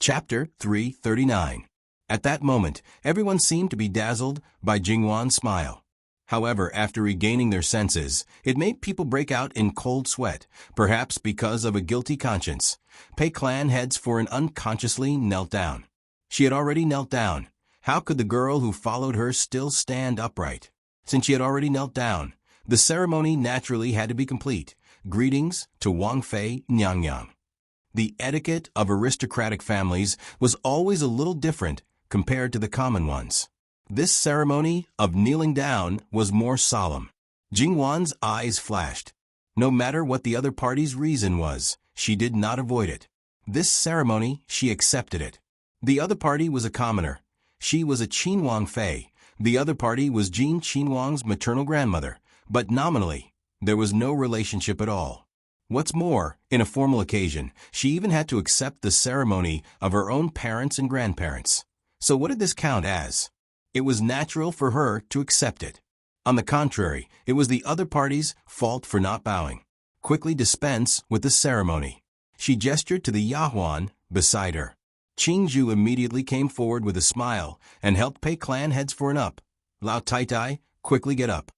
Chapter 339. At that moment, everyone seemed to be dazzled by Jingwan's smile. However, after regaining their senses, it made people break out in cold sweat, perhaps because of a guilty conscience. Pei clan heads for an unconsciously knelt down. She had already knelt down. How could the girl who followed her still stand upright? Since she had already knelt down, the ceremony naturally had to be complete. Greetings to Wang Fei Nyang. The etiquette of aristocratic families was always a little different compared to the common ones. This ceremony of kneeling down was more solemn. Jingwan's eyes flashed. No matter what the other party's reason was, she did not avoid it. This ceremony, she accepted it. The other party was a commoner. She was a Qin Wang Fei. The other party was Jin Qinhuang's maternal grandmother, but nominally, there was no relationship at all. What's more, in a formal occasion, she even had to accept the ceremony of her own parents and grandparents. So what did this count as? It was natural for her to accept it. On the contrary, it was the other party's fault for not bowing. Quickly dispense with the ceremony. She gestured to the Yahuan beside her. Qingzhu immediately came forward with a smile and helped Pei clan heads for an up. Lao Taitai, quickly get up.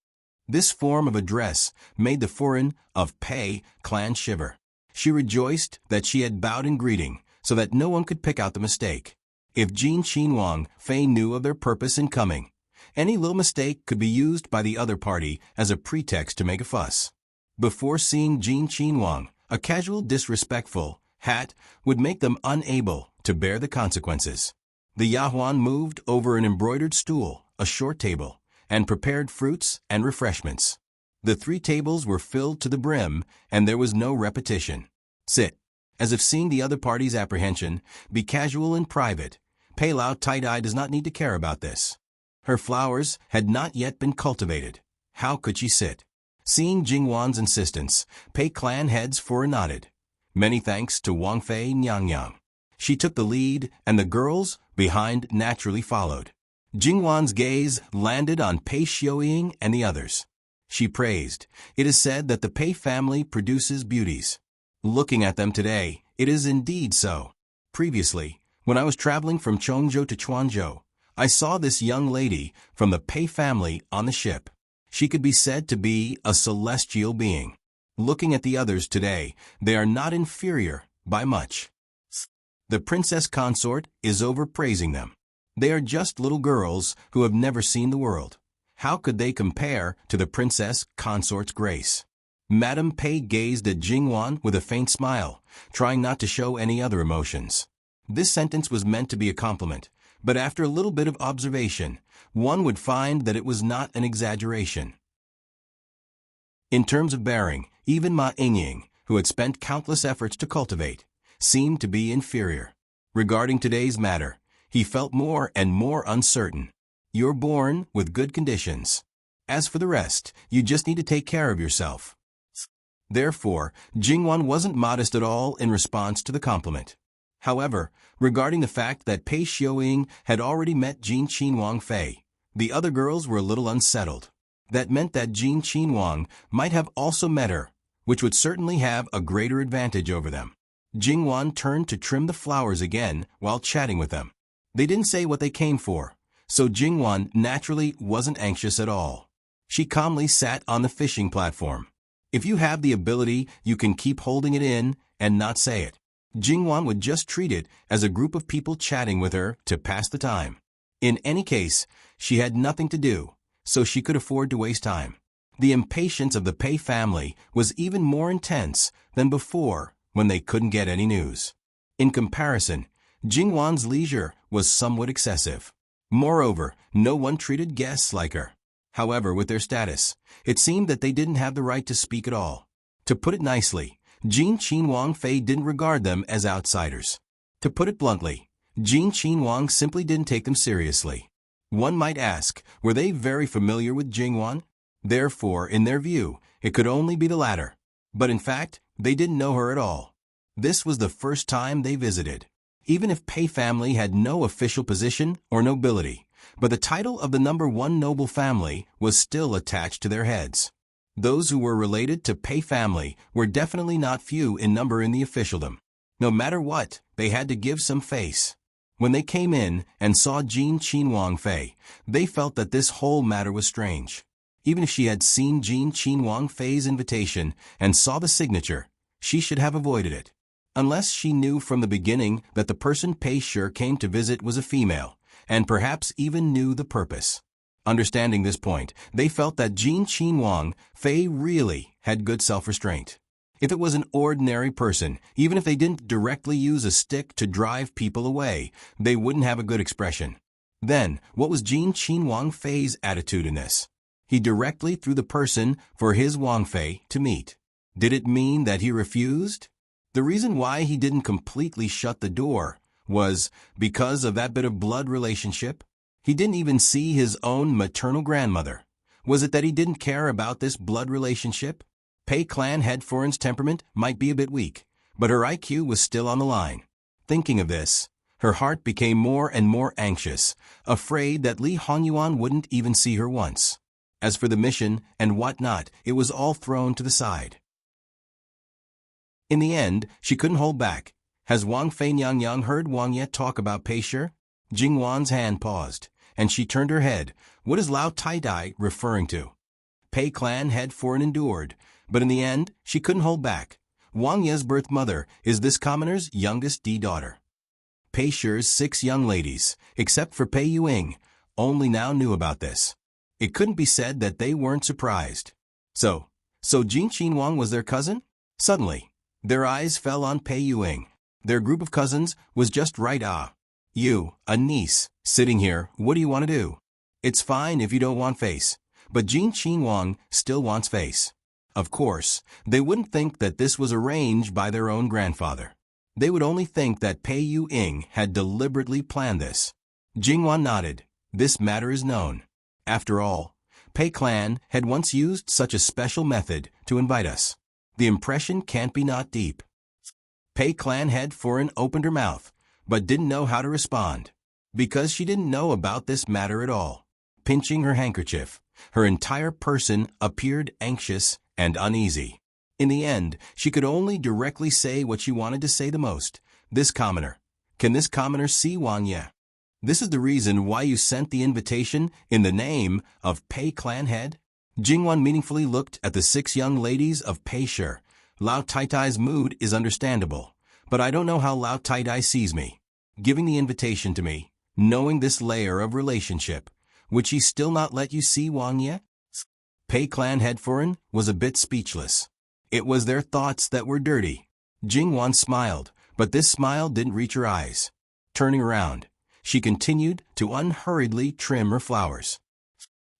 This form of address made the foreign of Pei clan shiver. She rejoiced that she had bowed in greeting so that no one could pick out the mistake. If Jin Qinhuang Fei knew of their purpose in coming, any little mistake could be used by the other party as a pretext to make a fuss. Before seeing Jin Qinhuang, a casual disrespectful hat would make them unable to bear the consequences. The Yahuan moved over an embroidered stool, a short table, and prepared fruits and refreshments. The 3 tables were filled to the brim, and there was no repetition. Sit. As if seeing the other party's apprehension, be casual and private. Pei Lao Taitai does not need to care about this. Her flowers had not yet been cultivated. How could she sit? Seeing Jingwan's insistence, Pei clan heads for a nodded. Many thanks to Wang Fei Nyang. She took the lead, and the girls behind naturally followed. Jingwan's gaze landed on Pei Xiaoying and the others. She praised. It is said that the Pei family produces beauties. Looking at them today, it is indeed so. Previously, when I was traveling from Chongzhou to Chuanzhou, I saw this young lady from the Pei family on the ship. She could be said to be a celestial being. Looking at the others today, they are not inferior by much. The princess consort is overpraising them. They are just little girls who have never seen the world. How could they compare to the princess consort's grace? Madame Pei gazed at Jingwan with a faint smile, trying not to show any other emotions. This sentence was meant to be a compliment, but after a little bit of observation, one would find that it was not an exaggeration. In terms of bearing, even Ma Yingying, who had spent countless efforts to cultivate, seemed to be inferior. Regarding today's matter, he felt more and more uncertain. You're born with good conditions. As for the rest, you just need to take care of yourself. Therefore, Jingwan wasn't modest at all in response to the compliment. However, regarding the fact that Pei Xiaoying had already met Jin Qinhuang Fei, the other girls were a little unsettled. That meant that Jin Qinhuang might have also met her, which would certainly have a greater advantage over them. Jingwan turned to trim the flowers again while chatting with them. They didn't say what they came for, so Jingwan naturally wasn't anxious at all. She calmly sat on the fishing platform. If you have the ability, you can keep holding it in and not say it. Jingwan would just treat it as a group of people chatting with her to pass the time. In any case, she had nothing to do, so she could afford to waste time. The impatience of the Pei family was even more intense than before when they couldn't get any news. In comparison, Jingwan's leisure was somewhat excessive. Moreover, no one treated guests like her. However, with their status, it seemed that they didn't have the right to speak at all. To put it nicely, Jin Qinhuang Fei didn't regard them as outsiders. To put it bluntly, Jin Qinhuang simply didn't take them seriously. One might ask, were they very familiar with Jingwan? Therefore, in their view, it could only be the latter. But in fact, they didn't know her at all. This was the first time they visited. Even if Pei family had no official position or nobility, but the title of the #1 noble family was still attached to their heads. Those who were related to Pei family were definitely not few in number in the officialdom. No matter what, they had to give some face. When they came in and saw Jean Qin Wang Fei, they felt that this whole matter was strange. Even if she had seen Jean Qin Wang Fei's invitation and saw the signature, she should have avoided it. Unless she knew from the beginning that the person Pei Shi came to visit was a female, and perhaps even knew the purpose. Understanding this point, they felt that Jean Qin Wang Fei really had good self-restraint. If it was an ordinary person, even if they didn't directly use a stick to drive people away, they wouldn't have a good expression. Then, what was Jean Qin Wang Fei's attitude in this? He directly threw the person for his Wang Fei to meet. Did it mean that he refused? The reason why he didn't completely shut the door was because of that bit of blood relationship. He didn't even see his own maternal grandmother. Was it that he didn't care about this blood relationship? Pei Clan Head Foreign's temperament might be a bit weak, but her IQ was still on the line. Thinking of this, her heart became more and more anxious, afraid that Li Hongyuan wouldn't even see her once. As for the mission and whatnot, it was all thrown to the side. In the end, she couldn't hold back. Has Wang Fei Nyang heard Wang Ye talk about Pei Shi? Jing Wan's hand paused, and she turned her head. What is Lao Tai referring to? Pei Clan Head Foreign endured, but in the end, she couldn't hold back. Wang Ye's birth mother is this commoner's youngest daughter. Pei Shi's 6 young ladies, except for Pei Yuing, only now knew about this. It couldn't be said that they weren't surprised. So Jean Qin Wang was their cousin? Suddenly, their eyes fell on Pei Yuing. Their group of cousins was just right. You, a niece, sitting here, what do you want to do? It's fine if you don't want face, but Jean Qin Wang still wants face. Of course, they wouldn't think that this was arranged by their own grandfather. They would only think that Pei Yuing had deliberately planned this. Jingwan nodded. This matter is known. After all, Pei Clan had once used such a special method to invite us. The impression can't be not deep. Pei Clan Head Foreign opened her mouth, but didn't know how to respond, because she didn't know about this matter at all. Pinching her handkerchief, her entire person appeared anxious and uneasy. In the end, she could only directly say what she wanted to say the most. This commoner. Can this commoner see Wang Ye? This is the reason why you sent the invitation in the name of Pei Clan Head? Jingwan meaningfully looked at the 6 young ladies of Pei Shi. Lao Tai's mood is understandable, but I don't know how Lao Tai sees me. Giving the invitation to me, knowing this layer of relationship, would she still not let you see Wang Ye? Pei Clan Head Foreign was a bit speechless. It was their thoughts that were dirty. Jingwan smiled, but this smile didn't reach her eyes. Turning around, she continued to unhurriedly trim her flowers.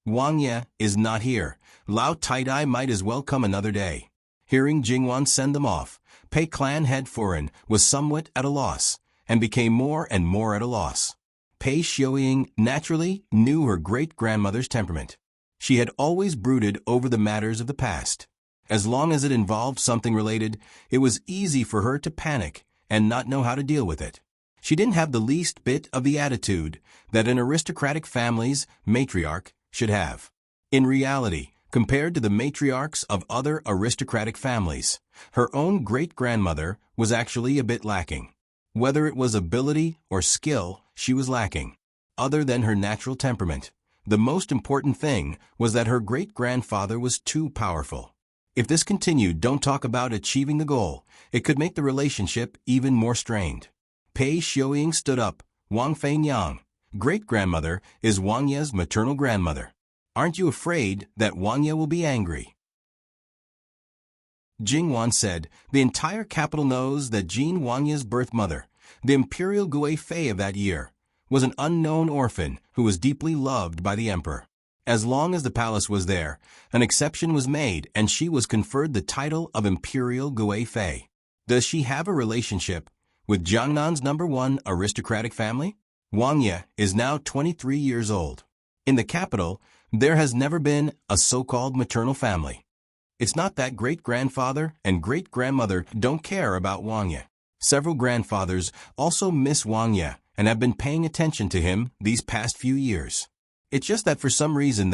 Wang Ye is not here. Lao Tai might as well come another day. Hearing Jingwan send them off, Pei Clan Head Foreign was somewhat at a loss, and became more and more at a loss. Pei Xiuying naturally knew her great-grandmother's temperament. She had always brooded over the matters of the past. As long as it involved something related, it was easy for her to panic and not know how to deal with it. She didn't have the least bit of the attitude that an aristocratic family's matriarch should have. In reality, compared to the matriarchs of other aristocratic families, her own great-grandmother was actually a bit lacking. Whether it was ability or skill, she was lacking. Other than her natural temperament, the most important thing was that her great-grandfather was too powerful. If this continued, don't talk about achieving the goal. It could make the relationship even more strained. Pei Xiuying stood up. Wang Fei Nyang, great-grandmother, is Wang Ye's maternal grandmother. Aren't you afraid that Wang Ye will be angry? Jingwan said, the entire capital knows that Jean Wang Ye's birth mother, the imperial Gui Fei of that year, was an unknown orphan who was deeply loved by the emperor. As long as the palace was there, an exception was made and she was conferred the title of Imperial Gui Fei. Does she have a relationship with Jiangnan's #1 aristocratic family? Wang Ye is now 23 years old. In the capital, there has never been a so-called maternal family. It's not that great-grandfather and great-grandmother don't care about Wang Ye. Several grandfathers also miss Wang Ye and have been paying attention to him these past few years. It's just that for some reason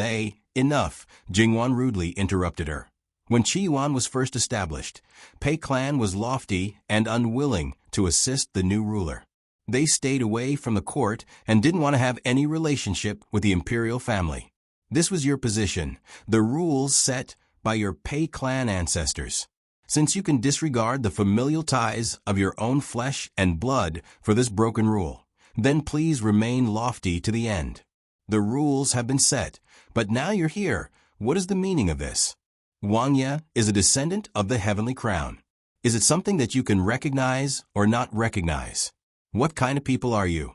enough, Jingwan rudely interrupted her. When Qi Yuan was first established, Pei Clan was lofty and unwilling to assist the new ruler. They stayed away from the court and didn't want to have any relationship with the imperial family. This was your position, the rules set by your Pei clan ancestors. Since you can disregard the familial ties of your own flesh and blood for this broken rule, then please remain lofty to the end. The rules have been set, but now you're here. What is the meaning of this? Wang Ye is a descendant of the heavenly crown. Is it something that you can recognize or not recognize? What kind of people are you?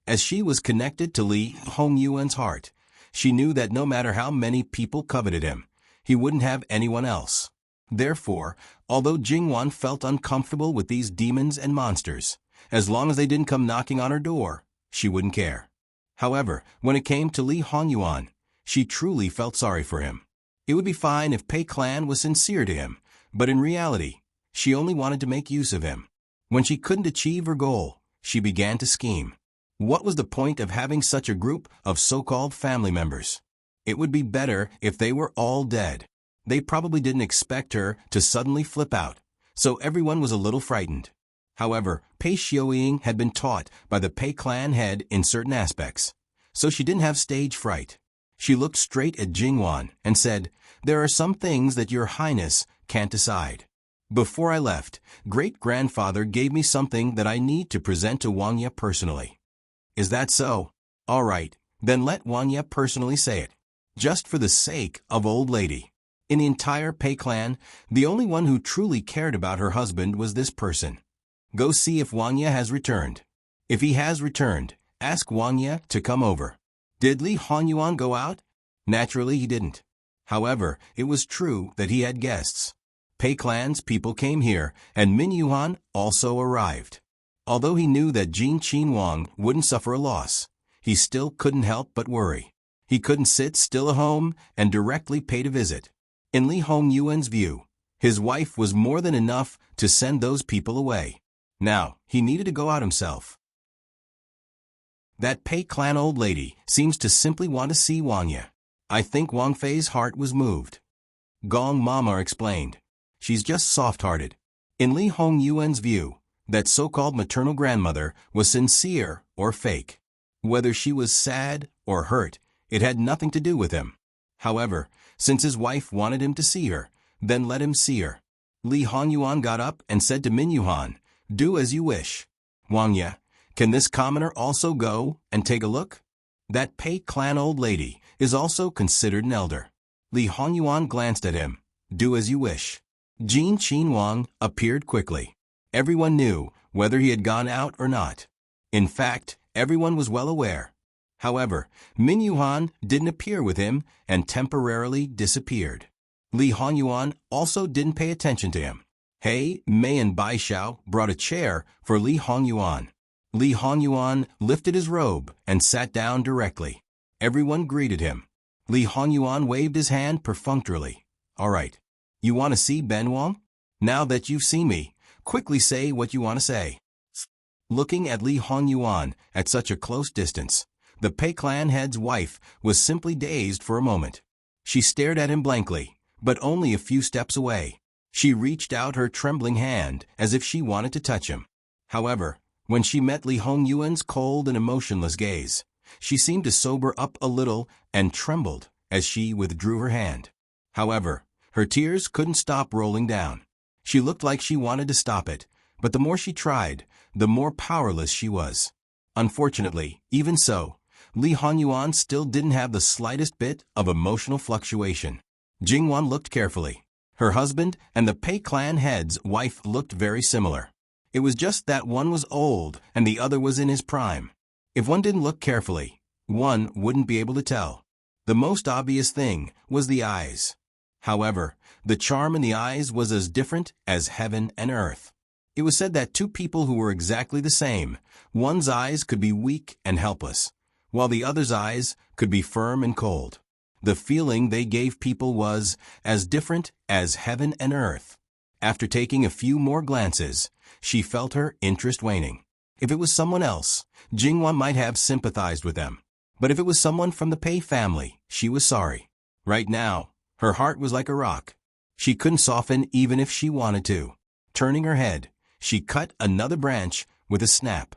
As she was connected to Li Hongyuan's heart, she knew that no matter how many people coveted him, he wouldn't have anyone else. Therefore, although Jingwan felt uncomfortable with these demons and monsters, as long as they didn't come knocking on her door, she wouldn't care. However, when it came to Li Hongyuan, she truly felt sorry for him. It would be fine if Pei Clan was sincere to him, but in reality, she only wanted to make use of him. When she couldn't achieve her goal, she began to scheme. What was the point of having such a group of so-called family members? It would be better if they were all dead. They probably didn't expect her to suddenly flip out, so everyone was a little frightened. However, Pei Xiaoying had been taught by the Pei clan head in certain aspects, so she didn't have stage fright. She looked straight at Jingwan and said, "There are some things that your highness can't decide. Before I left, great-grandfather gave me something that I need to present to Wang Ye personally." "Is that so? All right, then let Wang Ye personally say it, just for the sake of old lady." In the entire Pei clan, the only one who truly cared about her husband was this person. Go see if Wang Ye has returned. If he has returned, ask Wang Ye to come over. Did Li Hongyuan go out? Naturally he didn't. However, it was true that he had guests. Pei clan's people came here, and Min Yuan also arrived. Although he knew that Jin Qinwang wouldn't suffer a loss, he still couldn't help but worry. He couldn't sit still at home and directly paid a visit. In Li Hongyuan's view, his wife was more than enough to send those people away. Now, he needed to go out himself. That Pei clan old lady seems to simply want to see Wang Ye. I think Wang Fei's heart was moved. Gong Mama explained. She's just soft-hearted. In Li Hongyuan's view, that so-called maternal grandmother was sincere or fake. Whether she was sad or hurt, it had nothing to do with him. However, since his wife wanted him to see her, then let him see her. Li Hongyuan got up and said to Min Yuhan, "Do as you wish. Wang Ye, can this commoner also go and take a look?" That Pei clan old lady is also considered an elder. Li Hongyuan glanced at him. "Do as you wish." Jin Qinwang appeared quickly. Everyone knew whether he had gone out or not. In fact, everyone was well aware. However, Min Yuhan didn't appear with him and temporarily disappeared. Li Hongyuan also didn't pay attention to him. He, Mei and Bai Xiao brought a chair for Li Hongyuan. Li Hongyuan lifted his robe and sat down directly. Everyone greeted him. Li Hongyuan waved his hand perfunctorily. "All right. You want to see Ben Wang? Now that you've seen me, quickly say what you want to say." Looking at Li Hongyuan at such a close distance, the Pei clan head's wife was simply dazed for a moment. She stared at him blankly, but only a few steps away. She reached out her trembling hand as if she wanted to touch him. However, when she met Li Hongyuan's cold and emotionless gaze, she seemed to sober up a little and trembled as she withdrew her hand. However, her tears couldn't stop rolling down. She looked like she wanted to stop it, but the more she tried, the more powerless she was. Unfortunately, even so, Li Hongyuan still didn't have the slightest bit of emotional fluctuation. Jingwan looked carefully. Her husband and the Pei clan head's wife looked very similar. It was just that one was old and the other was in his prime. If one didn't look carefully, one wouldn't be able to tell. The most obvious thing was the eyes. However, the charm in the eyes was as different as heaven and earth. It was said that two people who were exactly the same, one's eyes could be weak and helpless, while the other's eyes could be firm and cold. The feeling they gave people was as different as heaven and earth. After taking a few more glances, she felt her interest waning. If it was someone else, Jingwan might have sympathized with them. But if it was someone from the Pei family, she was sorry. Right now, her heart was like a rock. She couldn't soften even if she wanted to. Turning her head, She cut another branch with a snap.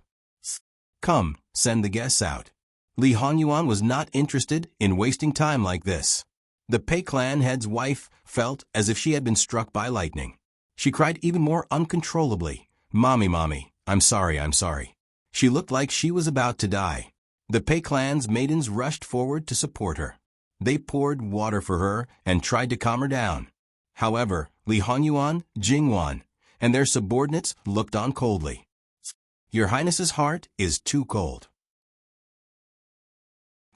Come, send the guests out. Li Hongyuan was not interested in wasting time like this. The Pei clan head's wife felt as if she had been struck by lightning. She cried even more uncontrollably, "Mommy, mommy, I'm sorry, I'm sorry." She looked like she was about to die. The Pei clan's maidens rushed forward to support her. They poured water for her and tried to calm her down. However, Li Hongyuan, Jingwan, and their subordinates looked on coldly. Your Highness's heart is too cold.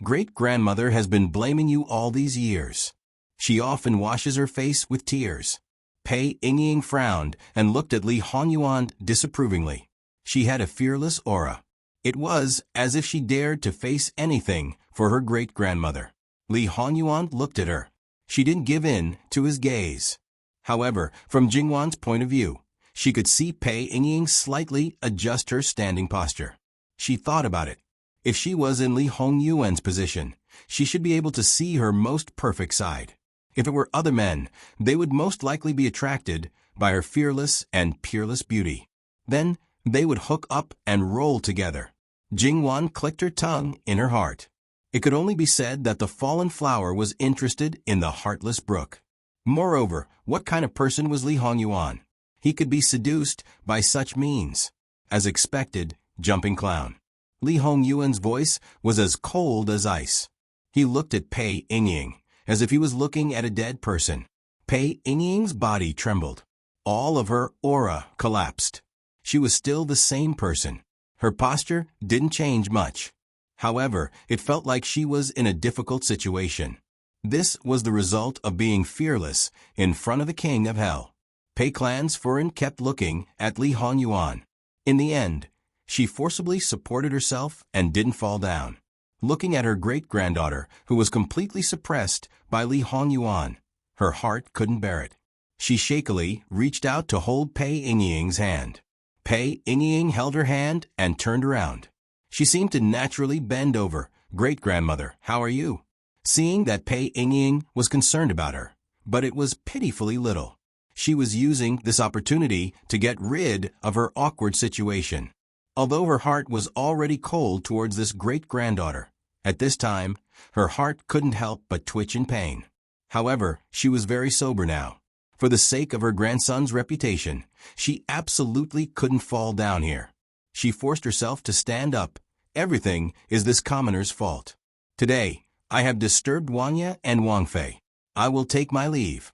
Great-grandmother has been blaming you all these years. She often washes her face with tears. Pei Yingying frowned and looked at Li Hongyuan disapprovingly. She had a fearless aura. It was as if she dared to face anything for her great-grandmother. Li Hongyuan looked at her. She didn't give in to his gaze. However, from Jingwan's point of view, she could see Pei Yingying slightly adjust her standing posture. She thought about it. If she was in Li Hongyuan's position, she should be able to see her most perfect side. If it were other men, they would most likely be attracted by her fearless and peerless beauty. Then they would hook up and roll together. Jingwan clicked her tongue in her heart. It could only be said that the fallen flower was interested in the heartless brook. Moreover, what kind of person was Li Hongyuan? He could be seduced by such means. As expected, jumping clown. Li Hongyuan's voice was as cold as ice. He looked at Pei Yingying as if he was looking at a dead person. Pei Yingying's body trembled. All of her aura collapsed. She was still the same person. Her posture didn't change much. However, it felt like she was in a difficult situation. This was the result of being fearless in front of the king of hell. Pei clan's foreign kept looking at Li Hongyuan. In the end, she forcibly supported herself and didn't fall down. Looking at her great-granddaughter, who was completely suppressed by Li Hongyuan, her heart couldn't bear it. She shakily reached out to hold Pei Yingying's hand. Pei Yingying held her hand and turned around. She seemed to naturally bend over. Great-grandmother, how are you? Seeing that Pei Yingying was concerned about her, but it was pitifully little. She was using this opportunity to get rid of her awkward situation. Although her heart was already cold towards this great-granddaughter, at this time, her heart couldn't help but twitch in pain. However, she was very sober now. For the sake of her grandson's reputation, she absolutely couldn't fall down here. She forced herself to stand up. Everything is this commoner's fault. Today, I have disturbed Wanya and Wang Fei. I will take my leave.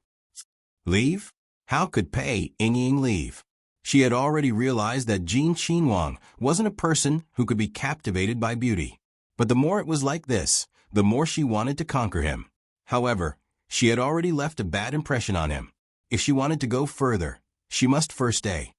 Leave? How could Pei Yingying leave? She had already realized that Jin Qinhuang wasn't a person who could be captivated by beauty. But the more it was like this, the more she wanted to conquer him. However, she had already left a bad impression on him. If she wanted to go further, she must first stay.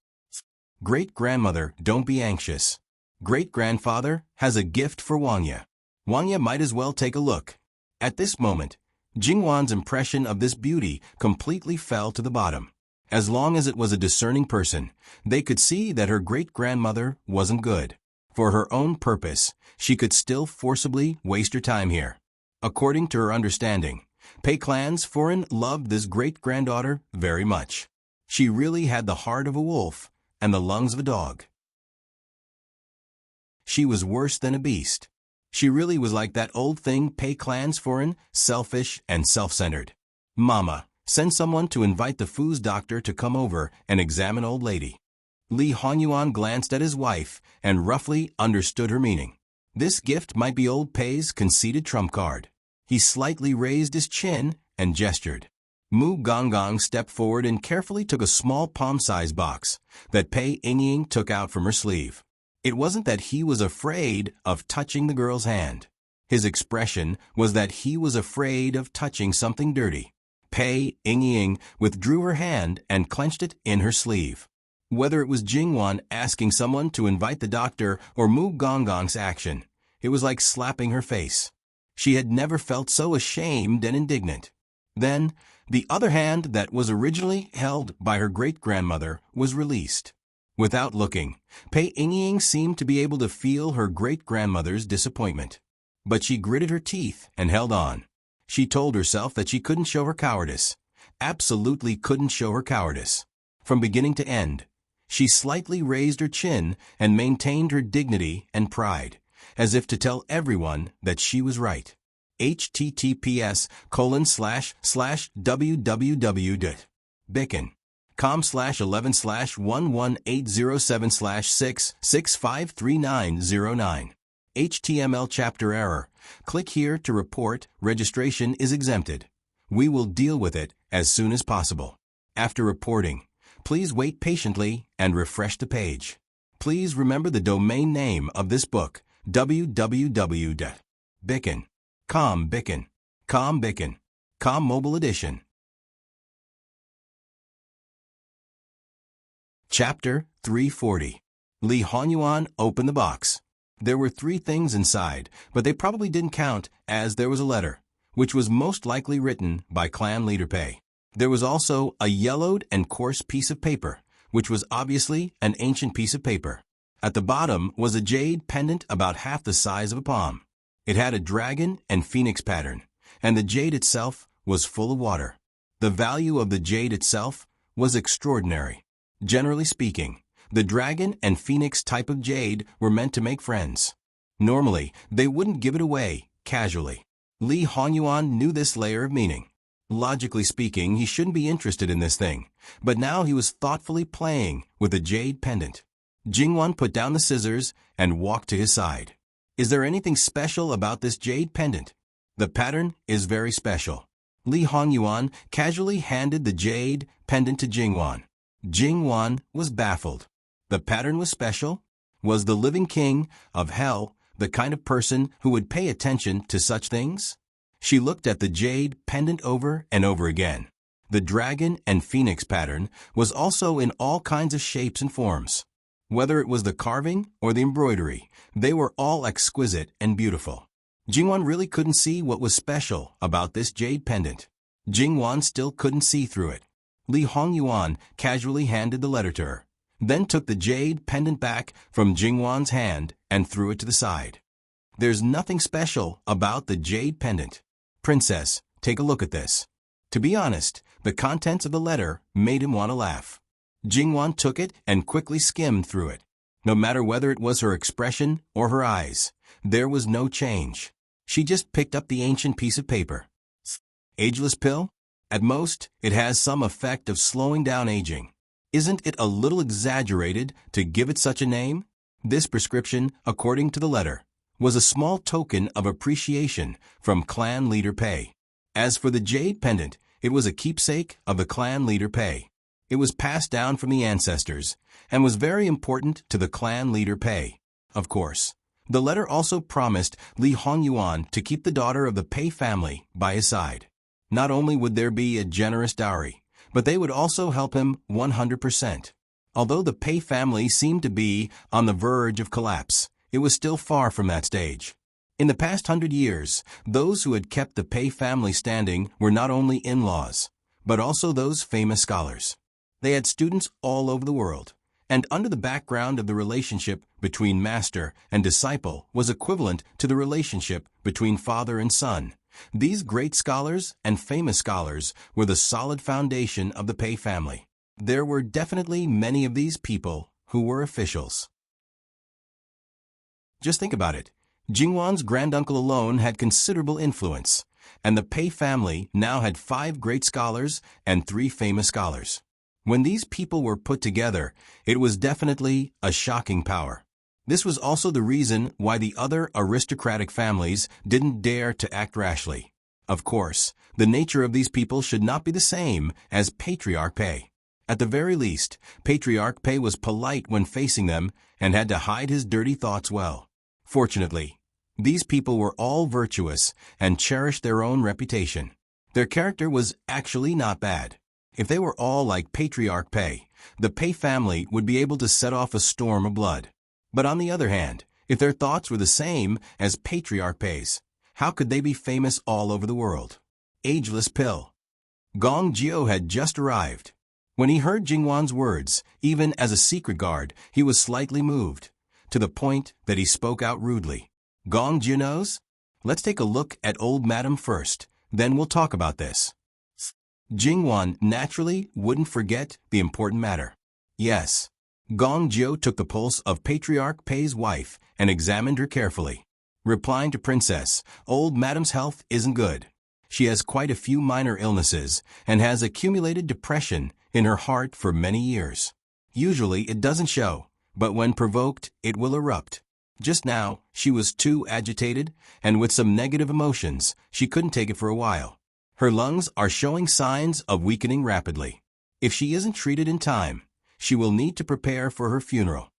Great-grandmother, don't be anxious. Great-grandfather has a gift for Wanya. Wanya might as well take a look. At this moment, Jingwan's impression of this beauty completely fell to the bottom. As long as it was a discerning person, they could see that her great-grandmother wasn't good. For her own purpose, she could still forcibly waste her time here. According to her understanding, Pei clan's foreign loved this great-granddaughter very much. She really had the heart of a wolf and the lungs of a dog. She was worse than a beast. She really was like that old thing Pei clan's foreign, selfish and self-centered. Mama, send someone to invite the Fu's doctor to come over and examine old lady. Li Hongyuan glanced at his wife and roughly understood her meaning. This gift might be old Pei's conceited trump card. He slightly raised his chin and gestured. Mu Gonggong stepped forward and carefully took a small palm-sized box that Pei Yingying took out from her sleeve. It wasn't that he was afraid of touching the girl's hand. His expression was that he was afraid of touching something dirty. Pei Yingying withdrew her hand and clenched it in her sleeve. Whether it was Jingwan asking someone to invite the doctor or Mu Gonggong's action, it was like slapping her face. She had never felt so ashamed and indignant. Then, the other hand that was originally held by her great-grandmother was released. Without looking, Pei Yingying seemed to be able to feel her great-grandmother's disappointment. But she gritted her teeth and held on. She told herself that she couldn't show her cowardice. Absolutely couldn't show her cowardice. From beginning to end, She slightly raised her chin and maintained her dignity and pride, as if to tell everyone that she was right. https://www.bicken.com/11/11807/6653909. HTML chapter error. Click here to report registration is exempted. We will deal with it as soon as possible. After reporting, please wait patiently and refresh the page. Please remember the domain name of this book, www.bicken.com. Bicken.com Mobile Edition. Chapter 340. Li Honyuan opened the box. There were 3 things inside, but they probably didn't count, as there was a letter, which was most likely written by clan leader Pei. There was also a yellowed and coarse piece of paper, which was obviously an ancient piece of paper. At the bottom was a jade pendant about half the size of a palm. It had a dragon and phoenix pattern, and the jade itself was full of water. The value of the jade itself was extraordinary. Generally speaking, the dragon and phoenix type of jade were meant to make friends. Normally, they wouldn't give it away casually. Li Honyuan knew this layer of meaning. Logically speaking, he shouldn't be interested in this thing, but now he was thoughtfully playing with the jade pendant. Jingwan put down the scissors and walked to his side. Is there anything special about this jade pendant? The pattern is very special. Li Honyuan casually handed the jade pendant to Jingwan. Jingwan was baffled. The pattern was special? Was the living king of hell the kind of person who would pay attention to such things? She looked at the jade pendant over and over again. The dragon and phoenix pattern was also in all kinds of shapes and forms. Whether it was the carving or the embroidery, they were all exquisite and beautiful. Jingwan really couldn't see what was special about this jade pendant. Jingwan still couldn't see through it. Li Honyuan casually handed the letter to her, then took the jade pendant back from Jingwan's hand and threw it to the side. There's nothing special about the jade pendant. Princess, take a look at this. To be honest, the contents of the letter made him want to laugh. Jingwan took it and quickly skimmed through it. No matter whether it was her expression or her eyes, there was no change. She just picked up the ancient piece of paper. Ageless pill? At most, it has some effect of slowing down aging. Isn't it a little exaggerated to give it such a name? This prescription, according to the letter, was a small token of appreciation from clan leader Pei. As for the jade pendant, it was a keepsake of the clan leader Pei. It was passed down from the ancestors and was very important to the clan leader Pei. Of course, the letter also promised Li Honyuan to keep the daughter of the Pei family by his side. Not only would there be a generous dowry, but they would also help him 100%. Although the Pei family seemed to be on the verge of collapse, it was still far from that stage. In the past 100 years, those who had kept the Pei family standing were not only in-laws, but also those famous scholars. They had students all over the world, and under the background of the relationship between master and disciple was equivalent to the relationship between father and son. These great scholars and famous scholars were the solid foundation of the Pei family. There were definitely many of these people who were officials. Just think about it. Jingwan's granduncle alone had considerable influence, and the Pei family now had 5 great scholars and 3 famous scholars. When these people were put together, it was definitely a shocking power. This was also the reason why the other aristocratic families didn't dare to act rashly. Of course, the nature of these people should not be the same as Patriarch Pei. At the very least, Patriarch Pei was polite when facing them and had to hide his dirty thoughts well. Fortunately, these people were all virtuous and cherished their own reputation. Their character was actually not bad. If they were all like Patriarch Pei, the Pei family would be able to set off a storm of blood. But on the other hand, if their thoughts were the same as Patriarch Pei's, how could they be famous all over the world? Ageless pill. Gong Jiu had just arrived. When he heard Jingwan's words, even as a secret guard, he was slightly moved, to the point that he spoke out rudely. Gong Jiu knows? Let's take a look at old madam first, then we'll talk about this. Jingwan naturally wouldn't forget the important matter. Yes. Gong Jiu took the pulse of Patriarch Pei's wife and examined her carefully. Replying to Princess, "Old Madam's health isn't good. She has quite a few minor illnesses and has accumulated depression in her heart for many years. Usually it doesn't show, but when provoked, it will erupt. Just now, she was too agitated, and with some negative emotions, she couldn't take it for a while. Her lungs are showing signs of weakening rapidly. If she isn't treated in time, she will need to prepare for her funeral."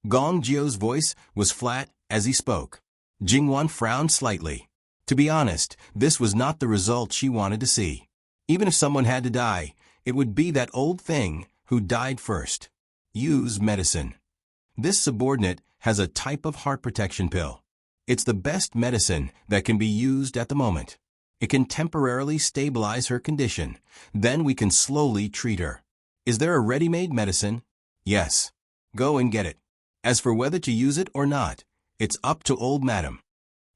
Gong Jiu's voice was flat as he spoke. Jingwan frowned slightly. To be honest, this was not the result she wanted to see. Even if someone had to die, it would be that old thing who died first. Use medicine. This subordinate has a type of heart protection pill. It's the best medicine that can be used at the moment. It can temporarily stabilize her condition. Then we can slowly treat her. Is there a ready-made medicine? Yes. Go and get it. As for whether to use it or not, it's up to old madam.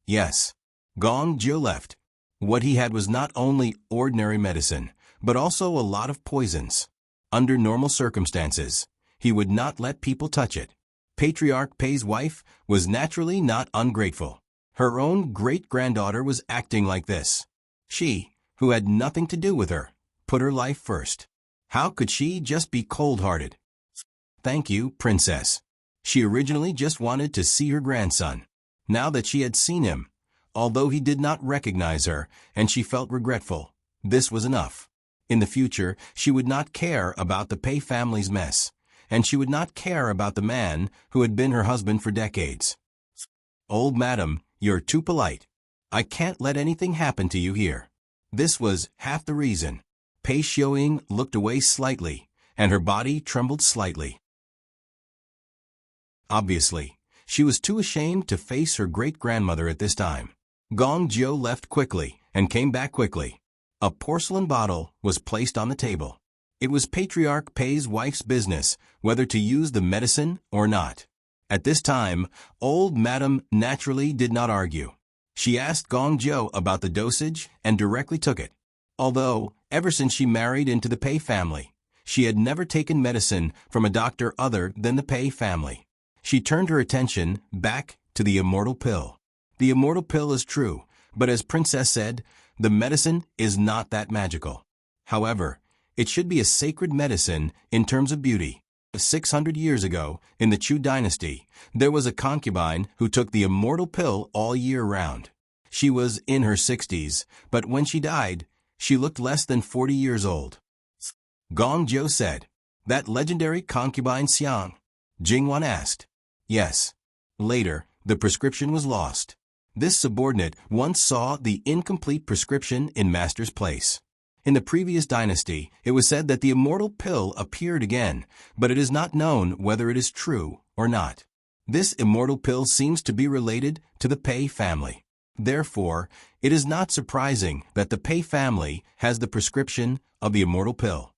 Yes. Gong Jiu left. What he had was not only ordinary medicine, but also a lot of poisons. Under normal circumstances, he would not let people touch it. Patriarch Pei's wife was naturally not ungrateful. Her own great-granddaughter was acting like this. She, who had nothing to do with her, put her life first. How could she just be cold-hearted? Thank you, Princess. She originally just wanted to see her grandson. Now that she had seen him, although he did not recognize her and she felt regretful, this was enough. In the future, she would not care about the Pei family's mess, and she would not care about the man who had been her husband for decades. Old madam, you're too polite. I can't let anything happen to you here. This was half the reason. Pei Xiaoying looked away slightly, and her body trembled slightly. Obviously, she was too ashamed to face her great-grandmother at this time. Gong Jiu left quickly and came back quickly. A porcelain bottle was placed on the table. It was Patriarch Pei's wife's business whether to use the medicine or not. At this time, old madam naturally did not argue. She asked Gong Jiu about the dosage and directly took it. Although, ever since she married into the Pei family, she had never taken medicine from a doctor other than the Pei family. She turned her attention back to the immortal pill. The immortal pill is true, but as Princess said, the medicine is not that magical. However, it should be a sacred medicine in terms of beauty. 600 years ago, in the Chu dynasty, there was a concubine who took the immortal pill all year round. She was in her 60s, but when she died, she looked less than 40 years old. Gong Jiu said, "That legendary concubine Xiang?" Jingwan asked. Yes. Later, the prescription was lost. This subordinate once saw the incomplete prescription in Master's place. In the previous dynasty, it was said that the immortal pill appeared again, but it is not known whether it is true or not. This immortal pill seems to be related to the Pei family. Therefore, it is not surprising that the Pei family has the prescription of the immortal pill.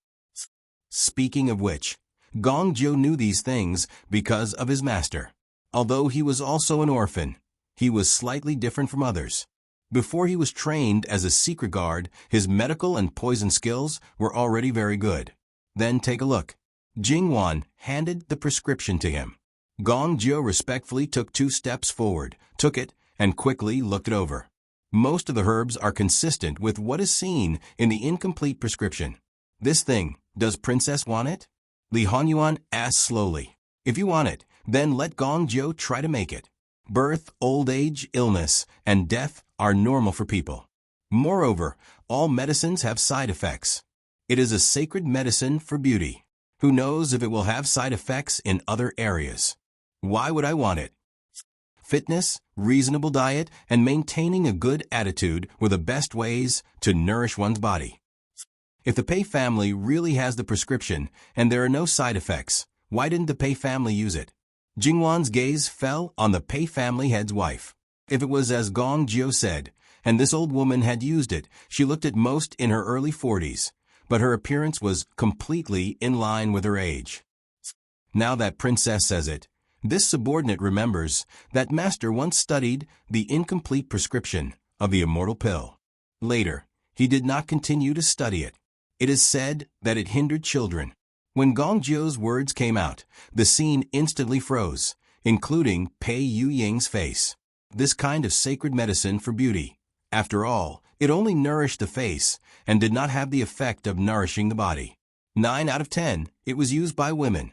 Speaking of which, Gong Jiu knew these things because of his master. Although he was also an orphan, he was slightly different from others. Before he was trained as a secret guard, his medical and poison skills were already very good. Then take a look. Jingwan handed the prescription to him. Gong Jiu respectfully took 2 steps forward, took it, and quickly looked it over. Most of the herbs are consistent with what is seen in the incomplete prescription. This thing, does Princess want it? Li Honyuan asked slowly. If you want it, then let Gong Jiu try to make it. Birth, old age, illness, and death are normal for people. Moreover, all medicines have side effects. It is a sacred medicine for beauty. Who knows if it will have side effects in other areas? Why would I want it? Fitness, reasonable diet, and maintaining a good attitude were the best ways to nourish one's body. If the Pei family really has the prescription and there are no side effects, why didn't the Pei family use it? Jingwan's gaze fell on the Pei family head's wife. If it was as Gong Jiu said, and this old woman had used it, she looked at most in her early 40s, but her appearance was completely in line with her age. Now that Princess says it, this subordinate remembers that Master once studied the incomplete prescription of the immortal pill. Later, he did not continue to study it. It is said that it hindered children. When Gong Jio's words came out, the scene instantly froze, including Pei Yu-ying's face. This kind of sacred medicine for beauty. After all, it only nourished the face and did not have the effect of nourishing the body. 9 out of 10, it was used by women.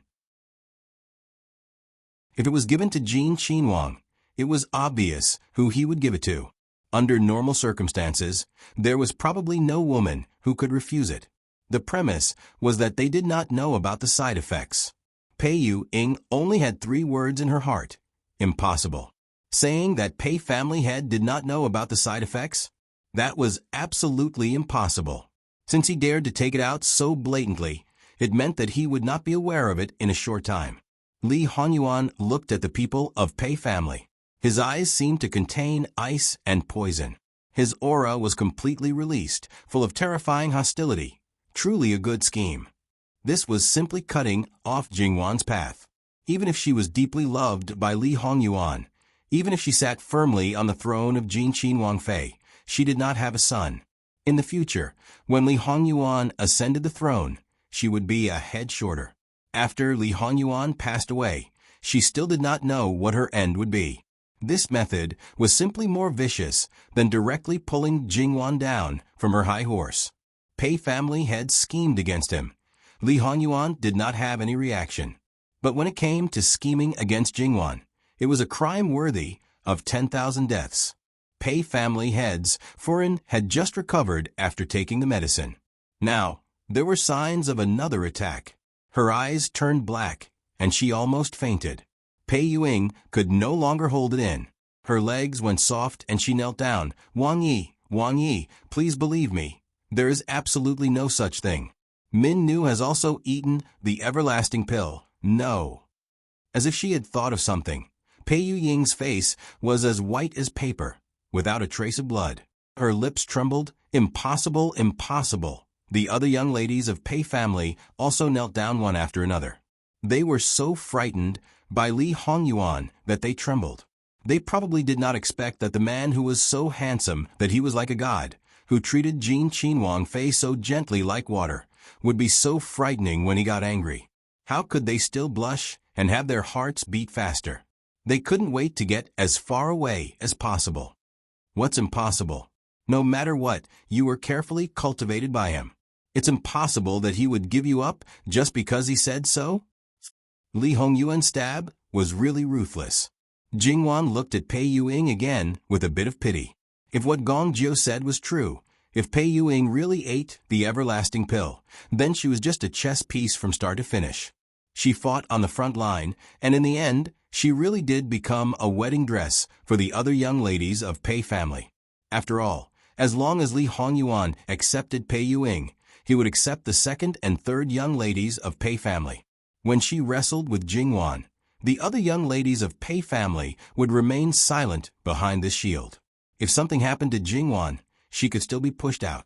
If it was given to Jin Qinhuang, it was obvious who he would give it to. Under normal circumstances, there was probably no woman who could refuse it. The premise was that they did not know about the side effects. Pei Yu-ying only had 3 words in her heart: impossible. Saying that Pei family head did not know about the side effects? That was absolutely impossible. Since he dared to take it out so blatantly, it meant that he would not be aware of it in a short time. Li Hongyuan looked at the people of Pei family. His eyes seemed to contain ice and poison. His aura was completely released, full of terrifying hostility. Truly a good scheme. This was simply cutting off Jingwan's path. Even if she was deeply loved by Li Hongyuan, even if she sat firmly on the throne of Jin Qinhuang Fei, she did not have a son. In the future, when Li Hongyuan ascended the throne, she would be a head shorter. After Li Hongyuan passed away, she still did not know what her end would be. This method was simply more vicious than directly pulling Jingwan down from her high horse. Pei family heads schemed against him. Li Hongyuan did not have any reaction. But when it came to scheming against Jingwan, it was a crime worthy of 10,000 deaths. Pei family heads, Foreign, had just recovered after taking the medicine. Now, there were signs of another attack. Her eyes turned black, and she almost fainted. Pei Yu-ying could no longer hold it in. Her legs went soft and she knelt down. Wang Yi, please believe me. There is absolutely no such thing. Min Nu has also eaten the everlasting pill. No. As if she had thought of something, Pei Yu-ying's face was as white as paper, without a trace of blood. Her lips trembled. Impossible, impossible. The other young ladies of Pei family also knelt down one after another. They were so frightened by Li Hongyuan that they trembled. They probably did not expect that the man who was so handsome that he was like a god, who treated Jin Qinhuang Fei so gently like water, would be so frightening when he got angry. How could they still blush and have their hearts beat faster? They couldn't wait to get as far away as possible. What's impossible? No matter what, you were carefully cultivated by him. It's impossible that he would give you up just because he said so? Li Hongyuan's stab was really ruthless. Jingwan looked at Pei Yu-ying again with a bit of pity. If what Gong Jio said was true, if Pei Yu-ying really ate the everlasting pill, then she was just a chess piece from start to finish. She fought on the front line, and in the end, she really did become a wedding dress for the other young ladies of Pei family. After all, as long as Li Hongyuan accepted Pei Yu-ying, he would accept the second and third young ladies of Pei family. When she wrestled with Jingwan, the other young ladies of Pei family would remain silent behind this shield. If something happened to Jingwan, she could still be pushed out.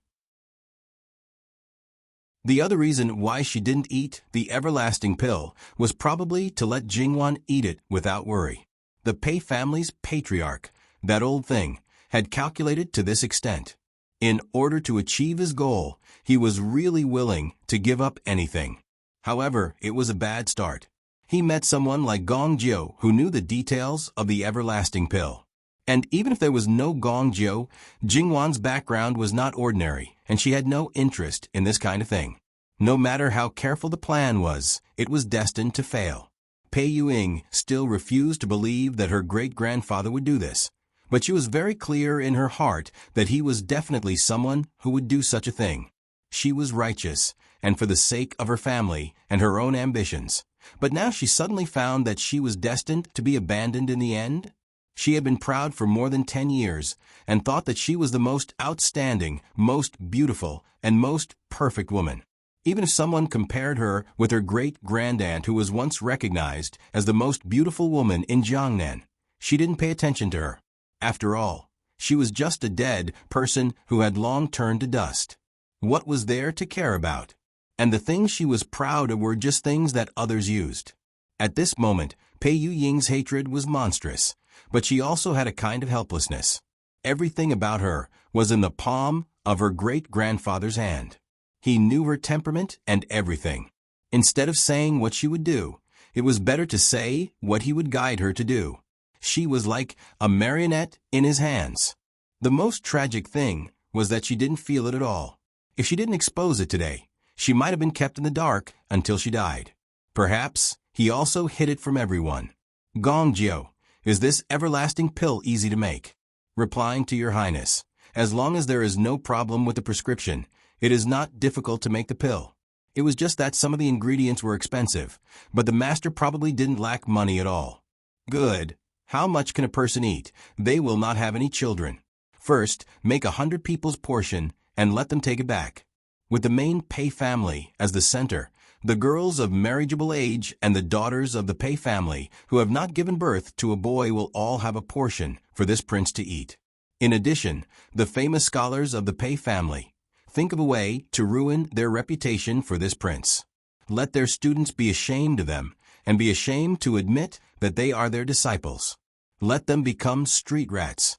The other reason why she didn't eat the everlasting pill was probably to let Jingwan eat it without worry. The Pei family's patriarch, that old thing, had calculated to this extent. In order to achieve his goal, he was really willing to give up anything. However, it was a bad start. He met someone like Gong Jio who knew the details of the everlasting pill. And even if there was no Gong Jio, Jingwan's background was not ordinary, and she had no interest in this kind of thing. No matter how careful the plan was, it was destined to fail. Pei Yu-ying still refused to believe that her great-grandfather would do this, but she was very clear in her heart that he was definitely someone who would do such a thing. She was righteous, and for the sake of her family and her own ambitions. But now she suddenly found that she was destined to be abandoned in the end. She had been proud for more than 10 years and thought that she was the most outstanding, most beautiful, and most perfect woman. Even if someone compared her with her great-grandaunt who was once recognized as the most beautiful woman in Jiangnan, she didn't pay attention to her. After all, she was just a dead person who had long turned to dust. What was there to care about? And the things she was proud of were just things that others used. At this moment, Pei Yu-ying's hatred was monstrous, but she also had a kind of helplessness. Everything about her was in the palm of her great-grandfather's hand. He knew her temperament and everything. Instead of saying what she would do, it was better to say what he would guide her to do. She was like a marionette in his hands. The most tragic thing was that she didn't feel it at all. If she didn't expose it today, she might have been kept in the dark until she died. Perhaps he also hid it from everyone. Gongjio, is this everlasting pill easy to make? Replying to Your Highness, as long as there is no problem with the prescription, it is not difficult to make the pill. It was just that some of the ingredients were expensive, but the master probably didn't lack money at all. Good. How much can a person eat? They will not have any children. First, make 100 people's portion and let them take it back. With the main Pei family as the center, the girls of marriageable age and the daughters of the Pei family who have not given birth to a boy will all have a portion for this prince to eat. In addition, the famous scholars of the Pei family think of a way to ruin their reputation for this prince. Let their students be ashamed of them and be ashamed to admit that they are their disciples. Let them become street rats.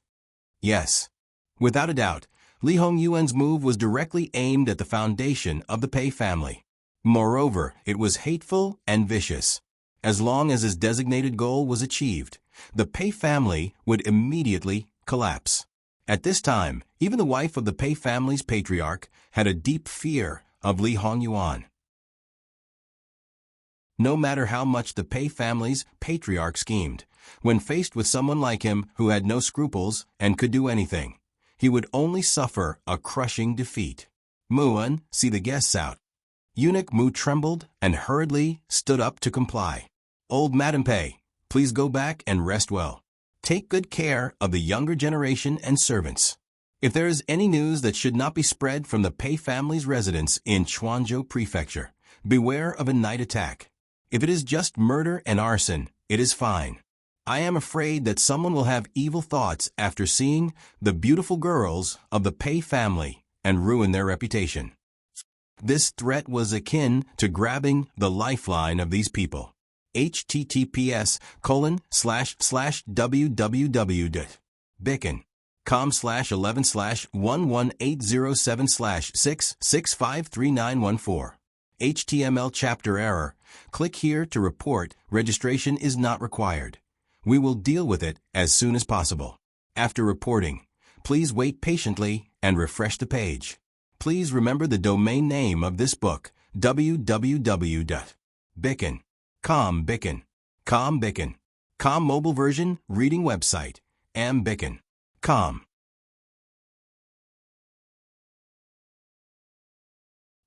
Yes, without a doubt, Li Hongyuan's move was directly aimed at the foundation of the Pei family. Moreover, it was hateful and vicious. As long as his designated goal was achieved, the Pei family would immediately collapse. At this time, even the wife of the Pei family's patriarch had a deep fear of Li Hongyuan. No matter how much the Pei family's patriarch schemed, when faced with someone like him who had no scruples and could do anything, he would only suffer a crushing defeat. Muan, see the guests out. Eunuch Mu trembled and hurriedly stood up to comply. Old Madam Pei, please go back and rest well. Take good care of the younger generation and servants. If there is any news that should not be spread from the Pei family's residence in Chuanzhou Prefecture, beware of a night attack. If it is just murder and arson, it is fine. I am afraid that someone will have evil thoughts after seeing the beautiful girls of the Pei family and ruin their reputation. This threat was akin to grabbing the lifeline of these people. https://www.bicken.com/11/11807/6653914. HTML chapter error. Click here to report registration is not required. We will deal with it as soon as possible. After reporting, please wait patiently and refresh the page. Please remember the domain name of this book, www.bicken.com. Bicken. Com mobile version, reading website, ambicken.com.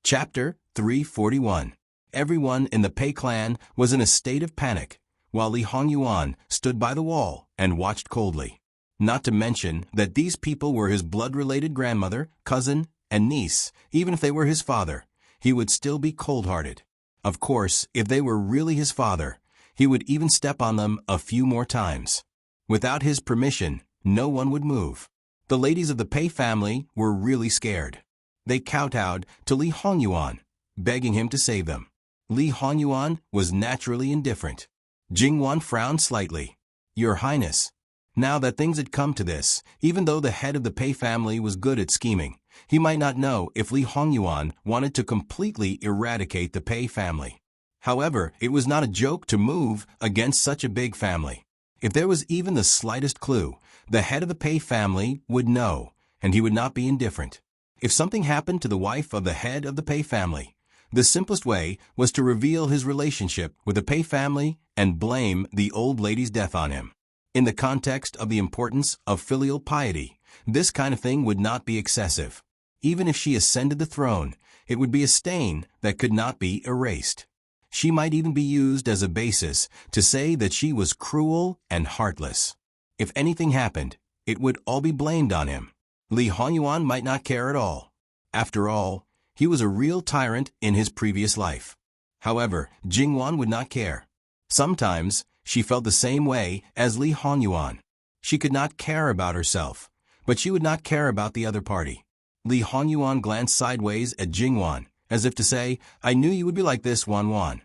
Chapter 341. Everyone in the Pei clan was in a state of panic, while Li Hongyuan stood by the wall and watched coldly. Not to mention that these people were his blood-related grandmother, cousin, and niece. Even if they were his father, he would still be cold-hearted. Of course, if they were really his father, he would even step on them a few more times. Without his permission, no one would move. The ladies of the Pei family were really scared. They kowtowed to Li Hongyuan, begging him to save them. Li Hongyuan was naturally indifferent. Jingwan frowned slightly. Your Highness, now that things had come to this, even though the head of the Pei family was good at scheming, he might not know if Li Hongyuan wanted to completely eradicate the Pei family. However, it was not a joke to move against such a big family. If there was even the slightest clue, the head of the Pei family would know, and he would not be indifferent. If something happened to the wife of the head of the Pei family, the simplest way was to reveal his relationship with the Pei family and blame the old lady's death on him. In the context of the importance of filial piety, this kind of thing would not be excessive. Even if she ascended the throne, it would be a stain that could not be erased. She might even be used as a basis to say that she was cruel and heartless. If anything happened, it would all be blamed on him. Li Hongyuan might not care at all. After all, he was a real tyrant in his previous life. However, Jingwan would not care. Sometimes, she felt the same way as Li Hongyuan. She could not care about herself, but she would not care about the other party. Li Hongyuan glanced sideways at Jingwan, as if to say, I knew you would be like this, Wan.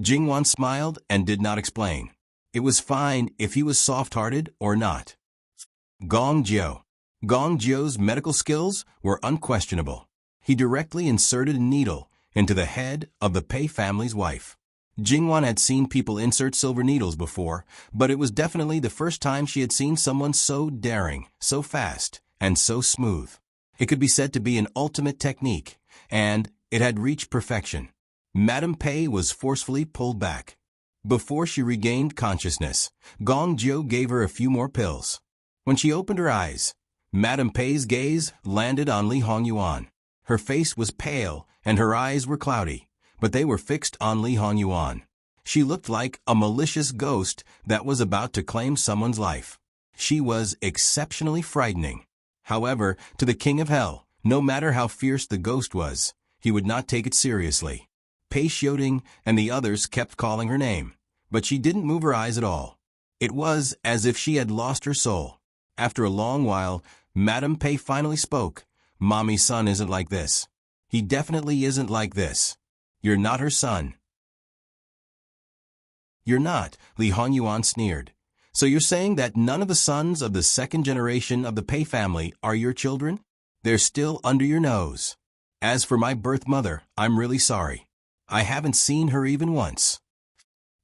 Jingwan smiled and did not explain. It was fine if he was soft-hearted or not. Gongjio's medical skills were unquestionable. He directly inserted a needle into the head of the Pei family's wife. Jingwan had seen people insert silver needles before, but it was definitely the first time she had seen someone so daring, so fast, and so smooth. It could be said to be an ultimate technique, and it had reached perfection. Madame Pei was forcefully pulled back. Before she regained consciousness, Gong Jiu gave her a few more pills. When she opened her eyes, Madame Pei's gaze landed on Li Hongyuan. Her face was pale and her eyes were cloudy, but they were fixed on Li Hongyuan. She looked like a malicious ghost that was about to claim someone's life. She was exceptionally frightening. However, to the King of Hell, no matter how fierce the ghost was, he would not take it seriously. Pei Xiaoting and the others kept calling her name, but she didn't move her eyes at all. It was as if she had lost her soul. After a long while, Madame Pei finally spoke. "Mommy's son isn't like this. He definitely isn't like this. You're not her son." "You're not," Li Hongyuan sneered. "So you're saying that none of the sons of the second generation of the Pei family are your children? They're still under your nose. As for my birth mother, I'm really sorry. I haven't seen her even once."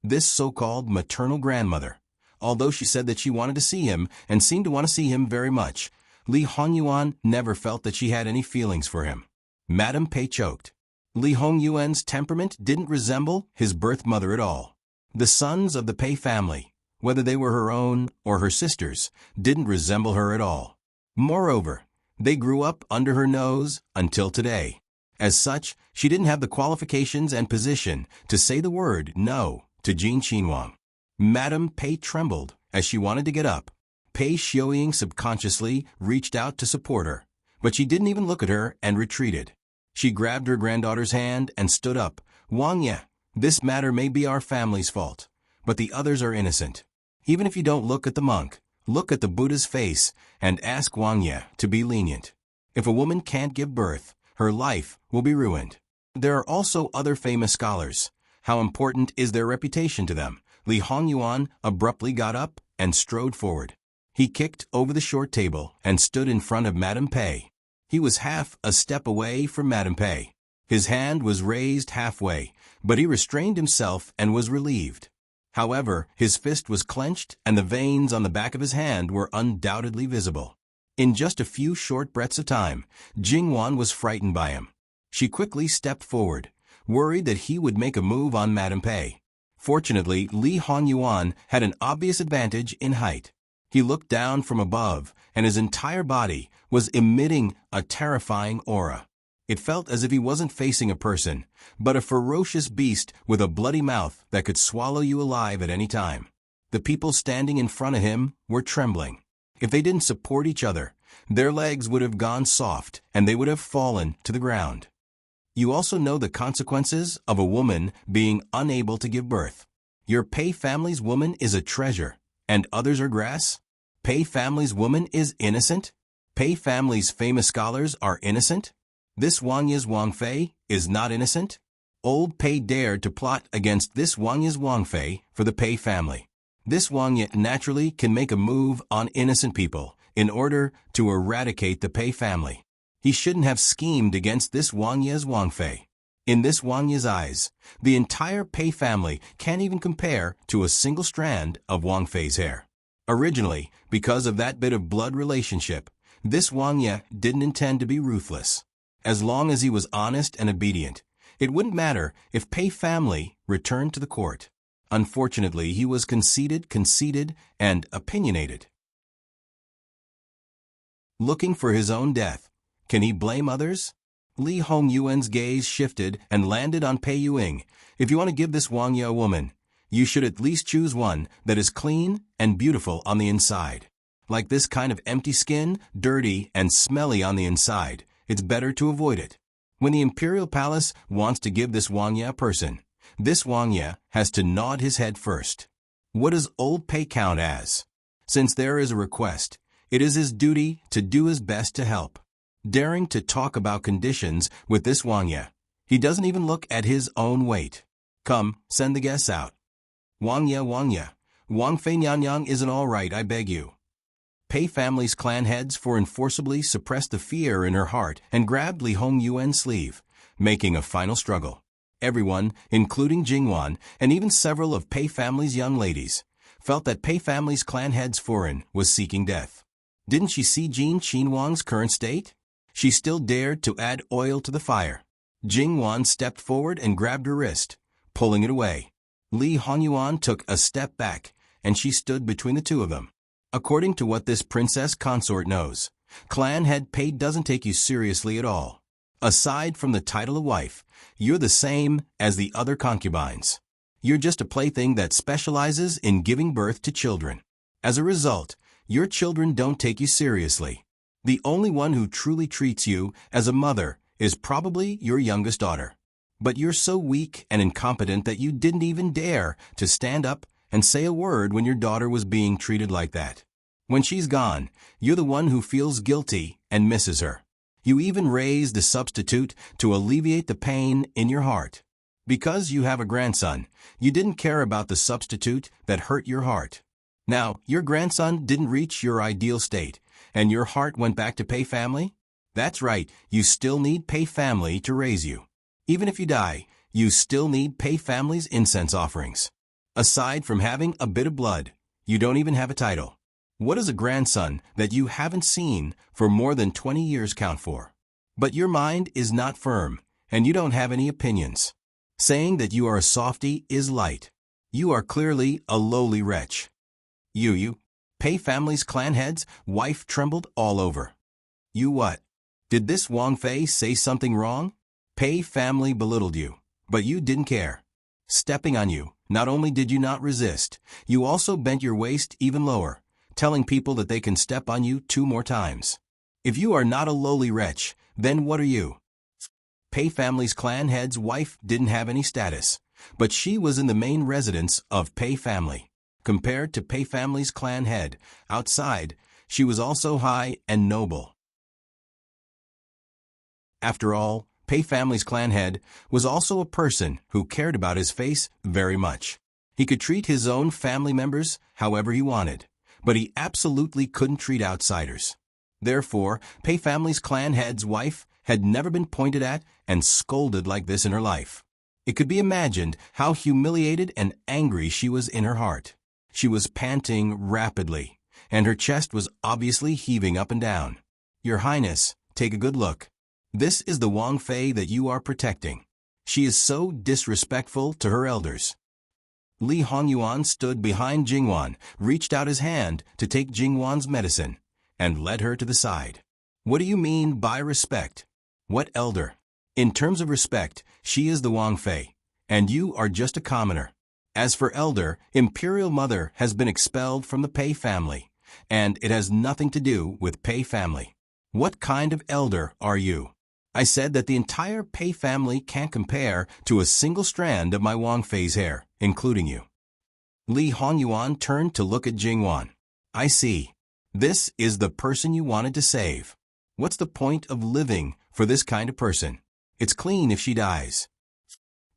This so-called maternal grandmother, although she said that she wanted to see him and seemed to want to see him very much, Li Hongyuan never felt that she had any feelings for him. Madame Pei choked. Li Hongyuan's temperament didn't resemble his birth mother at all. The sons of the Pei family, whether they were her own or her sisters, didn't resemble her at all. Moreover, they grew up under her nose until today. As such, she didn't have the qualifications and position to say the word no to Jin Qinhuang. Madame Pei trembled as she wanted to get up. Pei Xiaoying subconsciously reached out to support her, but she didn't even look at her and retreated. She grabbed her granddaughter's hand and stood up. "Wang Ye, this matter may be our family's fault, but the others are innocent. Even if you don't look at the monk, look at the Buddha's face and ask Wang Ye to be lenient. If a woman can't give birth, her life will be ruined." There are also other famous scholars. How important is their reputation to them? Li Hongyuan abruptly got up and strode forward. He kicked over the short table and stood in front of Madame Pei. He was half a step away from Madame Pei. His hand was raised halfway, but he restrained himself and was relieved. However, his fist was clenched and the veins on the back of his hand were undoubtedly visible. In just a few short breaths of time, Jingwan was frightened by him. She quickly stepped forward, worried that he would make a move on Madame Pei. Fortunately, Li Hongyuan had an obvious advantage in height. He looked down from above, and his entire body was emitting a terrifying aura. It felt as if he wasn't facing a person, but a ferocious beast with a bloody mouth that could swallow you alive at any time. The people standing in front of him were trembling. If they didn't support each other, their legs would have gone soft and they would have fallen to the ground. You also know the consequences of a woman being unable to give birth. Your Pei family's woman is a treasure, and others are grass? Pei family's woman is innocent? Pei family's famous scholars are innocent? This Wang Ye's Wang Fei is not innocent? Old Pei dared to plot against this Wang Ye's Wang Fei for the Pei family. This Wang Ye naturally can make a move on innocent people in order to eradicate the Pei family. He shouldn't have schemed against this Wang Ye's Wang Fei. In this Wang Ye's eyes, the entire Pei family can't even compare to a single strand of Wang Fei's hair. Originally, because of that bit of blood relationship, this Wang Ye didn't intend to be ruthless. As long as he was honest and obedient, it wouldn't matter if Pei family returned to the court. Unfortunately, he was conceited, and opinionated. Looking for his own death. Can he blame others? Li Hongyuan's gaze shifted and landed on Pei Yuing. If you want to give this Wang Ye a woman, you should at least choose one that is clean and beautiful on the inside. Like this kind of empty skin, dirty and smelly on the inside, it's better to avoid it. When the imperial palace wants to give this Wang Ye a person, this Wang Ye has to nod his head first. What does old Pei count as? Since there is a request, it is his duty to do his best to help. Daring to talk about conditions with this Wang Ye, he doesn't even look at his own weight. Come, send the guests out. Wang Ye, Wang Fei Nyanyang isn't all right, I beg you. Pei family's clan heads forcibly suppressed the fear in her heart and grabbed Li Hongyuan's sleeve. making a final struggle. Everyone, including Jingwan and even several of Pei family's young ladies, felt that Pei family's clan head's foreign was seeking death. Didn't she see Jin Qinhuang's current state? She still dared to add oil to the fire. Jingwan stepped forward and grabbed her wrist, pulling it away. Li Hongyuan took a step back, and she stood between the two of them. According to what this princess consort knows, clan head Pei doesn't take you seriously at all. Aside from the title of wife, you're the same as the other concubines. You're just a plaything that specializes in giving birth to children. As a result, your children don't take you seriously. The only one who truly treats you as a mother is probably your youngest daughter. But you're so weak and incompetent that you didn't even dare to stand up and say a word when your daughter was being treated like that. When she's gone, you're the one who feels guilty and misses her. You even raised a substitute to alleviate the pain in your heart. Because you have a grandson, you didn't care about the substitute that hurt your heart. Now, your grandson didn't reach your ideal state, and your heart went back to Pei family? That's right, you still need Pei family to raise you. Even if you die, you still need Pei family's incense offerings. Aside from having a bit of blood, you don't even have a title. What does a grandson that you haven't seen for more than 20 years count for? But your mind is not firm, and you don't have any opinions. Saying that you are a softy is light. You are clearly a lowly wretch. You, Pei family's clan head's wife trembled all over. You what? Did this Wang Fei say something wrong? Pei family belittled you, but you didn't care. Stepping on you, not only did you not resist, you also bent your waist even lower, telling people that they can step on you 2 more times. If you are not a lowly wretch, then what are you? Pei family's clan head's wife didn't have any status, but she was in the main residence of Pei family. Compared to Pei family's clan head, outside, she was also high and noble. After all, Pei family's clan head was also a person who cared about his face very much. He could treat his own family members however he wanted, but he absolutely couldn't treat outsiders. Therefore, Pei family's clan head's wife had never been pointed at and scolded like this in her life. It could be imagined how humiliated and angry she was in her heart. She was panting rapidly, and her chest was obviously heaving up and down. Your Highness, take a good look. This is the Wang Fei that you are protecting. She is so disrespectful to her elders. Li Hongyuan stood behind Jingwan, reached out his hand to take Jingwan's medicine, and led her to the side. What do you mean by respect? What elder? In terms of respect, she is the Wang Fei, and you are just a commoner. As for elder, Imperial Mother has been expelled from the Pei family, and it has nothing to do with Pei family. What kind of elder are you? I said that the entire Pei family can't compare to a single strand of my Wang Fei's hair, including you. Li Hongyuan turned to look at Jingwan. I see. This is the person you wanted to save. What's the point of living for this kind of person? It's clean if she dies.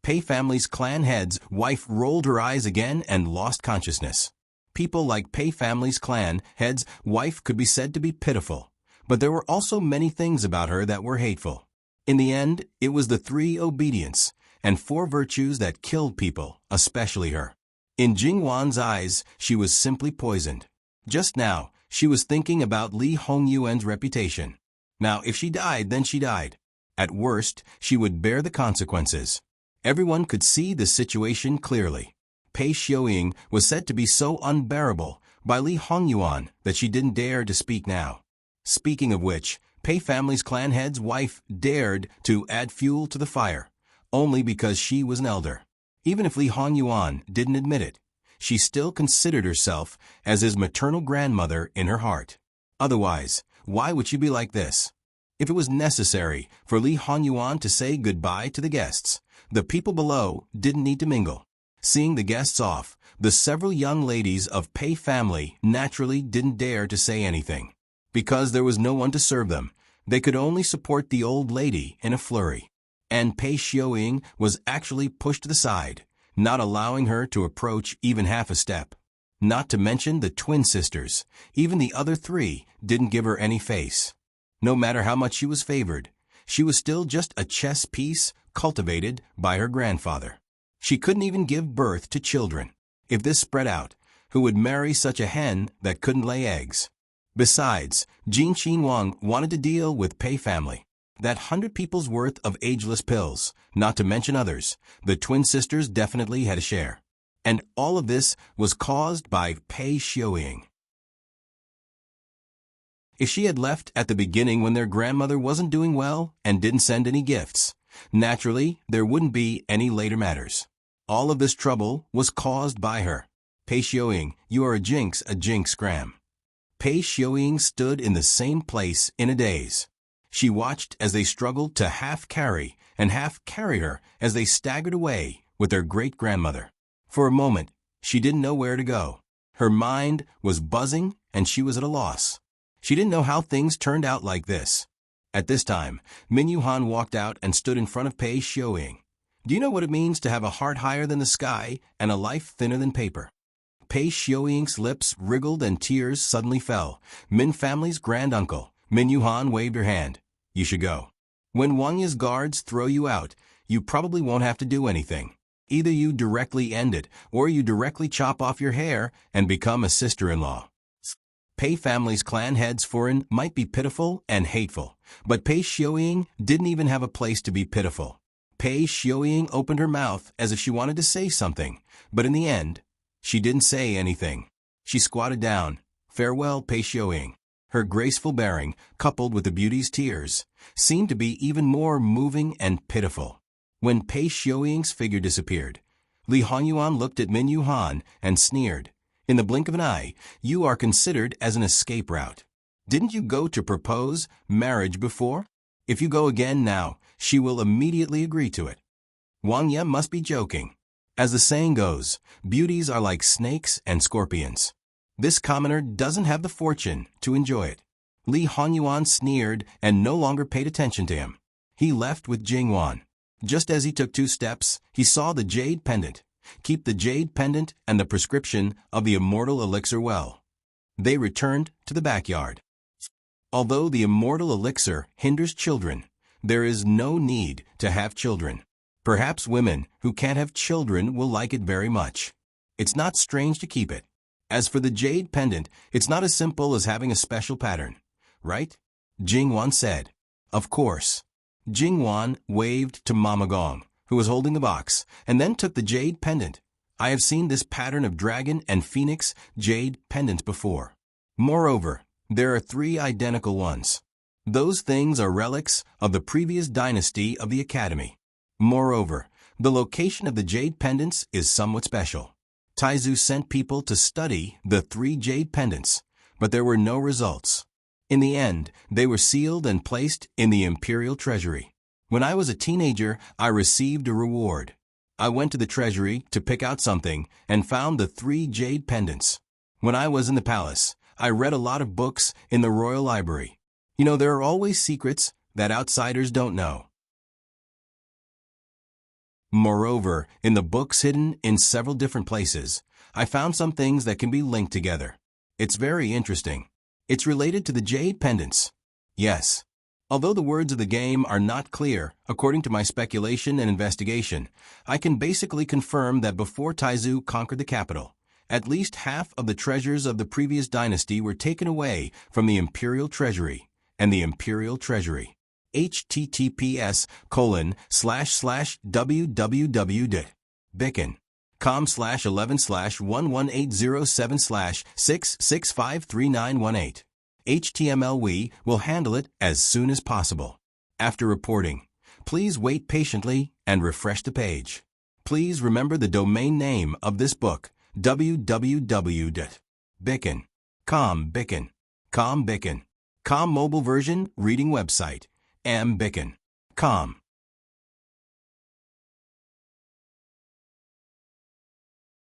Pei family's clan head's wife rolled her eyes again and lost consciousness. People like Pei family's clan head's wife could be said to be pitiful, but there were also many things about her that were hateful. In the end, it was the 3 obedience and 4 virtues that killed people, especially her. In Jingwan's eyes, she was simply poisoned. Just now, she was thinking about Li Hongyuan's reputation. Now, if she died, then she died. At worst, she would bear the consequences. Everyone could see the situation clearly. Pei Xiaoying was said to be so unbearable by Li Hongyuan that she didn't dare to speak now. Speaking of which, Pei family's clan head's wife dared to add fuel to the fire, only because she was an elder. Even if Li Hongyuan didn't admit it, she still considered herself as his maternal grandmother in her heart. Otherwise, why would she be like this? If it was necessary for Li Hongyuan to say goodbye to the guests, the people below didn't need to mingle. Seeing the guests off, the several young ladies of Pei family naturally didn't dare to say anything. Because there was no one to serve them, they could only support the old lady in a flurry. And Pei Xiaoying was actually pushed to the side, not allowing her to approach even half a step. Not to mention the twin sisters, even the other 3 didn't give her any face. No matter how much she was favored, she was still just a chess piece cultivated by her grandfather. She couldn't even give birth to children. If this spread out, who would marry such a hen that couldn't lay eggs? Besides, Jin Xinhuang wanted to deal with Pei family. That 100 people's worth of ageless pills, not to mention others, the twin sisters definitely had a share. And all of this was caused by Pei Xiuying. If she had left at the beginning when their grandmother wasn't doing well and didn't send any gifts, naturally there wouldn't be any later matters. All of this trouble was caused by her. Pei Xiuying, you are a jinx, Graham. Pei Xiuying stood in the same place in a daze. She watched as they struggled to half carry her as they staggered away with their great-grandmother. For a moment, she didn't know where to go. Her mind was buzzing and she was at a loss. She didn't know how things turned out like this. At this time, Min Yuhan walked out and stood in front of Pei Xiuying. Do you know what it means to have a heart higher than the sky and a life thinner than paper? Pei Xiuying's lips wriggled and tears suddenly fell. Min family's granduncle, Min Yuhan, waved her hand. You should go. When Wang Yi's guards throw you out, you probably won't have to do anything. Either you directly end it, or you directly chop off your hair and become a sister-in-law. Pei family's clan heads foreign might be pitiful and hateful, but Pei Xiuying didn't even have a place to be pitiful. Pei Xiuying opened her mouth as if she wanted to say something, but in the end, she didn't say anything. She squatted down. Farewell, Pei Xiuying. Her graceful bearing, coupled with the beauty's tears, seemed to be even more moving and pitiful. When Pei Xiuying's figure disappeared, Li Hongyuan looked at Min Yuhan and sneered. In the blink of an eye, you are considered as an escape route. Didn't you go to propose marriage before? If you go again now, she will immediately agree to it. Wang Ye must be joking. As the saying goes, beauties are like snakes and scorpions. This commoner doesn't have the fortune to enjoy it. Li Hongyuan sneered and no longer paid attention to him. He left with Jingwan. Just as he took 2 steps, he saw the jade pendant. Keep the jade pendant and the prescription of the immortal elixir well. They returned to the backyard. Although the immortal elixir hinders children, there is no need to have children. Perhaps women who can't have children will like it very much. It's not strange to keep it. As for the jade pendant, it's not as simple as having a special pattern, right? Jingwan said. Of course. Jingwan waved to Mama Gong, who was holding the box, and then took the jade pendant. I have seen this pattern of dragon and phoenix jade pendants before. Moreover, there are 3 identical ones. Those things are relics of the previous dynasty of the academy. Moreover, the location of the jade pendants is somewhat special. Taizu sent people to study the 3 jade pendants, but there were no results. In the end, they were sealed and placed in the imperial treasury. When I was a teenager, I received a reward. I went to the treasury to pick out something and found the 3 jade pendants. When I was in the palace, I read a lot of books in the royal library. You know, there are always secrets that outsiders don't know. Moreover, in the books hidden in several different places, I found some things that can be linked together. It's very interesting. It's related to the jade pendants. Yes. Although the words of the game are not clear, according to my speculation and investigation, I can basically confirm that before Taizu conquered the capital, at least half of the treasures of the previous dynasty were taken away from the imperial treasury, and the imperial treasury. https://www.bicken.com/11/11807/6653918. HTML. We will handle it as soon as possible. After reporting, please wait patiently and refresh the page. Please remember the domain name of this book, www.bicken.com. Bicken. Com mobile version reading website, mbicken.com.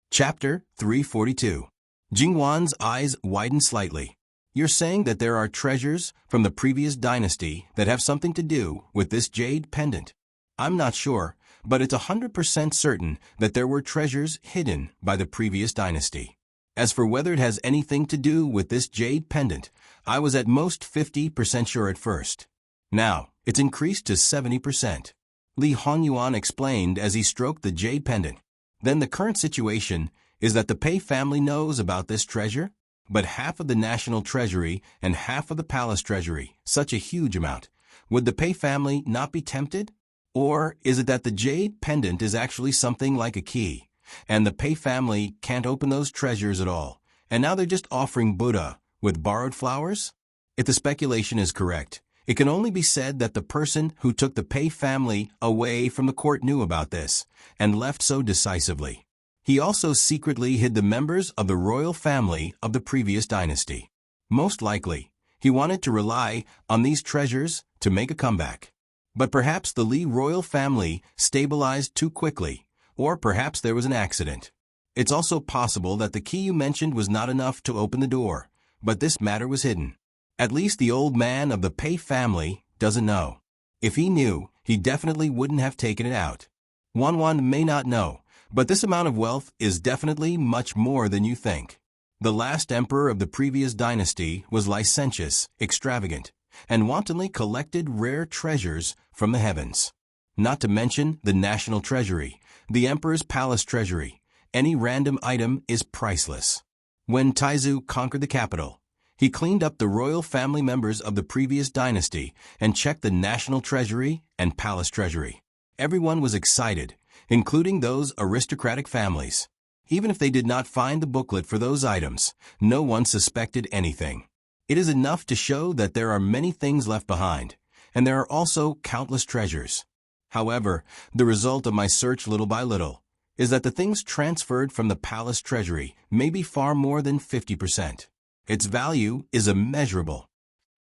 Chapter 342. Jingwan's eyes widened slightly. You're saying that there are treasures from the previous dynasty that have something to do with this jade pendant? I'm not sure, but it's 100% certain that there were treasures hidden by the previous dynasty. As for whether it has anything to do with this jade pendant, I was at most 50% sure at first. Now, It's increased to 70%. Li Hongyuan explained as he stroked the jade pendant. Then the current situation is that the Pei family knows about this treasure, but half of the national treasury and half of the palace treasury, such a huge amount. Would the Pei family not be tempted? Or is it that the jade pendant is actually something like a key, and the Pei family can't open those treasures at all, and now they're just offering Buddha with borrowed flowers? If the speculation is correct, it can only be said that the person who took the Pei family away from the court knew about this, and left so decisively. He also secretly hid the members of the royal family of the previous dynasty. Most likely, he wanted to rely on these treasures to make a comeback. But perhaps the Li royal family stabilized too quickly, or perhaps there was an accident. It's also possible that the key you mentioned was not enough to open the door, but this matter was hidden. At least the old man of the Pei family doesn't know. If he knew, he definitely wouldn't have taken it out. Wanwan may not know, but this amount of wealth is definitely much more than you think. The last emperor of the previous dynasty was licentious, extravagant, and wantonly collected rare treasures from the heavens. Not to mention the national treasury, the emperor's palace treasury. Any random item is priceless. When Taizu conquered the capital, he cleaned up the royal family members of the previous dynasty and checked the national treasury and palace treasury. Everyone was excited, including those aristocratic families. Even if they did not find the booklet for those items, no one suspected anything. It is enough to show that there are many things left behind, and there are also countless treasures. However, the result of my search little by little is that the things transferred from the palace treasury may be far more than 50%. Its value is immeasurable.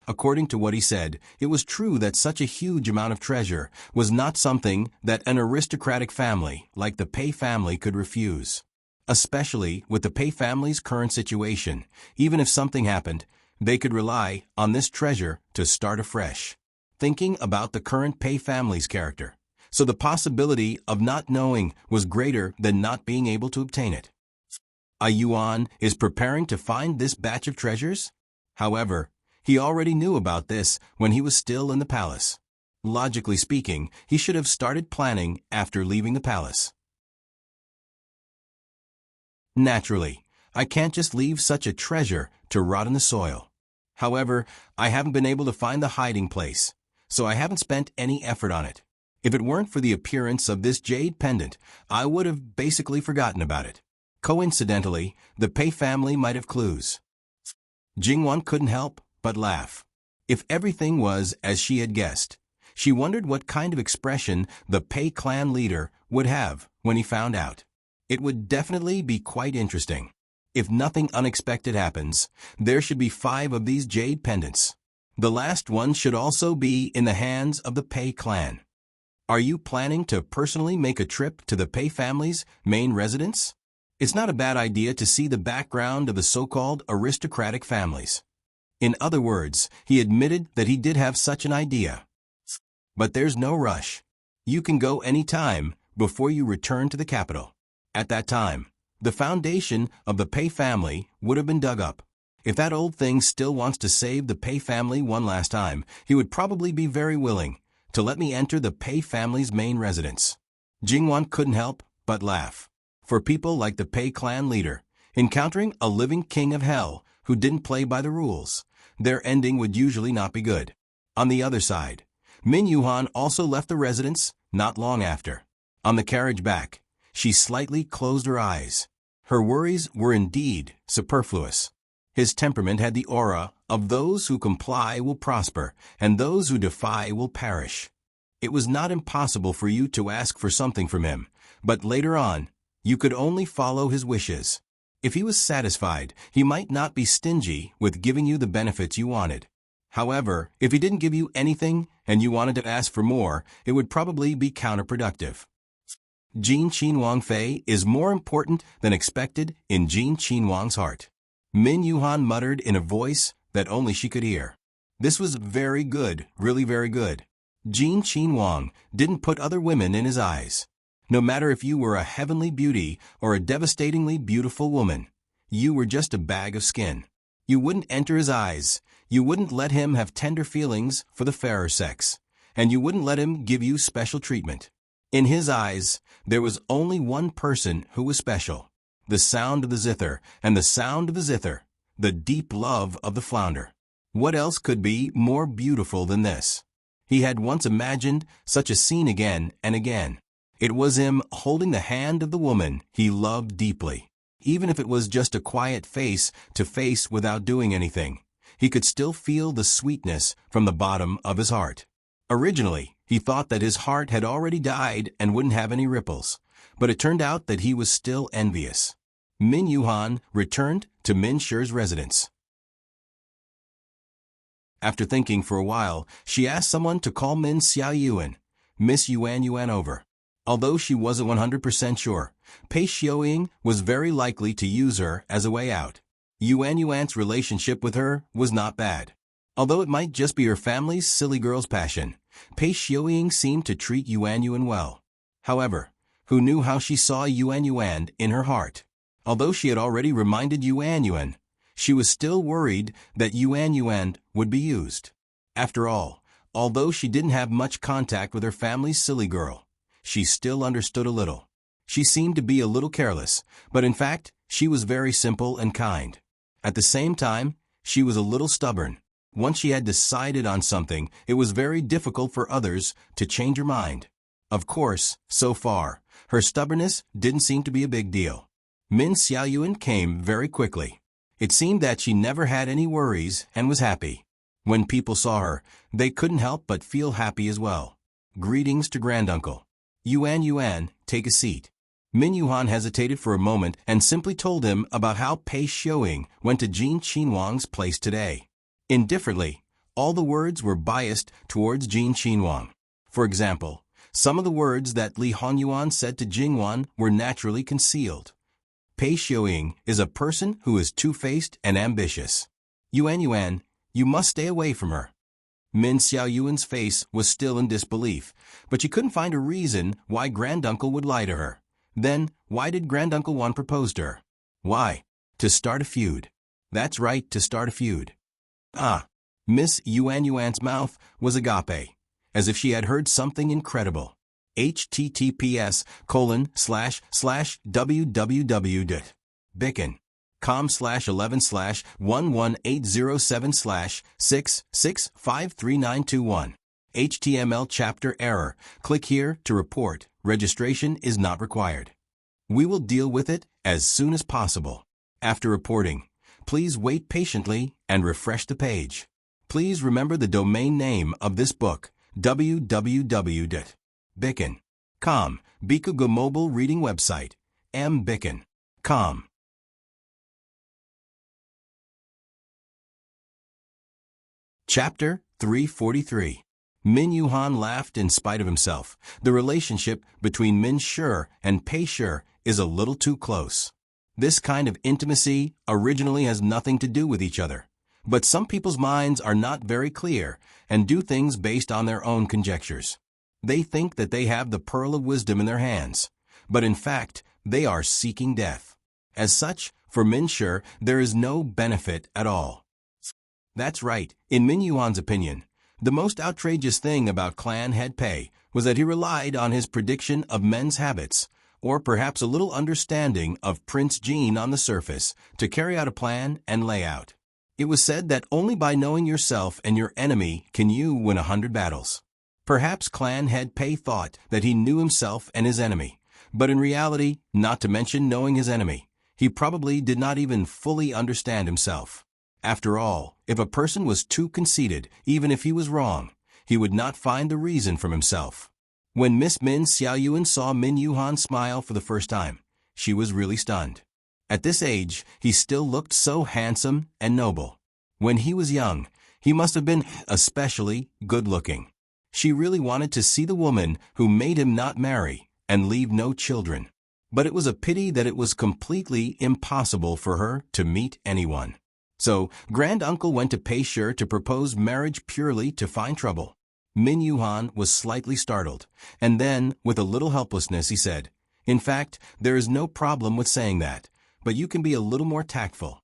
According to what he said, it was true that such a huge amount of treasure was not something that an aristocratic family like the Pei family could refuse. Especially with the Pei family's current situation, even if something happened, they could rely on this treasure to start afresh. Thinking about the current Pei family's character, so the possibility of not knowing was greater than not being able to obtain it. A Yuan is preparing to find this batch of treasures? However, he already knew about this when he was still in the palace. Logically speaking, he should have started planning after leaving the palace. Naturally, I can't just leave such a treasure to rot in the soil. However, I haven't been able to find the hiding place, so I haven't spent any effort on it. If it weren't for the appearance of this jade pendant, I would have basically forgotten about it. Coincidentally, the Pei family might have clues. Jingwan couldn't help but laugh. If everything was as she had guessed, she wondered what kind of expression the Pei clan leader would have when he found out. It would definitely be quite interesting. If nothing unexpected happens, there should be 5 of these jade pendants. The last one should also be in the hands of the Pei clan. Are you planning to personally make a trip to the Pei family's main residence? It's not a bad idea to see the background of the so-called aristocratic families. In other words, he admitted that he did have such an idea. But there's no rush. You can go any time before you return to the capital. At that time, the foundation of the Pei family would have been dug up. If that old thing still wants to save the Pei family one last time, he would probably be very willing to let me enter the Pei family's main residence. Jingwan couldn't help but laugh. For people like the Pei clan leader, encountering a living king of hell who didn't play by the rules, their ending would usually not be good. On the other side, Min Yuhan also left the residence not long after. On the carriage back, she slightly closed her eyes. Her worries were indeed superfluous. His temperament had the aura of those who comply will prosper, and those who defy will perish. It was not impossible for you to ask for something from him, but later on, you could only follow his wishes. If he was satisfied, he might not be stingy with giving you the benefits you wanted. However, if he didn't give you anything and you wanted to ask for more, it would probably be counterproductive. Jin Qinhuang Fei is more important than expected in Jin Qinhuang's heart. Min Yuhan muttered in a voice that only she could hear. This was very good, really very good. Jin Qinhuang didn't put other women in his eyes. No matter if you were a heavenly beauty or a devastatingly beautiful woman, you were just a bag of skin. You wouldn't enter his eyes. You wouldn't let him have tender feelings for the fairer sex. and you wouldn't let him give you special treatment. In his eyes, there was only one person who was special. The sound of the zither, and the sound of the zither, the deep love of the flounder. What else could be more beautiful than this? He had once imagined such a scene again and again. It was him holding the hand of the woman he loved deeply. Even if it was just a quiet face to face without doing anything, he could still feel the sweetness from the bottom of his heart. Originally, he thought that his heart had already died and wouldn't have any ripples, but it turned out that he was still envious. Min Yuhan returned to Min Shi's residence. After thinking for a while, she asked someone to call Min Xiaoyuan, Miss Yuan Yuan, over. Although she wasn't 100% sure, Pei Xiaoying was very likely to use her as a way out. Yuan Yuan's relationship with her was not bad. Although it might just be her family's silly girl's passion, Pei Xiaoying seemed to treat Yuan Yuan well. However, who knew how she saw Yuan Yuan in her heart? Although she had already reminded Yuan Yuan, she was still worried that Yuan Yuan would be used. After all, although she didn't have much contact with her family's silly girl, she still understood a little. She seemed to be a little careless, but in fact, she was very simple and kind. At the same time, she was a little stubborn. Once she had decided on something, it was very difficult for others to change her mind. Of course, so far, her stubbornness didn't seem to be a big deal. Min Xiaoyuan came very quickly. It seemed that she never had any worries and was happy. When people saw her, they couldn't help but feel happy as well. Greetings to Granduncle. Yuan Yuan, take a seat. Min Yuhan hesitated for a moment and simply told him about how Pei Xiaoying went to Jin Qinhuang's place today. Indifferently, all the words were biased towards Jin Qinhuang. For example, some of the words that Li Honyuan said to Jingwan were naturally concealed. Pei Xiaoying is a person who is two-faced and ambitious. Yuan Yuan, you must stay away from her. Min Xiaoyuan's face was still in disbelief, but she couldn't find a reason why Granduncle would lie to her. Then, why did Granduncle Wan propose to her? Why? To start a feud. That's right, to start a feud. Ah, Miss Yuan Yuan's mouth was agape, as if she had heard something incredible. https://www.bicken.com/11/11807/6653921. HTML chapter error. Click here to report. Registration is not required. We will deal with it as soon as possible. After reporting, please wait patiently and refresh the page. Please remember the domain name of this book, www.bicken.com, Bikuga mobile reading website, mbicken.com. Chapter 343. Min Yuhan laughed in spite of himself. The relationship between Min Shi and Pei Shi is a little too close. This kind of intimacy originally has nothing to do with each other. But some people's minds are not very clear and do things based on their own conjectures. They think that they have the pearl of wisdom in their hands, but in fact, they are seeking death. As such, for Min Shi, there is no benefit at all. That's right. In Min Yuan's opinion, the most outrageous thing about Clan Head Pei was that he relied on his prediction of men's habits, or perhaps a little understanding of Prince Jin on the surface, to carry out a plan and layout. It was said that only by knowing yourself and your enemy can you win 100 battles. Perhaps Clan Head Pei thought that he knew himself and his enemy, but in reality, not to mention knowing his enemy, he probably did not even fully understand himself. After all, if a person was too conceited, even if he was wrong, he would not find the reason from himself. When Miss Min Xiaoyuan saw Min Yuhan smile for the first time, she was really stunned. At this age, he still looked so handsome and noble. When he was young, he must have been especially good-looking. She really wanted to see the woman who made him not marry and leave no children. But it was a pity that it was completely impossible for her to meet anyone. So, Granduncle went to Pei Shi to propose marriage purely to find trouble. Min Yuhan was slightly startled, and then, with a little helplessness, he said, "In fact, there is no problem with saying that, but you can be a little more tactful."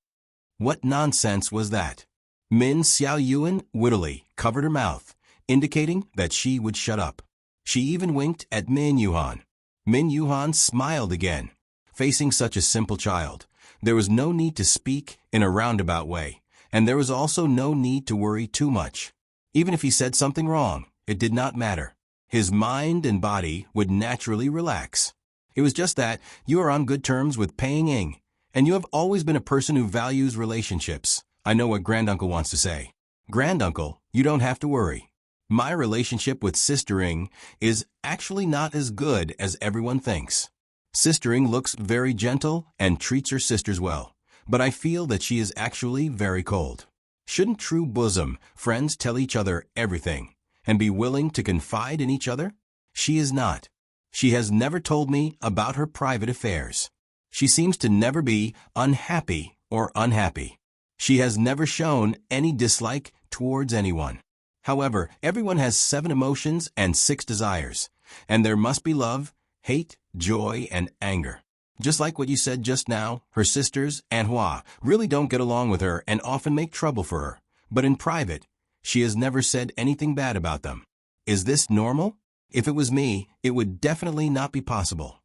What nonsense was that? Min Xiaoyuan wittily covered her mouth, indicating that she would shut up. She even winked at Min Yuhan. Min Yuhan smiled again. Facing such a simple child, there was no need to speak in a roundabout way, and there was also no need to worry too much. Even if he said something wrong, it did not matter. His mind and body would naturally relax. It was just that you are on good terms with Pei Ying, and you have always been a person who values relationships. I know what Granduncle wants to say. Granduncle, you don't have to worry. My relationship with Sister Ying is actually not as good as everyone thinks. Sister Ying looks very gentle and treats her sisters well, but I feel that she is actually very cold. Shouldn't true bosom friends tell each other everything and be willing to confide in each other? She is not. She has never told me about her private affairs. She seems to never be unhappy or unhappy. She has never shown any dislike towards anyone. However, everyone has 7 emotions and 6 desires, and there must be love, hate, joy, and anger. Just like what you said just now, her sisters and Hua really don't get along with her and often make trouble for her, but in private, she has never said anything bad about them. Is this normal? If it was me, it would definitely not be possible.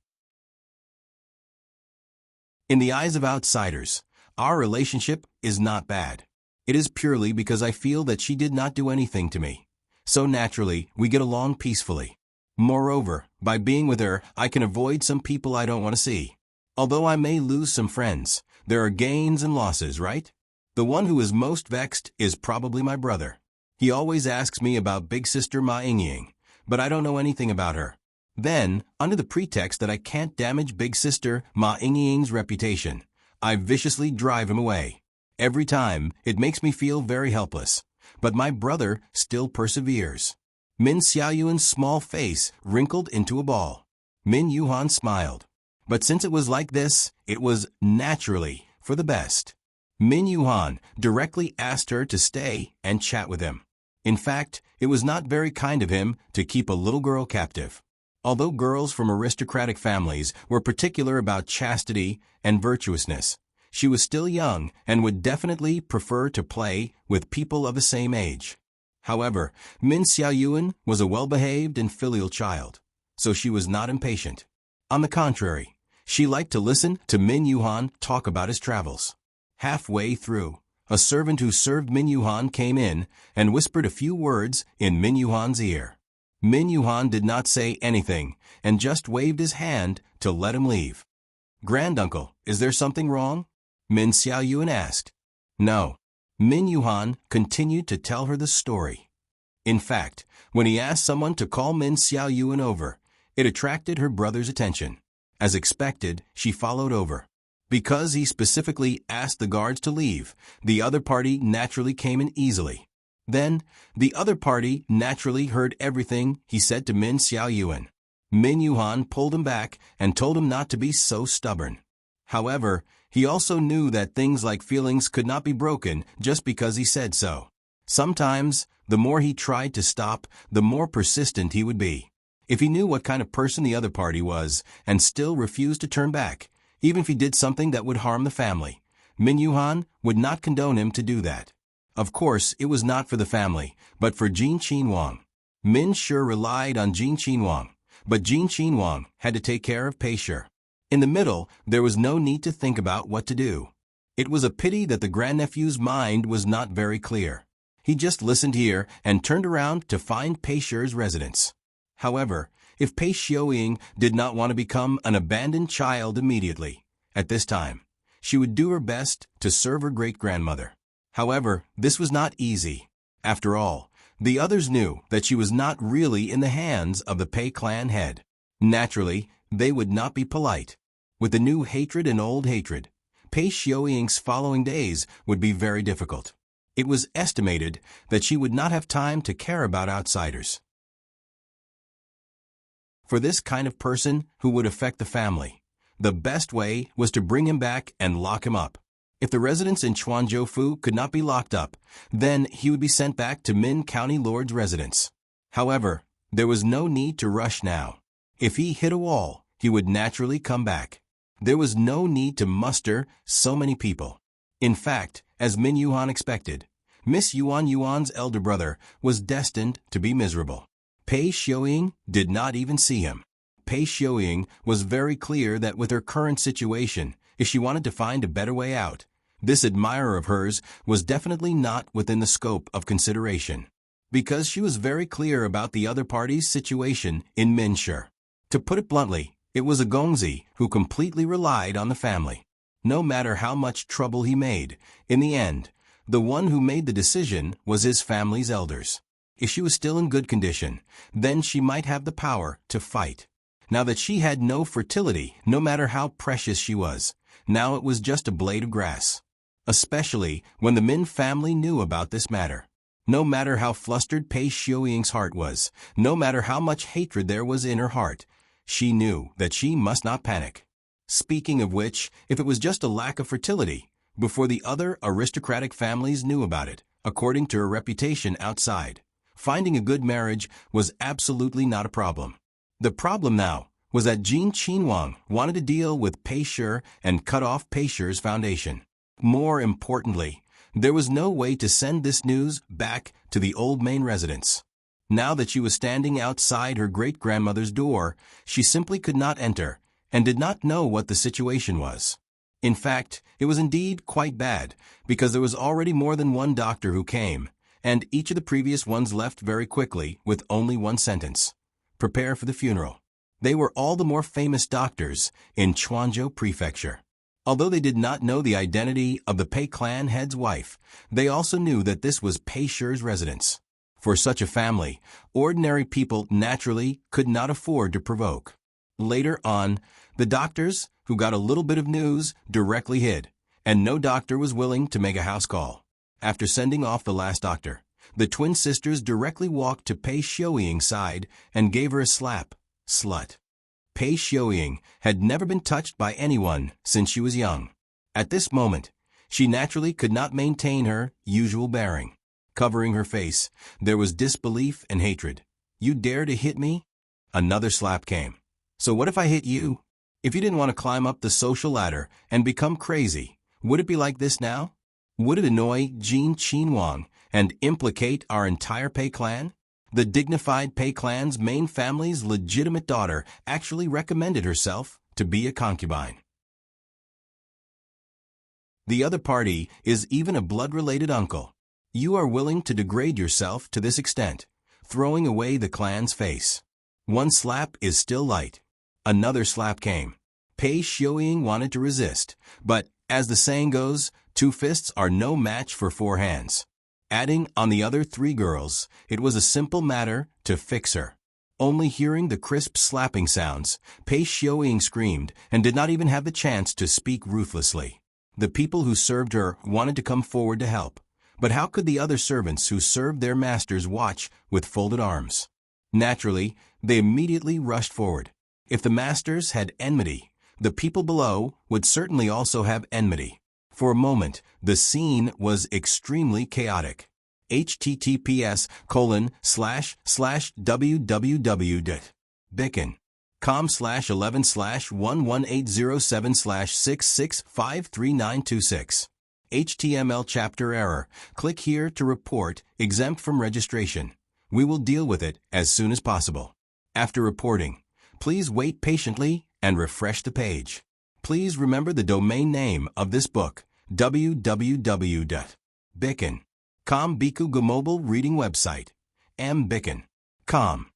In the eyes of outsiders, our relationship is not bad. It is purely because I feel that she did not do anything to me. So naturally, we get along peacefully. Moreover, by being with her, I can avoid some people I don't want to see. Although I may lose some friends, there are gains and losses, right? The one who is most vexed is probably my brother. He always asks me about big sister Ma Ying, but I don't know anything about her. Then, under the pretext that I can't damage big sister Ma Ying's reputation, I viciously drive him away. Every time, it makes me feel very helpless, but my brother still perseveres. Min Xiaoyuan's small face wrinkled into a ball. Min Yuhan smiled. But since it was like this, it was naturally for the best. Min Yuhan directly asked her to stay and chat with him. In fact, it was not very kind of him to keep a little girl captive. Although girls from aristocratic families were particular about chastity and virtuousness, she was still young and would definitely prefer to play with people of the same age. However, Min Xiaoyuan was a well-behaved and filial child, so she was not impatient. On the contrary, she liked to listen to Min Yuhan talk about his travels. Halfway through, a servant who served Min Yuhan came in and whispered a few words in Min Yuhan's ear. Min Yuhan did not say anything and just waved his hand to let him leave. "Granduncle, is there something wrong?" Min Xiaoyuan asked. No. Min Yuhan continued to tell her the story. In fact, when he asked someone to call Min Xiaoyuan over, it attracted her brother's attention. As expected, she followed over. Because he specifically asked the guards to leave, the other party naturally came in easily. Then, the other party naturally heard everything he said to Min Xiaoyuan. Min Yuhan pulled him back and told him not to be so stubborn. However, he also knew that things like feelings could not be broken just because he said so. Sometimes, the more he tried to stop, the more persistent he would be. If he knew what kind of person the other party was and still refused to turn back, even if he did something that would harm the family, Min Yuhan would not condone him to do that. Of course, it was not for the family, but for Jin Qinhuang. Min sure relied on Jin Qinhuang, but Jin Qinhuang had to take care of Pei Shi. In the middle, there was no need to think about what to do. It was a pity that the grandnephew's mind was not very clear. He just listened here and turned around to find Pei Shi's residence. However, if Pei Xiaoying did not want to become an abandoned child immediately, at this time, she would do her best to serve her great-grandmother. However, this was not easy. After all, the others knew that she was not really in the hands of the Pei clan head. Naturally, they would not be polite. With the new hatred and old hatred, Pei Xiaoying's following days would be very difficult. It was estimated that she would not have time to care about outsiders. For this kind of person who would affect the family, the best way was to bring him back and lock him up. If the residence in Chuanzhoufu could not be locked up, then he would be sent back to Min County Lord's residence. However, there was no need to rush now. If he hit a wall, he would naturally come back. There was no need to muster so many people. In fact, as Min Yuhan expected, Miss Yuan's elder brother was destined to be miserable. Pei Xiuying did not even see him. Pei Xiuying was very clear that with her current situation, if she wanted to find a better way out, this admirer of hers was definitely not within the scope of consideration. Because she was very clear about the other party's situation in Minshi. To put it bluntly, it was a Gongzi who completely relied on the family. No matter how much trouble he made, in the end, the one who made the decision was his family's elders. If she was still in good condition, then she might have the power to fight. Now that she had no fertility, no matter how precious she was, now it was just a blade of grass. Especially when the Min family knew about this matter. No matter how flustered Pei Xiuying's heart was, no matter how much hatred there was in her heart, she knew that she must not panic. Speaking of which, if it was just a lack of fertility, before the other aristocratic families knew about it, according to her reputation outside, finding a good marriage was absolutely not a problem. The problem now was that Jin Qinhuang wanted to deal with Pei Shi and cut off Pei Shi's foundation. More importantly, there was no way to send this news back to the old main residence. Now that she was standing outside her great-grandmother's door, she simply could not enter and did not know what the situation was. In fact, it was indeed quite bad, because there was already more than one doctor who came, and each of the previous ones left very quickly with only one sentence: prepare for the funeral. They were all the more famous doctors in Quanzhou Prefecture. Although they did not know the identity of the Pei clan head's wife, they also knew that this was Pei Shi's residence. For such a family, ordinary people naturally could not afford to provoke. Later on, the doctors, who got a little bit of news, directly hid, and no doctor was willing to make a house call. After sending off the last doctor, the twin sisters directly walked to Pei Xiuying's side and gave her a slap. Slut. Pei Xiuying had never been touched by anyone since she was young. At this moment, she naturally could not maintain her usual bearing. Covering her face, there was disbelief and hatred. You dare to hit me? Another slap came. So what if I hit you? If you didn't want to climb up the social ladder and become crazy, would it be like this now? Would it annoy Jin Qinhuang and implicate our entire Pei clan? The dignified Pei clan's main family's legitimate daughter actually recommended herself to be a concubine. The other party is even a blood-related uncle. You are willing to degrade yourself to this extent, throwing away the clan's face. One slap is still light. Another slap came. Pei Xiuying wanted to resist, but, as the saying goes, 2 fists are no match for 4 hands. Adding on the other 3 girls, it was a simple matter to fix her. Only hearing the crisp slapping sounds, Pei Xiuying screamed and did not even have the chance to speak ruthlessly. The people who served her wanted to come forward to help, but how could the other servants who served their masters watch with folded arms? Naturally, they immediately rushed forward. If the masters had enmity, the people below would certainly also have enmity. For a moment, the scene was extremely chaotic. https://www.bicken.com/11/11807/66533926. HTML chapter error. Click here to report exempt from registration. We will deal with it as soon as possible. After reporting, please wait patiently and refresh the page. Please remember the domain name of this book, www.bicken.com. Bikuga mobile reading website, mbicken.com.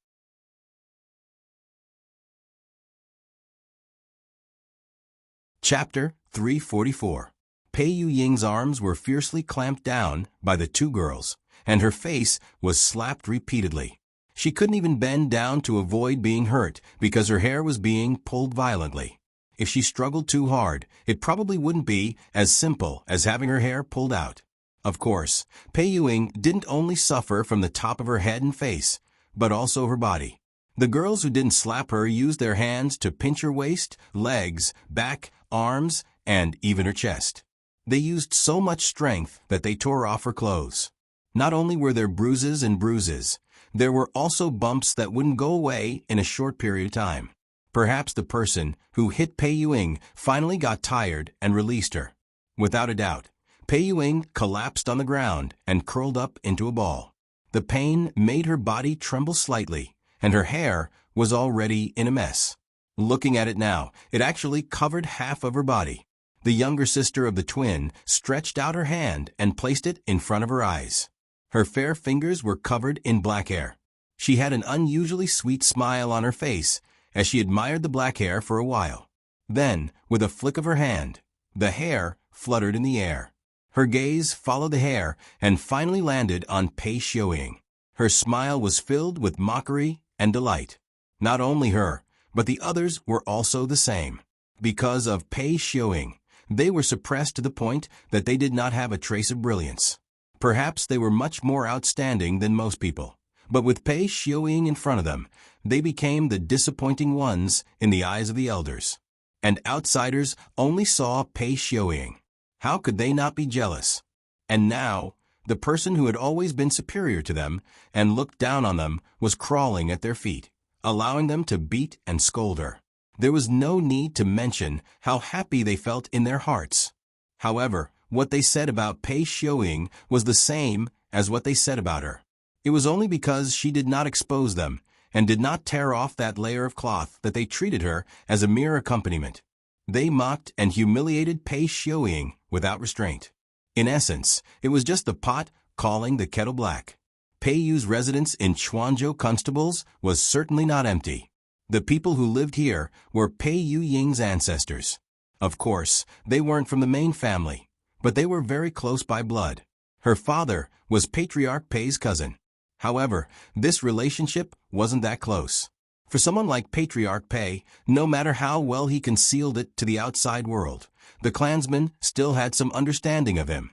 Chapter 344. Pei Yuying's arms were fiercely clamped down by the 2 girls, and her face was slapped repeatedly. She couldn't even bend down to avoid being hurt because her hair was being pulled violently. If she struggled too hard, it probably wouldn't be as simple as having her hair pulled out. Of course, Pei Yuying didn't only suffer from the top of her head and face, but also her body. The girls who didn't slap her used their hands to pinch her waist, legs, back, arms, and even her chest. They used so much strength that they tore off her clothes. Not only were there bruises and bruises, there were also bumps that wouldn't go away in a short period of time. Perhaps the person who hit Pei Yuying finally got tired and released her. Without a doubt, Pei Ying collapsed on the ground and curled up into a ball. The pain made her body tremble slightly, and her hair was already in a mess. Looking at it now, it actually covered half of her body. The younger sister of the twin stretched out her hand and placed it in front of her eyes. Her fair fingers were covered in black hair. She had an unusually sweet smile on her face as she admired the black hair for a while. Then, with a flick of her hand, the hair fluttered in the air. Her gaze followed the hair and finally landed on Pei Ying. Her smile was filled with mockery and delight. Not only her, but the others were also the same. Because of Pei Ying, they were suppressed to the point that they did not have a trace of brilliance. Perhaps they were much more outstanding than most people. But with Pei Ying in front of them, they became the disappointing ones in the eyes of the elders. And outsiders only saw Pei Ying. How could they not be jealous? And now, the person who had always been superior to them and looked down on them was crawling at their feet, allowing them to beat and scold her. There was no need to mention how happy they felt in their hearts. However, what they said about Pei Ying was the same as what they said about her. It was only because she did not expose them and did not tear off that layer of cloth that they treated her as a mere accompaniment. They mocked and humiliated Pei Ying without restraint. In essence, it was just the pot calling the kettle black. Pei Yu's residence in Chuanzhou Constables was certainly not empty. The people who lived here were Pei Ying's ancestors. Of course, they weren't from the main family, but they were very close by blood. Her father was Patriarch Pei's cousin. However, this relationship wasn't that close. For someone like Patriarch Pei, no matter how well he concealed it to the outside world, the clansmen still had some understanding of him,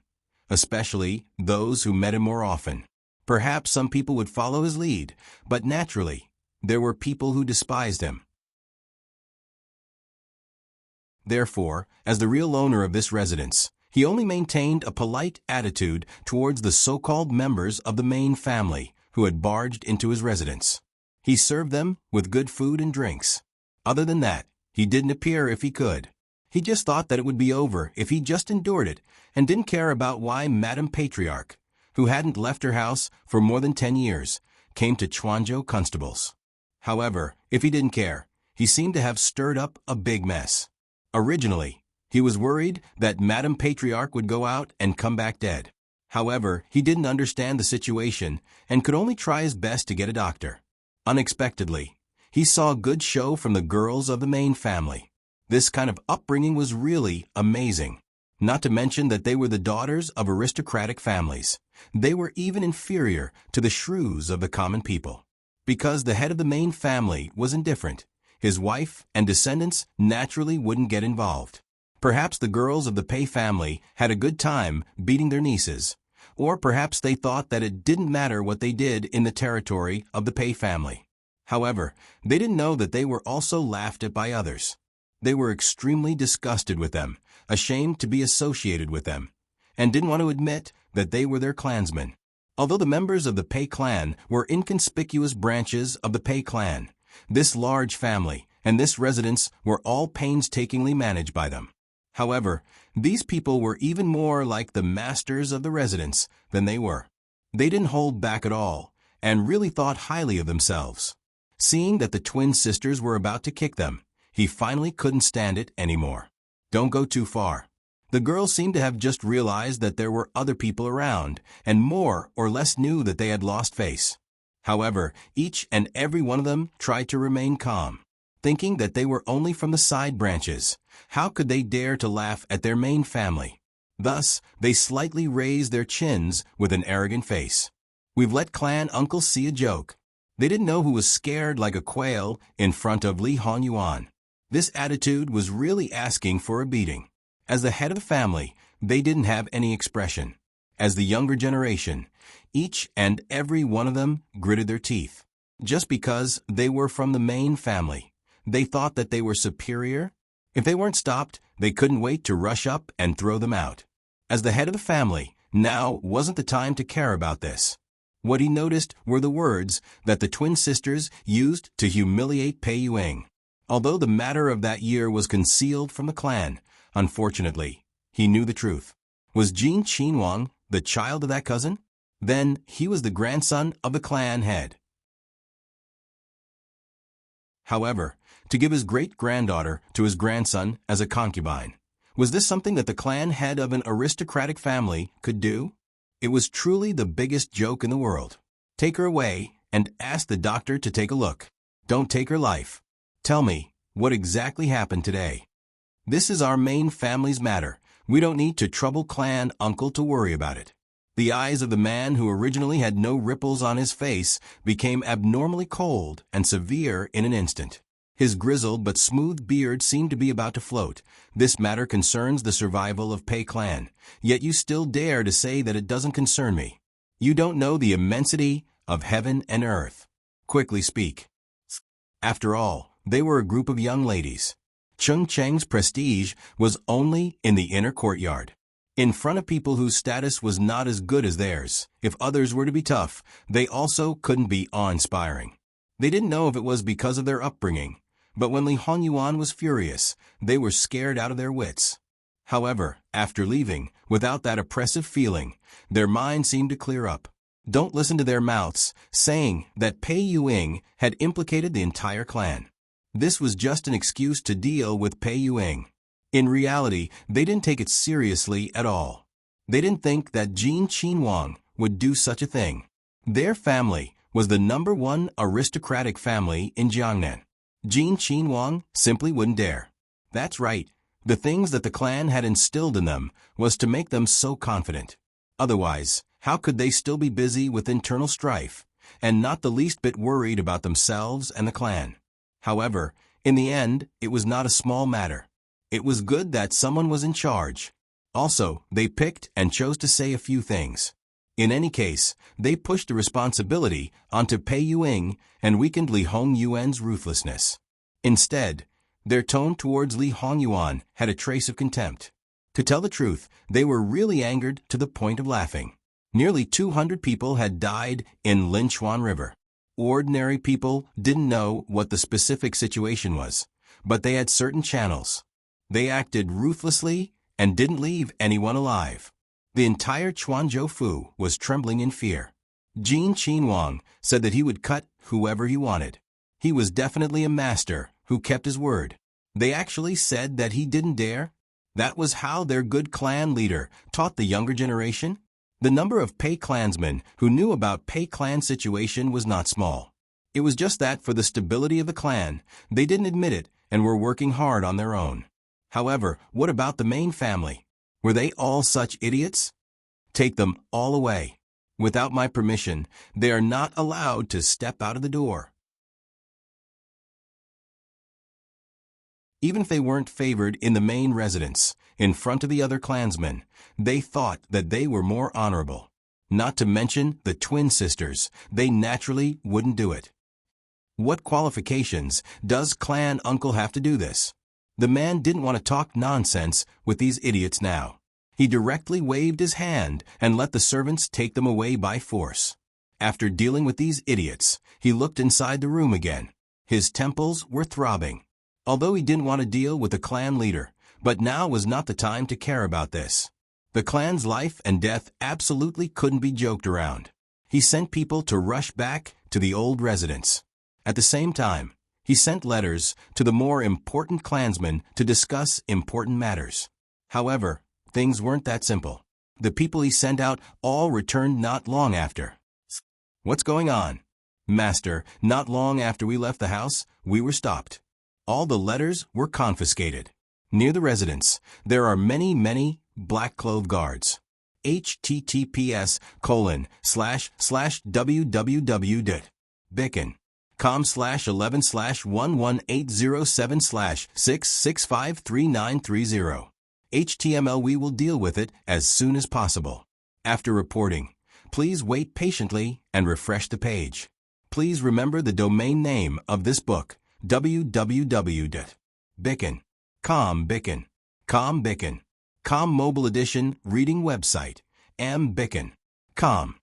especially those who met him more often. Perhaps some people would follow his lead, but naturally, there were people who despised him. Therefore, as the real owner of this residence, he only maintained a polite attitude towards the so-called members of the main family who had barged into his residence. He served them with good food and drinks. Other than that, he didn't appear if he could. He just thought that it would be over if he just endured it and didn't care about why Madame Patriarch, who hadn't left her house for more than 10 years, came to Chuanzhou Constables. However, if he didn't care, he seemed to have stirred up a big mess. Originally, he was worried that Madame Patriarch would go out and come back dead. However, he didn't understand the situation and could only try his best to get a doctor. Unexpectedly, he saw a good show from the girls of the main family. This kind of upbringing was really amazing. Not to mention that they were the daughters of aristocratic families. They were even inferior to the shrews of the common people. Because the head of the main family was indifferent, his wife and descendants naturally wouldn't get involved. Perhaps the girls of the Pei family had a good time beating their nieces, or perhaps they thought that it didn't matter what they did in the territory of the Pei family. However, they didn't know that they were also laughed at by others. They were extremely disgusted with them, ashamed to be associated with them, and didn't want to admit that they were their clansmen. Although the members of the Pei clan were inconspicuous branches of the Pei clan, this large family and this residence were all painstakingly managed by them. However, these people were even more like the masters of the residence than they were. They didn't hold back at all and really thought highly of themselves. Seeing that the twin sisters were about to kick them, he finally couldn't stand it anymore. Don't go too far. The girls seemed to have just realized that there were other people around and more or less knew that they had lost face. However, each and every one of them tried to remain calm, thinking that they were only from the side branches. How could they dare to laugh at their main family? Thus, they slightly raised their chins with an arrogant face. We've let clan uncle see a joke. They didn't know who was scared like a quail in front of Li Honyuan. This attitude was really asking for a beating. As the head of the family, they didn't have any expression. As the younger generation, each and every one of them gritted their teeth. Just because they were from the main family, they thought that they were superior. If they weren't stopped, they couldn't wait to rush up and throw them out. As the head of the family, now wasn't the time to care about this. What he noticed were the words that the twin sisters used to humiliate Pei Ying. Although the matter of that year was concealed from the clan, unfortunately, he knew the truth. Was Jean Chinwang the child of that cousin? Then he was the grandson of the clan head. However, to give his great-granddaughter to his grandson as a concubine, was this something that the clan head of an aristocratic family could do? It was truly the biggest joke in the world. Take her away and ask the doctor to take a look. Don't take her life. Tell me, what exactly happened today? This is our main family's matter. We don't need to trouble clan uncle to worry about it. The eyes of the man who originally had no ripples on his face became abnormally cold and severe in an instant. His grizzled but smooth beard seemed to be about to float. This matter concerns the survival of Pei clan, yet you still dare to say that it doesn't concern me. You don't know the immensity of heaven and earth. Quickly speak. After all, they were a group of young ladies. Chung Cheng's prestige was only in the inner courtyard, in front of people whose status was not as good as theirs. If others were to be tough, they also couldn't be awe-inspiring. They didn't know if it was because of their upbringing, but when Li Hongyuan was furious, they were scared out of their wits. However, after leaving, without that oppressive feeling, their minds seemed to clear up. Don't listen to their mouths, saying that Pei Yuing had implicated the entire clan. This was just an excuse to deal with Pei Yuing. In reality, they didn't take it seriously at all. They didn't think that Jean Chinwang would do such a thing. Their family was the #1 aristocratic family in Jiangnan. Jean Chinwang simply wouldn't dare. That's right. The things that the clan had instilled in them was to make them so confident. Otherwise, how could they still be busy with internal strife, and not the least bit worried about themselves and the clan? However, in the end, it was not a small matter. It was good that someone was in charge. Also, they picked and chose to say a few things. In any case, they pushed the responsibility onto Pei Yuing and weakened Li Hongyuan's ruthlessness. Instead, their tone towards Li Hongyuan had a trace of contempt. To tell the truth, they were really angered to the point of laughing. Nearly 200 people had died in Linchuan River. Ordinary people didn't know what the specific situation was, but they had certain channels. They acted ruthlessly and didn't leave anyone alive. The entire Chuanzhou Fu was trembling in fear. Jean Chinwang said that he would cut whoever he wanted. He was definitely a master who kept his word. They actually said that he didn't dare. That was how their good clan leader taught the younger generation. The number of Pei clansmen who knew about Pei clan's situation was not small. It was just that for the stability of the clan, they didn't admit it and were working hard on their own. However, what about the main family? Were they all such idiots? Take them all away. Without my permission, they are not allowed to step out of the door. Even if they weren't favored in the main residence, in front of the other clansmen, they thought that they were more honorable. Not to mention the twin sisters, they naturally wouldn't do it. What qualifications does clan uncle have to do this? The man didn't want to talk nonsense with these idiots now. He directly waved his hand and let the servants take them away by force. After dealing with these idiots, he looked inside the room again. His temples were throbbing. Although he didn't want to deal with the clan leader, but now was not the time to care about this. The clan's life and death absolutely couldn't be joked around. He sent people to rush back to the old residence. At the same time, he sent letters to the more important clansmen to discuss important matters. However, things weren't that simple. The people he sent out all returned not long after. What's going on? Master, not long after we left the house, we were stopped. All the letters were confiscated. Near the residence, there are many black-clothed guards. https://www.bicken.com/11/118076653930. HTML. We will deal with it as soon as possible. After reporting, please wait patiently and refresh the page. Please remember the domain name of this book, www.bicken.com. Bicken. Com Mobile Edition Reading Website, Bicken.com.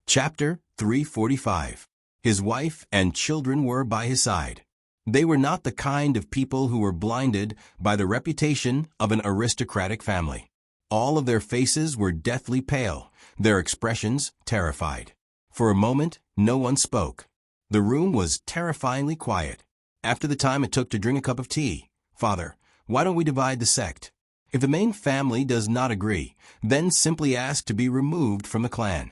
Chapter 345. His wife and children were by his side. They were not the kind of people who were blinded by the reputation of an aristocratic family. All of their faces were deathly pale, their expressions terrified. For a moment, no one spoke. The room was terrifyingly quiet. After the time it took to drink a cup of tea, "Father, why don't we divide the sect? If the main family does not agree, then simply ask to be removed from the clan."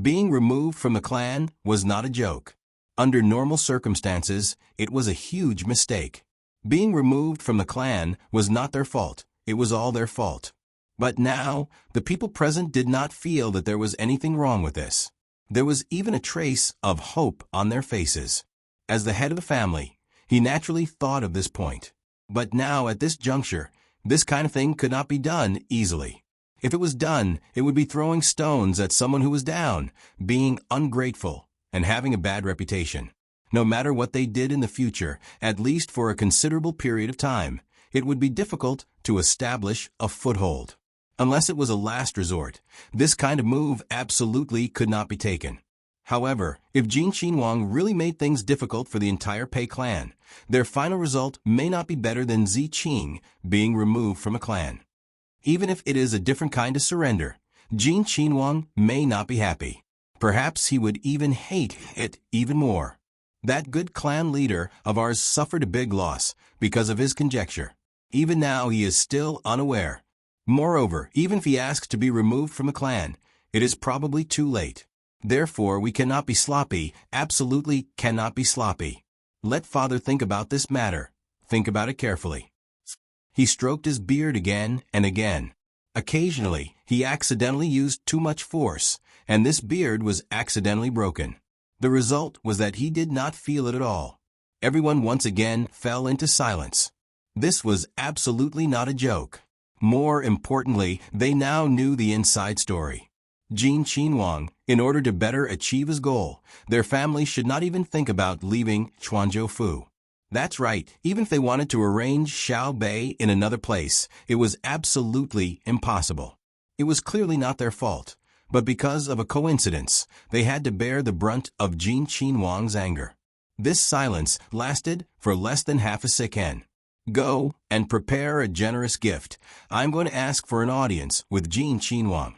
Being removed from the clan was not a joke. Under normal circumstances, it was a huge mistake. Being removed from the clan was not their fault. It was all their fault. But now, the people present did not feel that there was anything wrong with this. There was even a trace of hope on their faces. As the head of the family, he naturally thought of this point. But now, at this juncture, this kind of thing could not be done easily. If it was done, it would be throwing stones at someone who was down, being ungrateful, and having a bad reputation. No matter what they did in the future, at least for a considerable period of time, it would be difficult to establish a foothold. Unless it was a last resort, this kind of move absolutely could not be taken. However, if Jin Qinhuang really made things difficult for the entire Pei clan, their final result may not be better than Zi Qing being removed from a clan. Even if it is a different kind of surrender, Jin Qinhuang may not be happy. Perhaps he would even hate it even more. That good clan leader of ours suffered a big loss because of his conjecture. Even now he is still unaware. Moreover, even if he asks to be removed from the clan, it is probably too late. Therefore, we cannot be sloppy, absolutely cannot be sloppy. Let Father think about this matter. Think about it carefully. He stroked his beard again and again. Occasionally, he accidentally used too much force, and this beard was accidentally broken. The result was that he did not feel it at all. Everyone once again fell into silence. This was absolutely not a joke. More importantly, they now knew the inside story. Jin Qinhuang, in order to better achieve his goal, their family should not even think about leaving Chuanzhou. That's right, even if they wanted to arrange Xiao Bei in another place, it was absolutely impossible. It was clearly not their fault, but because of a coincidence, they had to bear the brunt of Jin Qinhuang's anger. This silence lasted for less than half a second. Go and prepare a generous gift. I'm going to ask for an audience with Jin Qinhuang.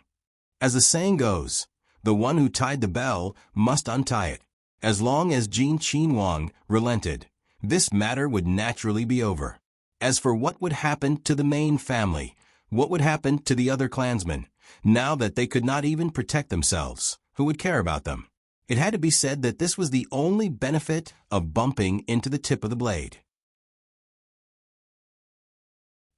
As the saying goes, the one who tied the bell must untie it. As long as Jin Qinhuang relented, this matter would naturally be over. As for what would happen to the main family, what would happen to the other clansmen, now that they could not even protect themselves, who would care about them? It had to be said that this was the only benefit of bumping into the tip of the blade.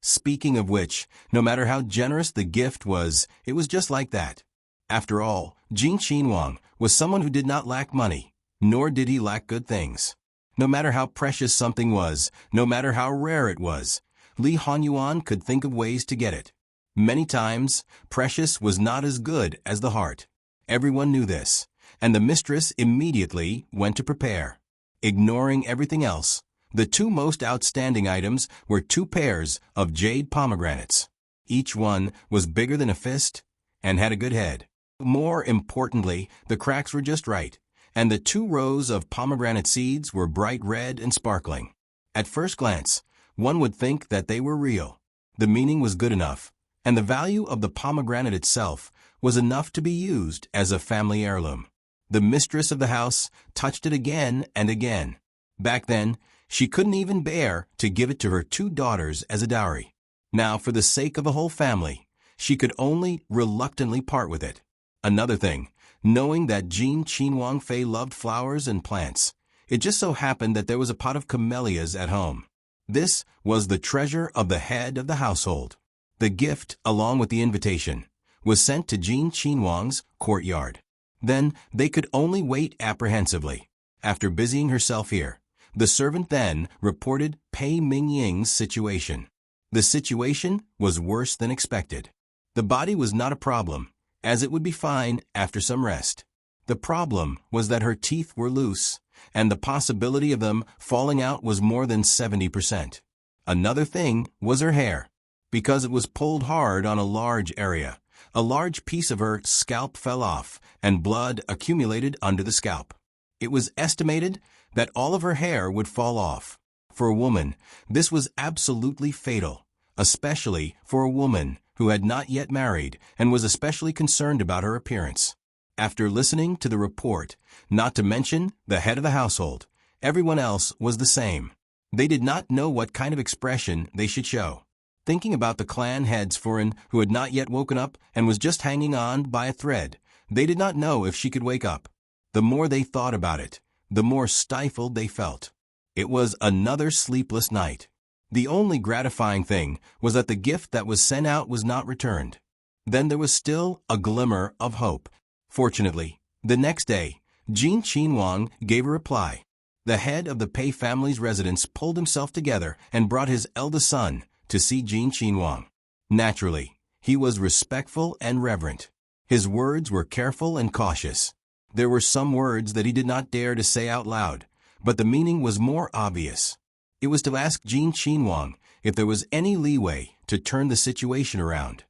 Speaking of which, no matter how generous the gift was, it was just like that. After all, Jin Qinhuang was someone who did not lack money, nor did he lack good things. No matter how precious something was, no matter how rare it was, Li Honyuan could think of ways to get it. Many times, precious was not as good as the heart. Everyone knew this, and the mistress immediately went to prepare. Ignoring everything else, the two most outstanding items were 2 pairs of jade pomegranates. Each one was bigger than a fist and had a good head. More importantly, the cracks were just right, and the 2 rows of pomegranate seeds were bright red and sparkling. At first glance, one would think that they were real. The meaning was good enough, and the value of the pomegranate itself was enough to be used as a family heirloom. The mistress of the house touched it again and again. Back then, she couldn't even bear to give it to her 2 daughters as a dowry. Now, for the sake of the whole family, she could only reluctantly part with it. Another thing, knowing that Jin Qinhuang Fei loved flowers and plants, it just so happened that there was a pot of camellias at home. This was the treasure of the head of the household. The gift, along with the invitation, was sent to Jin Qinhuang's courtyard. Then they could only wait apprehensively. After busying herself here, the servant then reported Pei Mingying's situation. The situation was worse than expected. The body was not a problem, as it would be fine after some rest. The problem was that her teeth were loose, and the possibility of them falling out was more than 70%. Another thing was her hair. Because it was pulled hard on a large area, a large piece of her scalp fell off, and blood accumulated under the scalp. It was estimated that all of her hair would fall off. For a woman, this was absolutely fatal, especially for a woman who had not yet married and was especially concerned about her appearance. After listening to the report, not to mention the head of the household, everyone else was the same. They did not know what kind of expression they should show. Thinking about the clan head's foreign who had not yet woken up and was just hanging on by a thread, they did not know if she could wake up. The more they thought about it, the more stifled they felt. It was another sleepless night. The only gratifying thing was that the gift that was sent out was not returned. Then there was still a glimmer of hope. Fortunately, the next day, Jin Qinhuang gave a reply. The head of the Pei family's residence pulled himself together and brought his eldest son to see Jin Qinhuang. Naturally, he was respectful and reverent. His words were careful and cautious. There were some words that he did not dare to say out loud, but the meaning was more obvious. It was to ask Jin Qinhuang if there was any leeway to turn the situation around.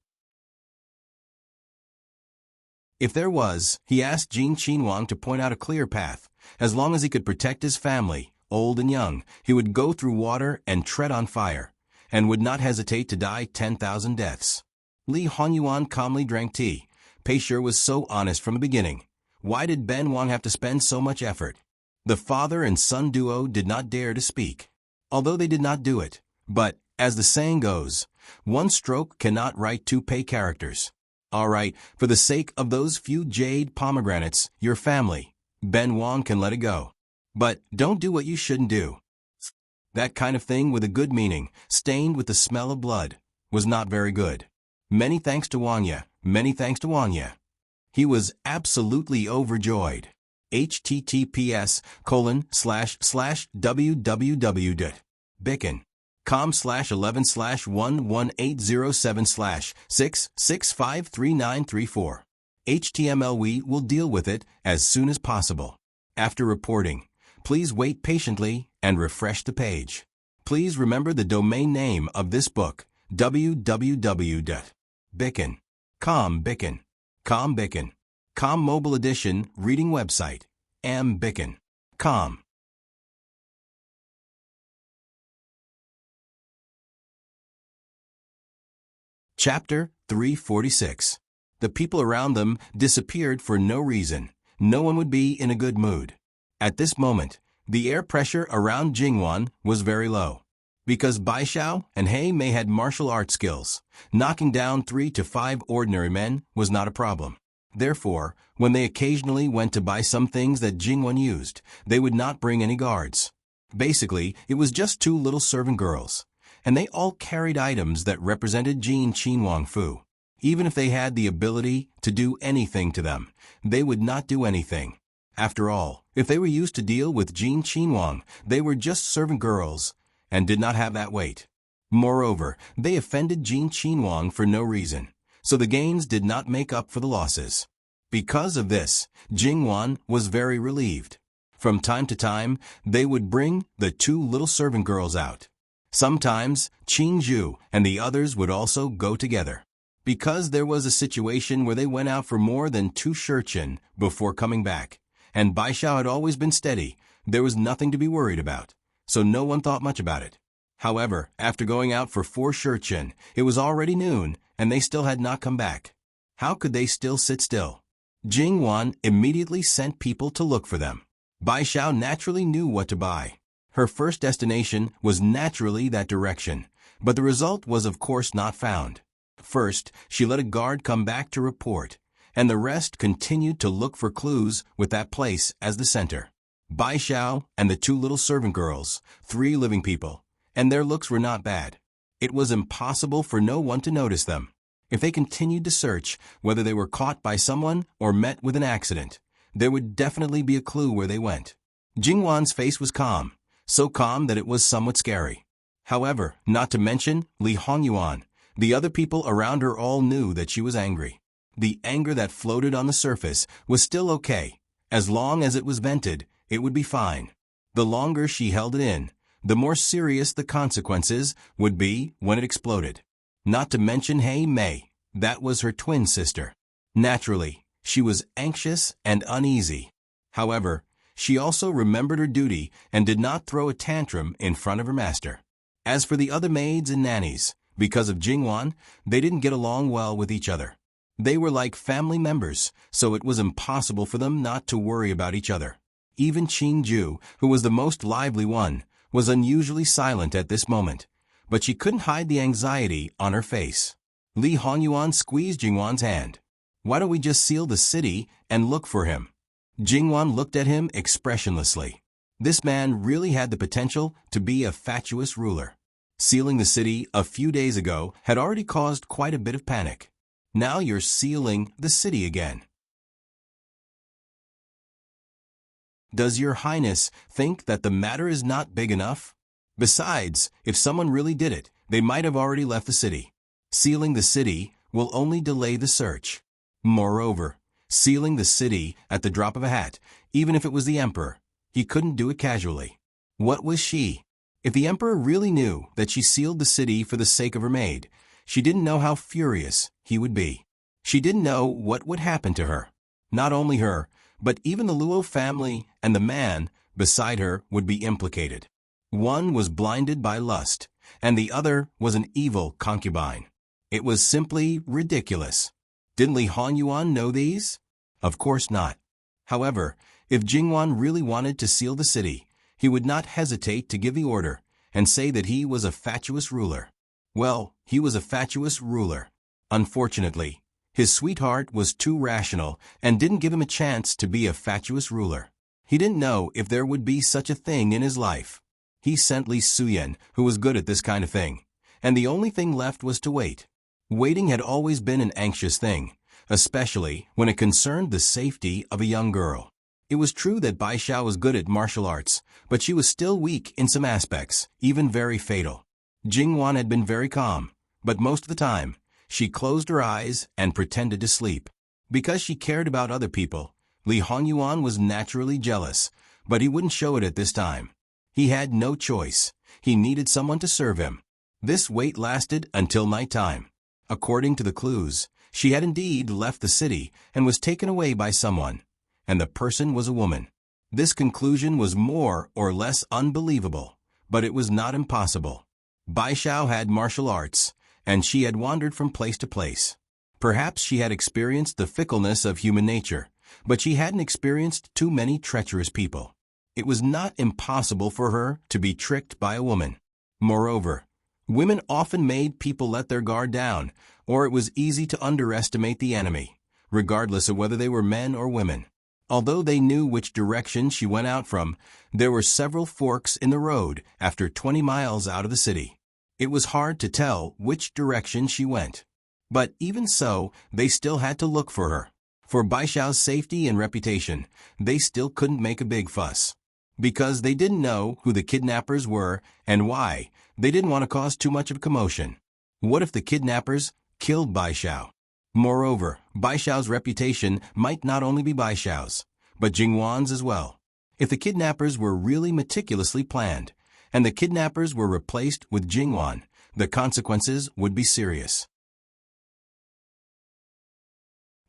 If there was, he asked Jin Qinhuang to point out a clear path. As long as he could protect his family, old and young, he would go through water and tread on fire, and would not hesitate to die 10,000 deaths. Li Honyuan calmly drank tea. Pei Shi was so honest from the beginning. Why did Ben Wang have to spend so much effort? The father and son duo did not dare to speak, although they did not do it. But, as the saying goes, one stroke cannot write two Pei characters. All right, for the sake of those few jade pomegranates, your family, Ben Wang can let it go. But don't do what you shouldn't do. That kind of thing with a good meaning, stained with the smell of blood, was not very good. Many thanks to Wangya, many thanks to Wangya. He was absolutely overjoyed. https://www.bicken.com/11/11807/6653934. HTML. We will deal with it as soon as possible. After reporting, please wait patiently and refresh the page. Please remember the domain name of this book, www.bicken.com. Bicken. Com Mobile Edition Reading Website, Bicken.com. Chapter 346. The people around them disappeared for no reason. No one would be in a good mood. At this moment, the air pressure around Jingwan was very low. Because Baishao and He Mei had martial arts skills, knocking down 3 to 5 ordinary men was not a problem. Therefore, when they occasionally went to buy some things that Jingwan used, they would not bring any guards. Basically, it was just 2 little servant girls, and they all carried items that represented Jin Qinhuang Fu. Even if they had the ability to do anything to them, they would not do anything. After all, if they were used to deal with Jin Qinhuang, they were just servant girls and did not have that weight. Moreover, they offended Jin Qinhuang for no reason, so the gains did not make up for the losses. Because of this, Jingwan was very relieved. From time to time, they would bring the 2 little servant girls out. Sometimes, Qingzhu and the others would also go together. Because there was a situation where they went out for more than 2 shurchen before coming back, and Baishao had always been steady, there was nothing to be worried about, so no one thought much about it. However, after going out for 4 shurchen, it was already noon, and they still had not come back. How could they still sit still? Jingwan immediately sent people to look for them. Baishao naturally knew what to buy. Her first destination was naturally that direction, but the result was of course not found. First, she let a guard come back to report, and the rest continued to look for clues with that place as the center. Baishao and the 2 little servant girls, 3 living people, and their looks were not bad. It was impossible for no one to notice them. If they continued to search, whether they were caught by someone or met with an accident, there would definitely be a clue where they went. Jingwan's face was calm, so calm that it was somewhat scary. However, not to mention Li Hongyuan, the other people around her all knew that she was angry. The anger that floated on the surface was still okay. As long as it was vented, it would be fine. The longer she held it in, the more serious the consequences would be when it exploded. Not to mention He Mei, that was her twin sister. Naturally, she was anxious and uneasy. However, She also remembered her duty and did not throw a tantrum in front of her master. As for the other maids and nannies, because of Jingwan, they didn't get along well with each other. They were like family members, so it was impossible for them not to worry about each other. Even Qingju, who was the most lively one, was unusually silent at this moment, but she couldn't hide the anxiety on her face. Li Hongyuan squeezed Jingwan's hand. "Why don't we just seal the city and look for him?" Jingwan looked at him expressionlessly. This man really had the potential to be a fatuous ruler. Sealing the city a few days ago had already caused quite a bit of panic. Now you're sealing the city again. Does your highness think that the matter is not big enough? Besides, if someone really did it, they might have already left the city. Sealing the city will only delay the search. Moreover, sealing the city at the drop of a hat, even if it was the emperor, he couldn't do it casually. What was she? If the emperor really knew that she sealed the city for the sake of her maid, she didn't know how furious he would be. She didn't know what would happen to her. Not only her, but even the Luo family and the man beside her would be implicated. One was blinded by lust, and the other was an evil concubine. It was simply ridiculous. Didn't Li Hongyuan know these? Of course not. However, if Jingwan really wanted to seal the city, he would not hesitate to give the order and say that he was a fatuous ruler. Well, he was a fatuous ruler. Unfortunately, his sweetheart was too rational and didn't give him a chance to be a fatuous ruler. He didn't know if there would be such a thing in his life. He sent Li Suyen, who was good at this kind of thing, and the only thing left was to wait. Waiting had always been an anxious thing, especially when it concerned the safety of a young girl. It was true that Bai Xiao was good at martial arts, but she was still weak in some aspects, even very fatal. Jingwan had been very calm, but most of the time, she closed her eyes and pretended to sleep. Because she cared about other people, Li Hongyuan was naturally jealous, but he wouldn't show it at this time. He had no choice. He needed someone to serve him. This wait lasted until nighttime. According to the clues, she had indeed left the city and was taken away by someone, and the person was a woman. This conclusion was more or less unbelievable, but it was not impossible. Bai Xiao had martial arts, and she had wandered from place to place. Perhaps she had experienced the fickleness of human nature, but she hadn't experienced too many treacherous people. It was not impossible for her to be tricked by a woman. Moreover, women often made people let their guard down, or it was easy to underestimate the enemy, regardless of whether they were men or women. Although they knew which direction she went out from, there were several forks in the road after 20 miles out of the city. It was hard to tell which direction she went. But even so, they still had to look for her. For Bai Xiao's safety and reputation, they still couldn't make a big fuss. Because they didn't know who the kidnappers were and why, they didn't want to cause too much of a commotion. What if the kidnappers killed Bai Xiao? Moreover, Bai Xiao's reputation might not only be Bai Xiao's, but Jingwan's as well. If the kidnappers were really meticulously planned, and the kidnappers were replaced with Jingwan, the consequences would be serious.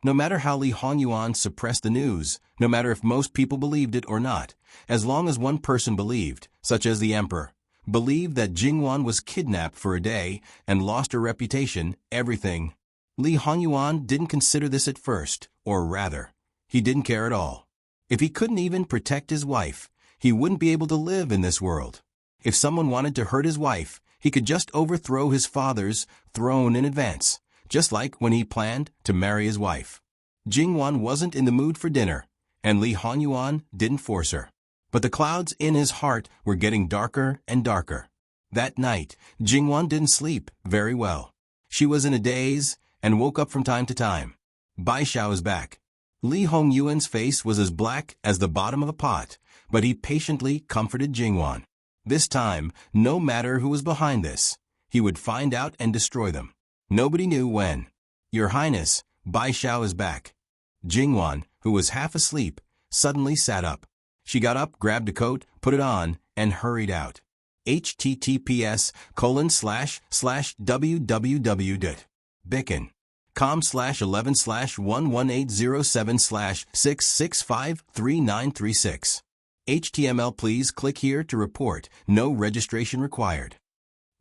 No matter how Li Hongyuan suppressed the news, no matter if most people believed it or not, as long as one person believed, such as the emperor, believed that Jingwan was kidnapped for a day and lost her reputation, everything. Li Hongyuan didn't consider this at first, or rather, he didn't care at all. If he couldn't even protect his wife, he wouldn't be able to live in this world. If someone wanted to hurt his wife, he could just overthrow his father's throne in advance, just like when he planned to marry his wife. Jingwan wasn't in the mood for dinner, and Li Hongyuan didn't force her. But the clouds in his heart were getting darker and darker. That night, Jingwan didn't sleep very well. She was in a daze and woke up from time to time. Bai Xiao is back. Li Hongyuan's face was as black as the bottom of a pot, but he patiently comforted Jingwan. This time, no matter who was behind this, he would find out and destroy them. Nobody knew when. Your Highness, Bai Xiao is back. Jingwan, who was half asleep, suddenly sat up. She got up, grabbed a coat, put it on, and hurried out. https://www.bicken.com/11/11807/6653936 HTML. Please click here to report. No registration required.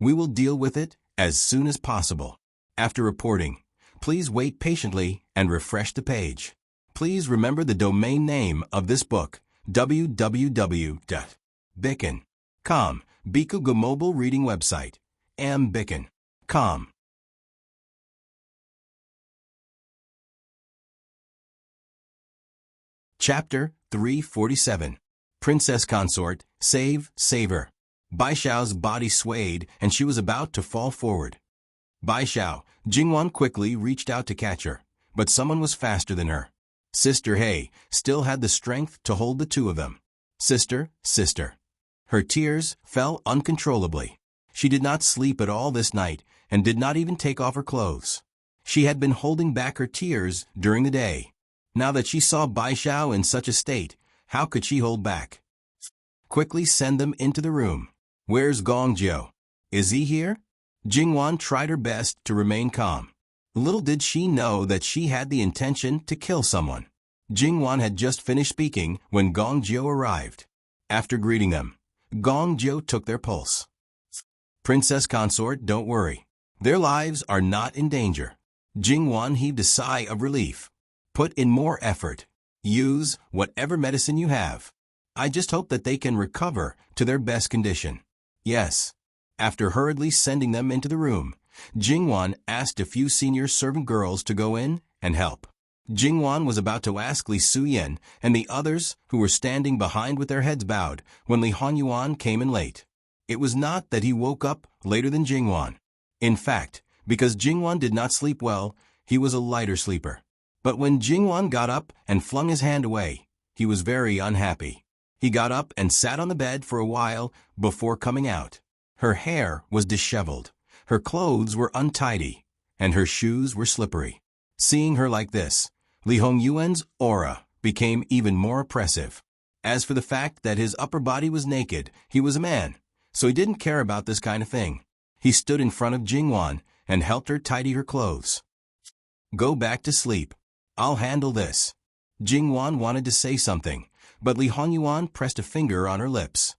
We will deal with it as soon as possible. After reporting, please wait patiently and refresh the page. Please remember the domain name of this book, www.bicken.com. Bikuga mobile reading website, ambicken.com. Chapter 347. Princess Consort, Save Her. Bai Xiao's body swayed and she was about to fall forward. Bai Xiao, Jingwan quickly reached out to catch her, but someone was faster than her. Sister Hei still had the strength to hold the two of them. Sister. Her tears fell uncontrollably. She did not sleep at all this night and did not even take off her clothes. She had been holding back her tears during the day. Now that she saw Bai Xiao in such a state, how could she hold back? Quickly send them into the room. Where's Gongjiu? Is he here? Jingwan tried her best to remain calm. Little did she know that she had the intention to kill someone. Jingwan had just finished speaking when Gongjiu arrived. After greeting them, Gongjiu took their pulse. Princess Consort, don't worry. Their lives are not in danger. Jingwan heaved a sigh of relief. Put in more effort. Use whatever medicine you have. I just hope that they can recover to their best condition. Yes. After hurriedly sending them into the room, Jingwan asked a few senior servant girls to go in and help. Jingwan was about to ask Li Suyen and the others who were standing behind with their heads bowed when Li Honyuan came in late. It was not that he woke up later than Jingwan. In fact, because Jingwan did not sleep well, he was a lighter sleeper. But when Jingwan got up and flung his hand away, he was very unhappy. He got up and sat on the bed for a while before coming out. Her hair was disheveled, her clothes were untidy, and her shoes were slippery. Seeing her like this, Li Hongyuan's aura became even more oppressive. As for the fact that his upper body was naked, he was a man, so he didn't care about this kind of thing. He stood in front of Jingwan and helped her tidy her clothes. Go back to sleep. I'll handle this. Jingwan wanted to say something, but Li Honyuan pressed a finger on her lips.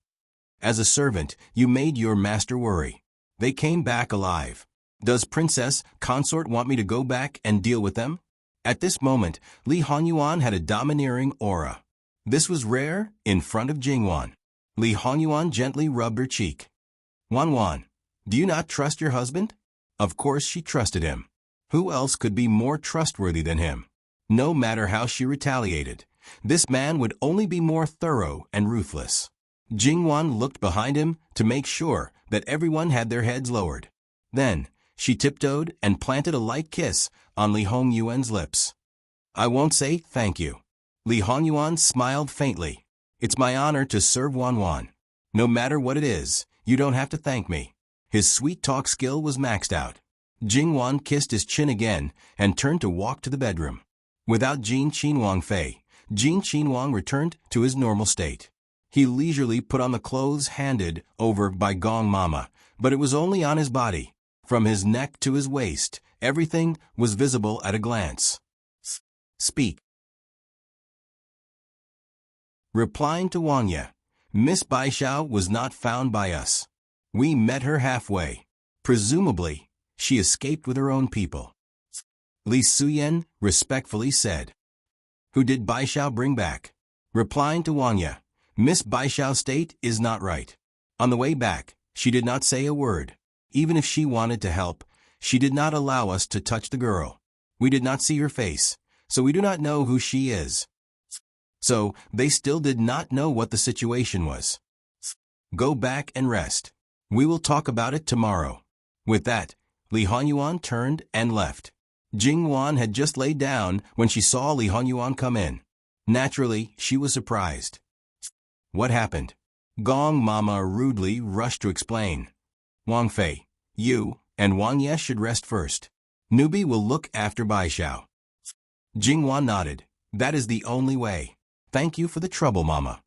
As a servant, you made your master worry. They came back alive. Does Princess Consort want me to go back and deal with them? At this moment, Li Honyuan had a domineering aura. This was rare in front of Jingwan. Li Honyuan gently rubbed her cheek. Wanwan, do you not trust your husband? Of course she trusted him. Who else could be more trustworthy than him? No matter how she retaliated, this man would only be more thorough and ruthless. Jingwan looked behind him to make sure that everyone had their heads lowered. Then, she tiptoed and planted a light kiss on Li Hongyuan's lips. I won't say thank you. Li Hongyuan smiled faintly. It's my honor to serve Wanwan. No matter what it is, you don't have to thank me. His sweet talk skill was maxed out. Jingwan kissed his chin again and turned to walk to the bedroom. Without Jin Qinhuang Fei, Jin Qinhuang returned to his normal state. He leisurely put on the clothes handed over by Gong Mama, but it was only on his body. From his neck to his waist, everything was visible at a glance. Speak. Replying to Wang Ye, Miss Bai Xiao was not found by us. We met her halfway. Presumably, she escaped with her own people. Li Suyen respectfully said. Who did Bai Xiao bring back? Replying to Wang Ye, Miss Bai Xiao's state is not right. On the way back, she did not say a word. Even if she wanted to help, she did not allow us to touch the girl. We did not see her face, so we do not know who she is. So, they still did not know what the situation was. Go back and rest. We will talk about it tomorrow. With that, Li Honyuan turned and left. Jingwan had just laid down when she saw Li Honyuan come in. Naturally, she was surprised. What happened? Gong Mama rudely rushed to explain. Wang Fei, you and Wang Ye should rest first. Newbie will look after Bai Xiao. Jingwan nodded. That is the only way. Thank you for the trouble, Mama.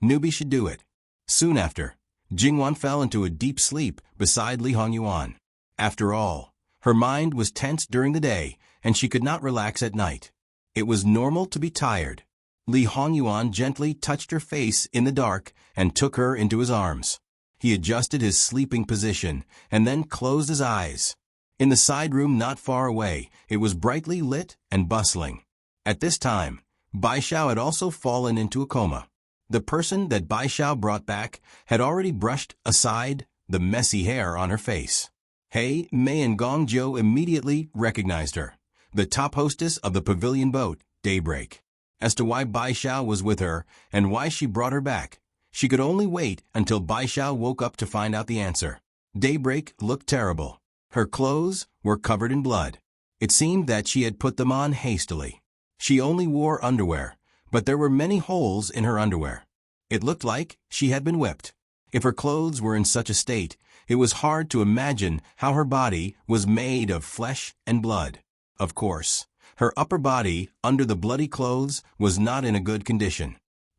Newbie should do it. Soon after, Jingwan fell into a deep sleep beside Li Honyuan. After all, her mind was tense during the day, and she could not relax at night. It was normal to be tired. Li Hongyuan gently touched her face in the dark and took her into his arms. He adjusted his sleeping position and then closed his eyes. In the side room not far away, it was brightly lit and bustling. At this time, Bai Xiao had also fallen into a coma. The person that Bai Xiao brought back had already brushed aside the messy hair on her face. He, Mei and Gong Jiu immediately recognized her, the top hostess of the pavilion boat, Daybreak. As to why Bai Xiao was with her and why she brought her back, she could only wait until Bai Xiao woke up to find out the answer. Daybreak looked terrible. Her clothes were covered in blood. It seemed that she had put them on hastily. She only wore underwear, but there were many holes in her underwear. It looked like she had been whipped. If her clothes were in such a state, it was hard to imagine how her body was made of flesh and blood. Of course, her upper body, under the bloody clothes, was not in a good condition.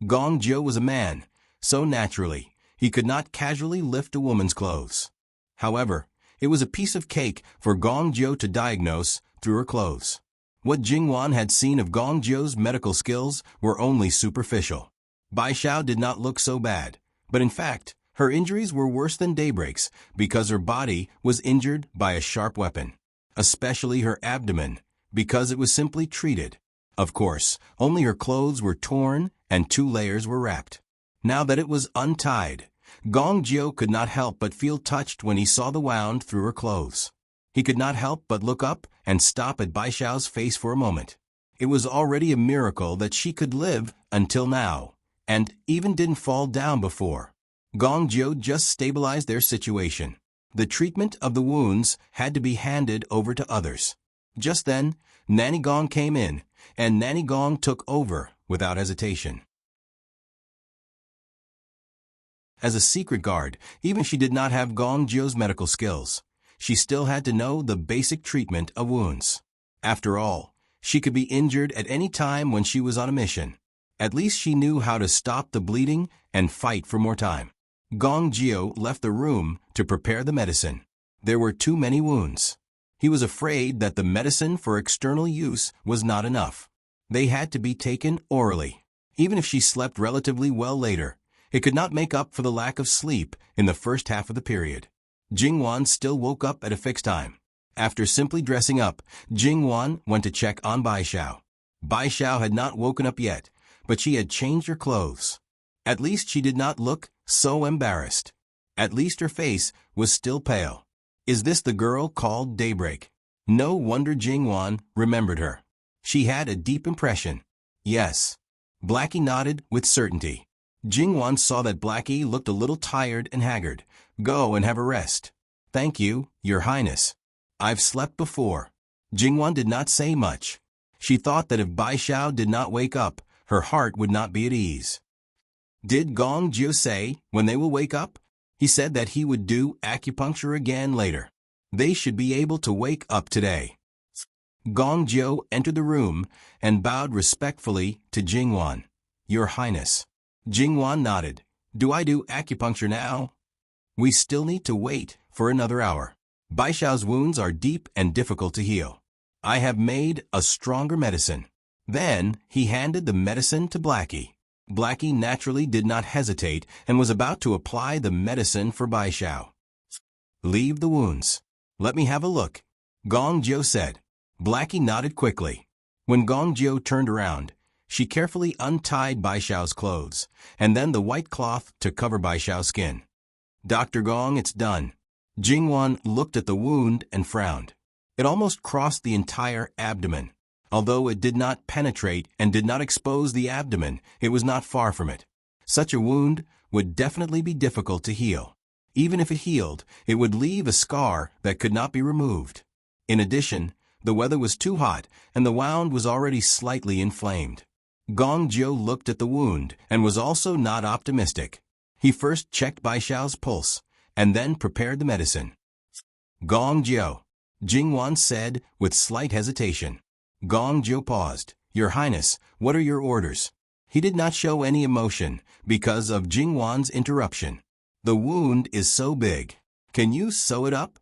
Gong Jiu was a man, so naturally, he could not casually lift a woman's clothes. However, it was a piece of cake for Gong Jiu to diagnose through her clothes. What Jingwan had seen of Gong Jiu's medical skills were only superficial. Bai Xiao did not look so bad, but in fact, her injuries were worse than Daybreak's because her body was injured by a sharp weapon, especially her abdomen, because it was simply treated. Of course, only her clothes were torn and 2 layers were wrapped. Now that it was untied, Gong Jiu could not help but feel touched when he saw the wound through her clothes. He could not help but look up and stop at Bai Xiao's face for a moment. It was already a miracle that she could live until now, and even didn't fall down before. Gong Jiu just stabilized their situation. The treatment of the wounds had to be handed over to others. Just then, Nanny Gong came in, and Nanny Gong took over without hesitation. As a secret guard, even she did not have Gong Jiu's medical skills. She still had to know the basic treatment of wounds. After all, she could be injured at any time when she was on a mission. At least she knew how to stop the bleeding and fight for more time. Gong Jiu left the room to prepare the medicine. There were too many wounds. He was afraid that the medicine for external use was not enough. They had to be taken orally. Even if she slept relatively well later, it could not make up for the lack of sleep in the first half of the period. Jingwan still woke up at a fixed time. After simply dressing up, Jingwan went to check on Bai Xiao. Bai Xiao had not woken up yet, but she had changed her clothes. At least she did not look so embarrassed. At least her face was still pale. Is this the girl called Daybreak? No wonder Jingwan remembered her. She had a deep impression. Yes. Blackie nodded with certainty. Jingwan saw that Blackie looked a little tired and haggard. Go and have a rest. Thank you, Your Highness. I've slept before. Jingwan did not say much. She thought that if Bai Xiao did not wake up, her heart would not be at ease. Did Gong Jiu say when they will wake up? He said that he would do acupuncture again later. They should be able to wake up today. Gong Jiu entered the room and bowed respectfully to Jingwan. Your Highness. Jingwan nodded. Do I do acupuncture now? We still need to wait for another hour. Bai Xiao's wounds are deep and difficult to heal. I have made a stronger medicine. Then he handed the medicine to Blackie. Blackie naturally did not hesitate and was about to apply the medicine for Bai Xiao. Leave the wounds. Let me have a look, Gong Jiu said. Blackie nodded quickly. When Gong Jiu turned around, she carefully untied Bai Xiao's clothes, and then the white cloth to cover Bai Xiao's skin. Dr. Gong, it's done. Jingwan looked at the wound and frowned. It almost crossed the entire abdomen. Although it did not penetrate and did not expose the abdomen, it was not far from it. Such a wound would definitely be difficult to heal. Even if it healed, it would leave a scar that could not be removed. In addition, the weather was too hot and the wound was already slightly inflamed. Gong Jiu looked at the wound and was also not optimistic. He first checked Bai Xiao's pulse and then prepared the medicine. Gong Jiu, Jingwan said with slight hesitation. Gong Jiu paused. Your Highness, what are your orders? He did not show any emotion because of Jingwan's interruption. The wound is so big. Can you sew it up?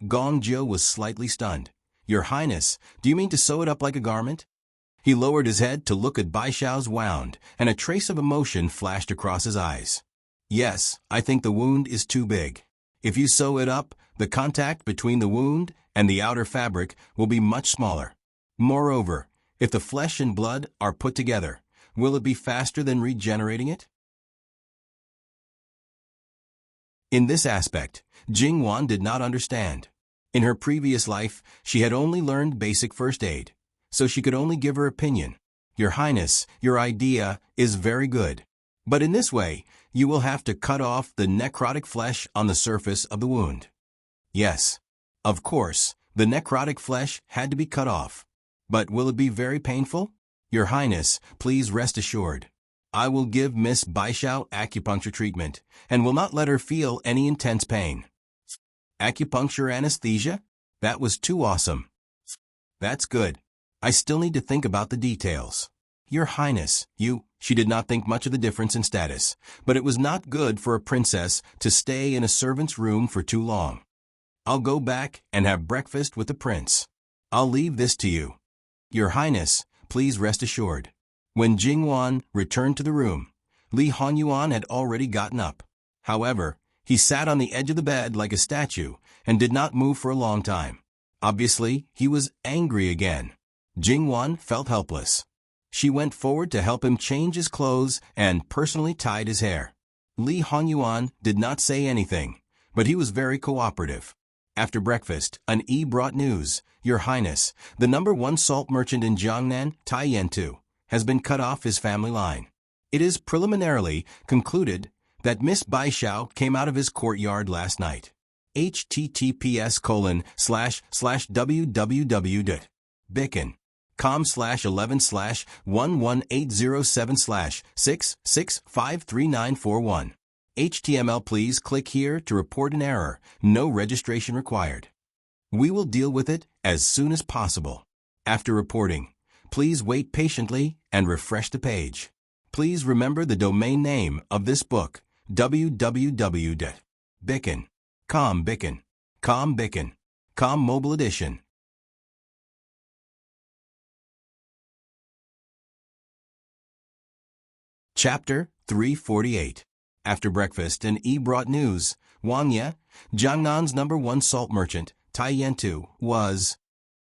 Gong Jiu was slightly stunned. Your Highness, do you mean to sew it up like a garment? He lowered his head to look at Bai Xiao's wound, and a trace of emotion flashed across his eyes. Yes, I think the wound is too big. If you sew it up, the contact between the wound and the outer fabric will be much smaller. Moreover, if the flesh and blood are put together, will it be faster than regenerating it? In this aspect, Jingwan did not understand. In her previous life, she had only learned basic first aid, so she could only give her opinion. Your Highness, your idea is very good. But in this way, you will have to cut off the necrotic flesh on the surface of the wound. Yes. Of course, the necrotic flesh had to be cut off. But will it be very painful? Your Highness, please rest assured. I will give Miss Baishao acupuncture treatment, and will not let her feel any intense pain. Acupuncture anesthesia? That was too awesome. That's good. I still need to think about the details. Your Highness, she did not think much of the difference in status, but it was not good for a princess to stay in a servant's room for too long. I'll go back and have breakfast with the prince. I'll leave this to you. Your Highness, please rest assured. When Jingwan returned to the room, Li Honyuan had already gotten up. However, he sat on the edge of the bed like a statue and did not move for a long time. Obviously, he was angry again. Jingwan felt helpless. She went forward to help him change his clothes and personally tied his hair. Li Honyuan did not say anything, but he was very cooperative. After breakfast, an E brought news. Your Highness, the #1 salt merchant in Jiangnan, Tyrant, has been cut off his family line. It is preliminarily concluded that Miss Baishao came out of his courtyard last night. https://www.bicon.com/11/11807/6653941. HTML. Please click here to report an error. No registration required. We will deal with it as soon as possible. After reporting, please wait patiently and refresh the page. Please remember the domain name of this book, www.bicon.com. Bicon.com Mobile Edition. Chapter 348. After breakfast, an E brought news. Wang Ye, Jiangnan's #1 salt merchant, Taiyantu, was.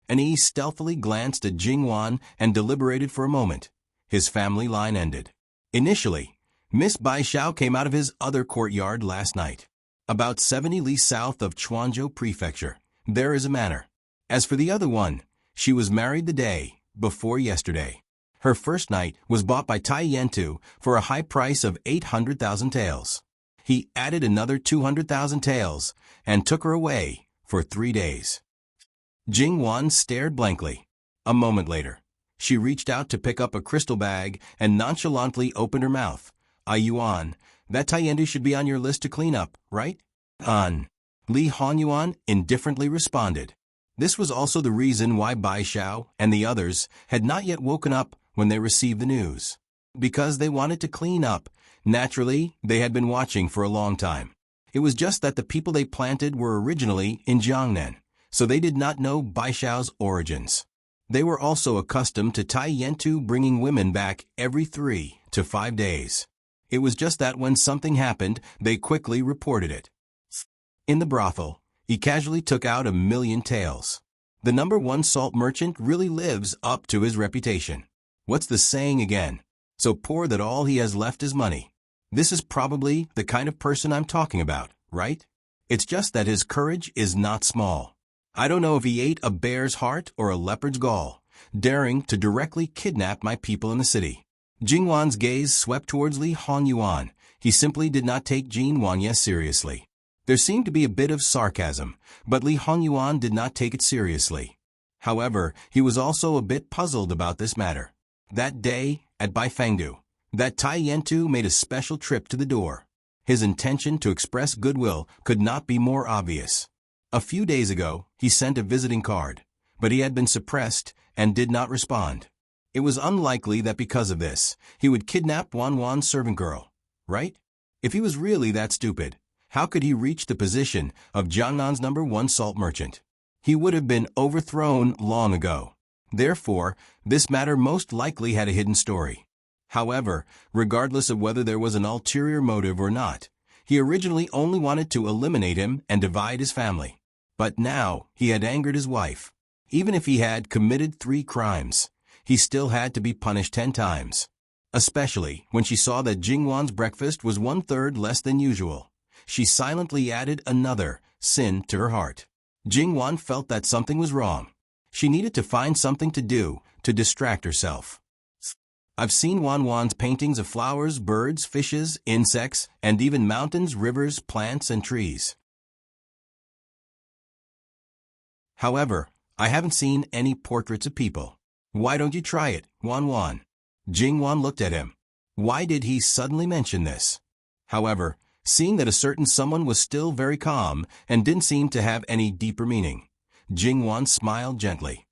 An E stealthily glanced at Jingwan and deliberated for a moment. His family line ended. Initially, Miss Baishao came out of his other courtyard last night. About 70 li south of Chuanzhou Prefecture, there is a manor. As for the other one, she was married the day before yesterday. Her first night was bought by Taiyantu for a high price of 800,000 taels. He added another 200,000 taels and took her away for 3 days. Jingwan stared blankly. A moment later, she reached out to pick up a crystal bag and nonchalantly opened her mouth. Yuan, that Taiyantu should be on your list to clean up, right? On. Li Honyuan indifferently responded. This was also the reason why Baishao and the others had not yet woken up when they received the news. Because they wanted to clean up. Naturally, they had been watching for a long time. It was just that the people they planted were originally in Jiangnan, so they did not know Baishao's origins. They were also accustomed to Taiyantu bringing women back every 3 to 5 days. It was just that when something happened, they quickly reported it. In the brothel, he casually took out 1,000,000 taels. The #1 salt merchant really lives up to his reputation. What's the saying again? So poor that all he has left is money. This is probably the kind of person I'm talking about, right? It's just that his courage is not small. I don't know if he ate a bear's heart or a leopard's gall, daring to directly kidnap my people in the city. Jingwan's gaze swept towards Li Honyuan. He simply did not take Jin Wangye seriously. There seemed to be a bit of sarcasm, but Li Honyuan did not take it seriously. However, he was also a bit puzzled about this matter. That day, at Baifengdu, that Taiyantu made a special trip to the door. His intention to express goodwill could not be more obvious. A few days ago, he sent a visiting card, but he had been suppressed and did not respond. It was unlikely that because of this, he would kidnap Wanwan's servant girl, right? If he was really that stupid, how could he reach the position of Jiangnan's #1 salt merchant? He would have been overthrown long ago. Therefore, this matter most likely had a hidden story. However, regardless of whether there was an ulterior motive or not, he originally only wanted to eliminate him and divide his family. But now, he had angered his wife. Even if he had committed 3 crimes, he still had to be punished 10 times. Especially when she saw that Jingwan's breakfast was 1/3 less than usual. She silently added another sin to her heart. Jingwan felt that something was wrong. She needed to find something to do to distract herself. I've seen Wan's paintings of flowers, birds, fishes, insects, and even mountains, rivers, plants, and trees. However, I haven't seen any portraits of people. Why don't you try it, Wan? Jingwan looked at him. Why did he suddenly mention this? However, seeing that a certain someone was still very calm and didn't seem to have any deeper meaning, Jingwan smiled gently.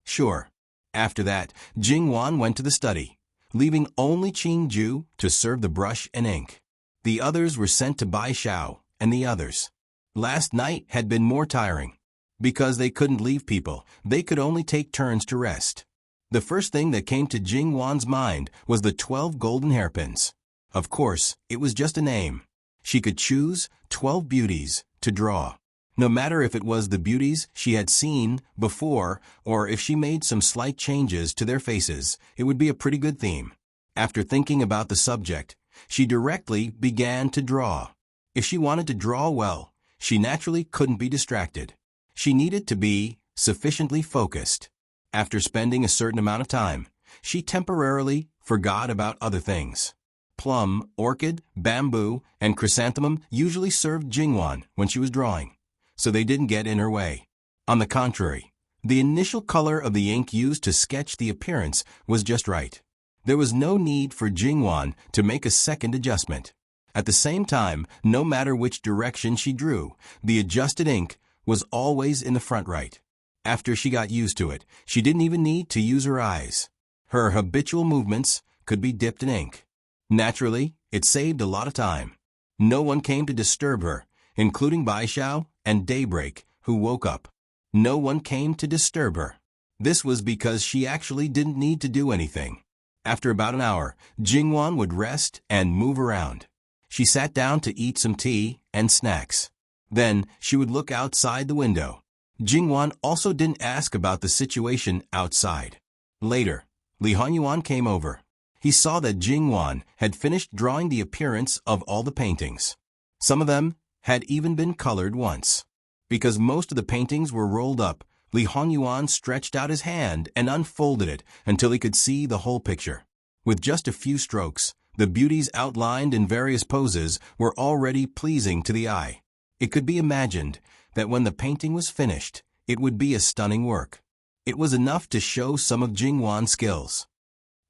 Sure. After that, Jingwan went to the study, leaving only Qingju to serve the brush and ink. The others were sent to Bai Xiao and the others. Last night had been more tiring. Because they couldn't leave people, they could only take turns to rest. The first thing that came to Jingwan's mind was the 12 golden hairpins. Of course, it was just a name. She could choose 12 beauties to draw. No matter if it was the beauties she had seen before or if she made some slight changes to their faces, it would be a pretty good theme. After thinking about the subject, she directly began to draw. If she wanted to draw well, she naturally couldn't be distracted. She needed to be sufficiently focused. After spending a certain amount of time, she temporarily forgot about other things. Plum, orchid, bamboo, and chrysanthemum usually served Jingwan when she was drawing, so they didn't get in her way. On the contrary, the initial color of the ink used to sketch the appearance was just right. There was no need for Jingwan to make a second adjustment. At the same time, no matter which direction she drew, the adjusted ink was always in the front right. After she got used to it, she didn't even need to use her eyes. Her habitual movements could be dipped in ink. Naturally, it saved a lot of time. No one came to disturb her, including Bai Xiao and Daybreak, who woke up. No one came to disturb her. This was because she actually didn't need to do anything. After about an hour, Jingwan would rest and move around. She sat down to eat some tea and snacks. Then she would look outside the window. Jingwan also didn't ask about the situation outside. Later, Li Hanyuan came over. He saw that Jingwan had finished drawing the appearance of all the paintings. Some of them had even been colored once. Because most of the paintings were rolled up, Li Hanyuan stretched out his hand and unfolded it until he could see the whole picture. With just a few strokes, the beauties outlined in various poses were already pleasing to the eye. It could be imagined that when the painting was finished, it would be a stunning work. It was enough to show some of Jingwan's skills.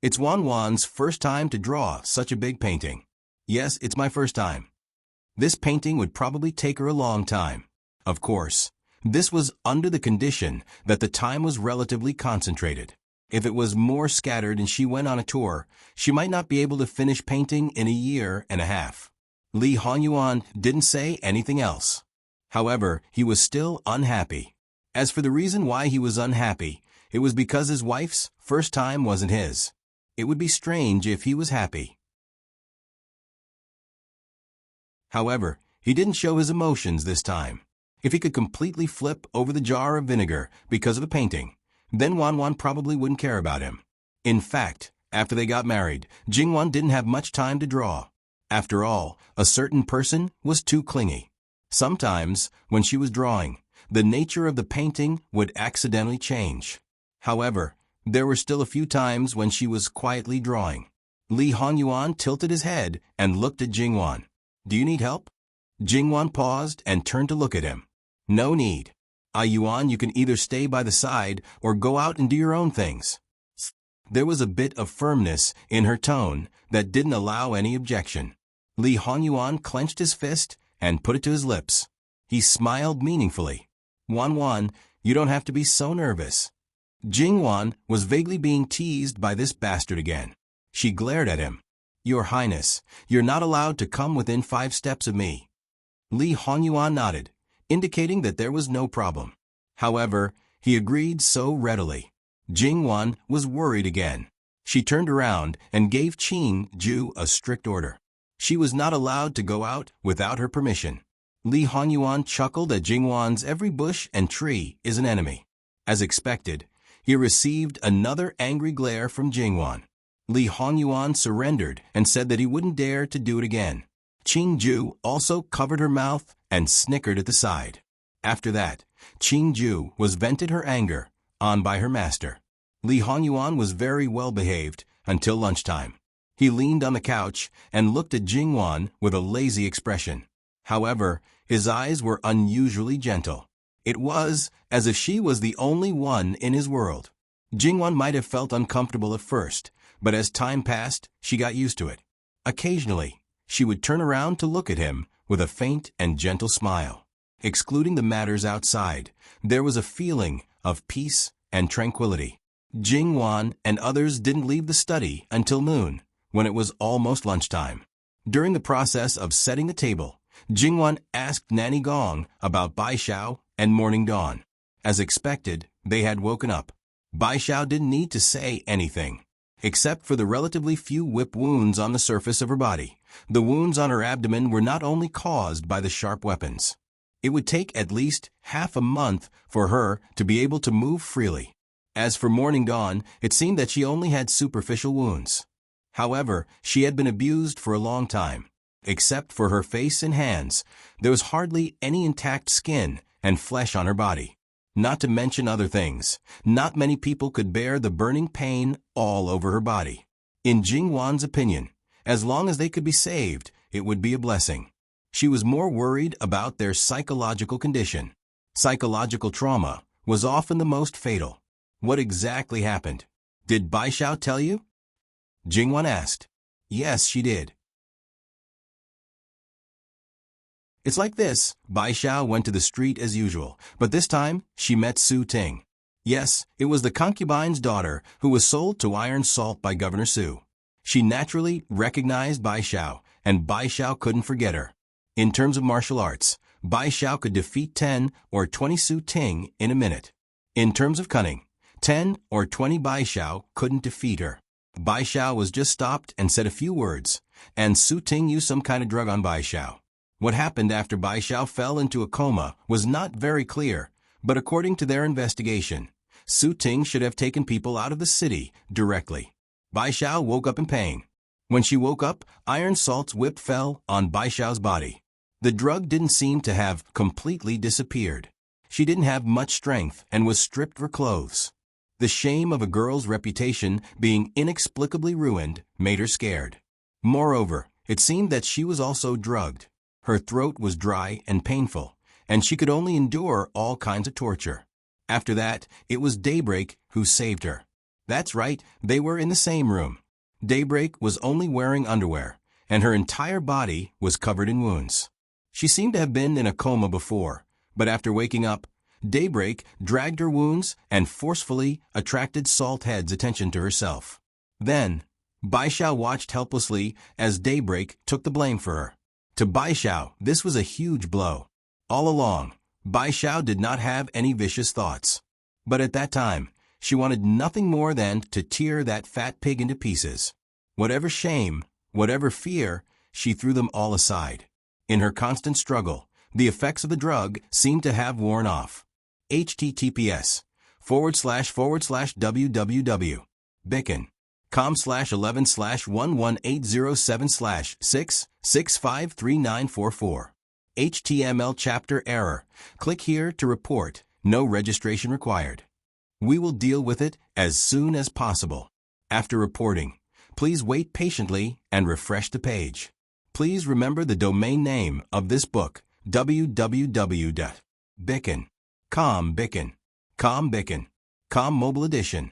It's Wan's first time to draw such a big painting. Yes, it's my first time. This painting would probably take her a long time. Of course, this was under the condition that the time was relatively concentrated. If it was more scattered and she went on a tour, she might not be able to finish painting in a year and a half. Li Hanyuan didn't say anything else. However, he was still unhappy. As for the reason why he was unhappy, it was because his wife's first time wasn't his. It would be strange if he was happy. However, he didn't show his emotions this time. If he could completely flip over the jar of vinegar because of the painting, then Wan probably wouldn't care about him. In fact, after they got married, Jingwan didn't have much time to draw. After all, a certain person was too clingy. Sometimes, when she was drawing, the nature of the painting would accidentally change. However, there were still a few times when she was quietly drawing. Li Hanyuan tilted his head and looked at Jingwan. Do you need help? Jingwan paused and turned to look at him. No need. Yuan, you can either stay by the side or go out and do your own things. There was a bit of firmness in her tone that didn't allow any objection. Li Hanyuan clenched his fist and put it to his lips. He smiled meaningfully. Wan, you don't have to be so nervous. Jingwan was vaguely being teased by this bastard again. She glared at him. Your Highness, you're not allowed to come within 5 steps of me. Li Hanyuan nodded, indicating that there was no problem. However, he agreed so readily. Jingwan was worried again. She turned around and gave Qing-ju a strict order. She was not allowed to go out without her permission. Li Hongyuan chuckled at Jingwan's every bush and tree is an enemy. As expected, he received another angry glare from Jingwan. Li Hongyuan surrendered and said that he wouldn't dare to do it again. Qing-ju also covered her mouth and snickered at the side. After that, Qing-ju was vented her anger on by her master. Li Hongyuan was very well behaved until lunchtime. He leaned on the couch and looked at Jingwan with a lazy expression. However, his eyes were unusually gentle. It was as if she was the only one in his world. Jingwan might have felt uncomfortable at first, but as time passed, she got used to it. Occasionally, she would turn around to look at him with a faint and gentle smile. Excluding the matters outside, there was a feeling of peace and tranquility. Jingwan and others didn't leave the study until noon, when it was almost lunchtime. During the process of setting the table, Jingwan asked Nanny Gong about Bai Xiao and Morning Dawn. As expected, they had woken up. Bai Xiao didn't need to say anything. Except for the relatively few whip wounds on the surface of her body, the wounds on her abdomen were not only caused by the sharp weapons. It would take at least half a month for her to be able to move freely. As for Morning Dawn, it seemed that she only had superficial wounds. However, she had been abused for a long time. Except for her face and hands, there was hardly any intact skin and flesh on her body. Not to mention other things, not many people could bear the burning pain all over her body. In Jingwan's opinion, as long as they could be saved, it would be a blessing. She was more worried about their psychological condition. Psychological trauma was often the most fatal. What exactly happened? Did Bai Xiao tell you? Jingwan asked. Yes, she did. It's like this. Bai Xiao went to the street as usual, but this time she met Su Ting. Yes, it was the concubine's daughter who was sold to Iron Salt by Governor Su. She naturally recognized Bai Xiao, and Bai Xiao couldn't forget her. In terms of martial arts, Bai Xiao could defeat 10 or 20 Su Ting in a minute. In terms of cunning, 10 or 20 Bai Xiao couldn't defeat her. Bai Xiao was just stopped and said a few words, and Su Ting used some kind of drug on Bai Xiao. What happened after Bai Xiao fell into a coma was not very clear, but according to their investigation, Su Ting should have taken people out of the city directly. Bai Xiao woke up in pain. When she woke up, Iron Salt's whip fell on Bai Xiao's body. The drug didn't seem to have completely disappeared. She didn't have much strength and was stripped for clothes. The shame of a girl's reputation being inexplicably ruined made her scared. Moreover, it seemed that she was also drugged. Her throat was dry and painful, and she could only endure all kinds of torture. After that, it was Daybreak who saved her. That's right, they were in the same room. Daybreak was only wearing underwear, and her entire body was covered in wounds. She seemed to have been in a coma before, but after waking up, Daybreak dragged her wounds and forcefully attracted Salthead's attention to herself. Then, Bai Xiao watched helplessly as Daybreak took the blame for her. To Bai Xiao, this was a huge blow. All along, Bai Xiao did not have any vicious thoughts. But at that time, she wanted nothing more than to tear that fat pig into pieces. Whatever shame, whatever fear, she threw them all aside. In her constant struggle, the effects of the drug seemed to have worn off. https://www.bicken.com/11/11807/6653944. HTML chapter error. Click here to report. No registration required. We will deal with it as soon as possible. After reporting, please wait patiently and refresh the page. Please remember the domain name of this book, www.bicken.com. Bicken. Com Mobile Edition.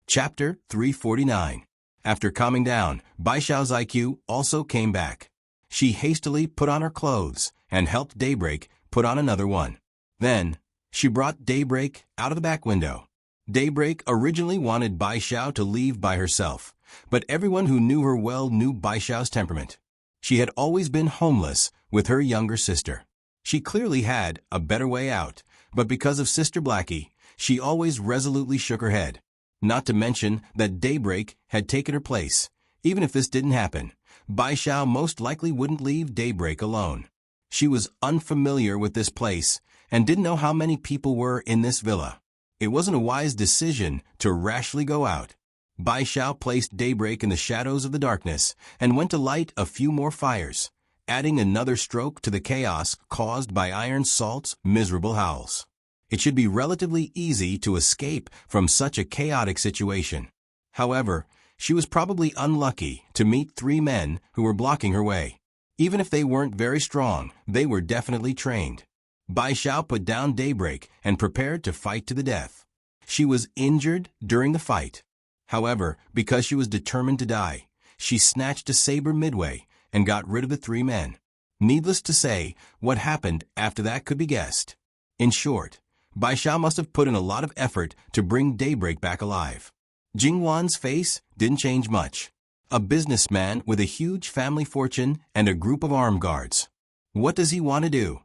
Chapter 349. After calming down, Bai Xiao's IQ also came back. She hastily put on her clothes and helped Daybreak put on another one. Then, she brought Daybreak out of the back window. Daybreak originally wanted Bai Xiao to leave by herself, but everyone who knew her well knew Bai Xiao's temperament. She had always been homeless with her younger sister. She clearly had a better way out, but because of Sister Blackie, she always resolutely shook her head. Not to mention that Daybreak had taken her place. Even if this didn't happen, Bai Xiao most likely wouldn't leave Daybreak alone. She was unfamiliar with this place and didn't know how many people were in this villa. It wasn't a wise decision to rashly go out. Bai Xiao placed Daybreak in the shadows of the darkness and went to light a few more fires, adding another stroke to the chaos caused by Iron Salt's miserable howls. It should be relatively easy to escape from such a chaotic situation. However, she was probably unlucky to meet 3 men who were blocking her way. Even if they weren't very strong, they were definitely trained. Bai Xiao put down Daybreak and prepared to fight to the death. She was injured during the fight. However, because she was determined to die, she snatched a saber midway and got rid of the 3 men. Needless to say, what happened after that could be guessed. In short, Bai Xiao must have put in a lot of effort to bring Daybreak back alive. Jingwan's face didn't change much. A businessman with a huge family fortune and a group of armed guards. What does he want to do?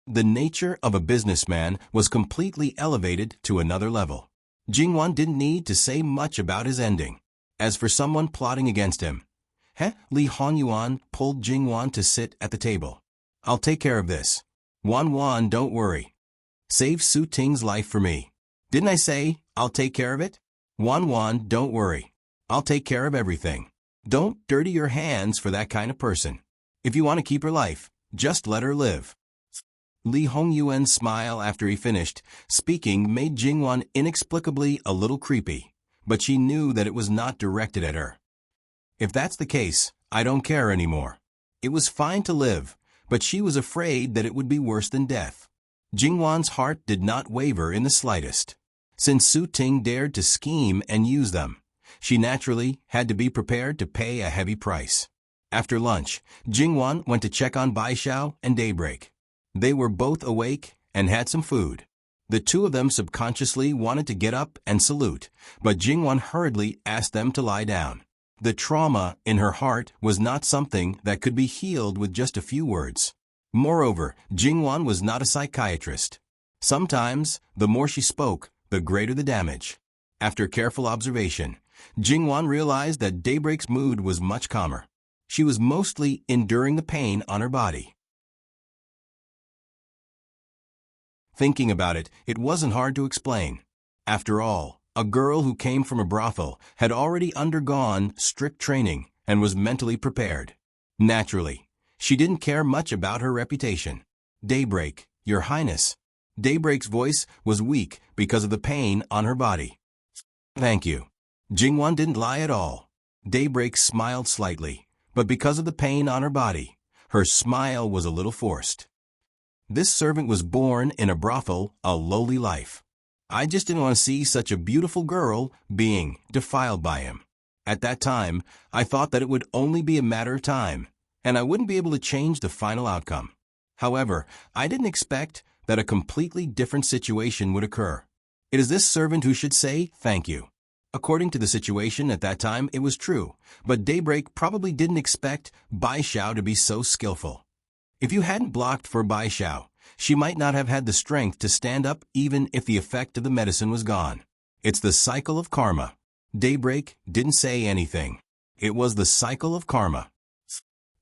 The nature of a businessman was completely elevated to another level. Jingwan didn't need to say much about his ending. As for someone plotting against him, Li Hongyuan pulled Jingwan to sit at the table. I'll take care of this. Wan, don't worry. Save Su Ting's life for me. Didn't I say I'll take care of it? Wan, don't worry. I'll take care of everything. Don't dirty your hands for that kind of person. If you want to keep her life, just let her live. Li Hongyuan's smile after he finished speaking made Jingwan inexplicably a little creepy, but she knew that it was not directed at her. If that's the case, I don't care anymore. It was fine to live, but she was afraid that it would be worse than death. Jingwan's heart did not waver in the slightest. Since Su Ting dared to scheme and use them, she naturally had to be prepared to pay a heavy price. After lunch, Jingwan went to check on Bai Xiao and Daybreak. They were both awake and had some food. The 2 of them subconsciously wanted to get up and salute, but Jingwan hurriedly asked them to lie down. The trauma in her heart was not something that could be healed with just a few words. Moreover, Jingwan was not a psychiatrist. Sometimes, the more she spoke, the greater the damage. After careful observation, Jingwan realized that Daybreak's mood was much calmer. She was mostly enduring the pain on her body. Thinking about it, it wasn't hard to explain. After all, a girl who came from a brothel had already undergone strict training and was mentally prepared. Naturally, she didn't care much about her reputation. Daybreak, Your Highness. Daybreak's voice was weak because of the pain on her body. Thank you. Jingwan didn't lie at all. Daybreak smiled slightly, but because of the pain on her body, her smile was a little forced. This servant was born in a brothel, a lowly life. I just didn't want to see such a beautiful girl being defiled by him. At that time, I thought that it would only be a matter of time, and I wouldn't be able to change the final outcome. However, I didn't expect that a completely different situation would occur. It is this servant who should say thank you. According to the situation at that time, it was true, but Daybreak probably didn't expect Bai Xiao to be so skillful. If you hadn't blocked for Bai Xiao, she might not have had the strength to stand up even if the effect of the medicine was gone. It's the cycle of karma. Daybreak didn't say anything. It was the cycle of karma.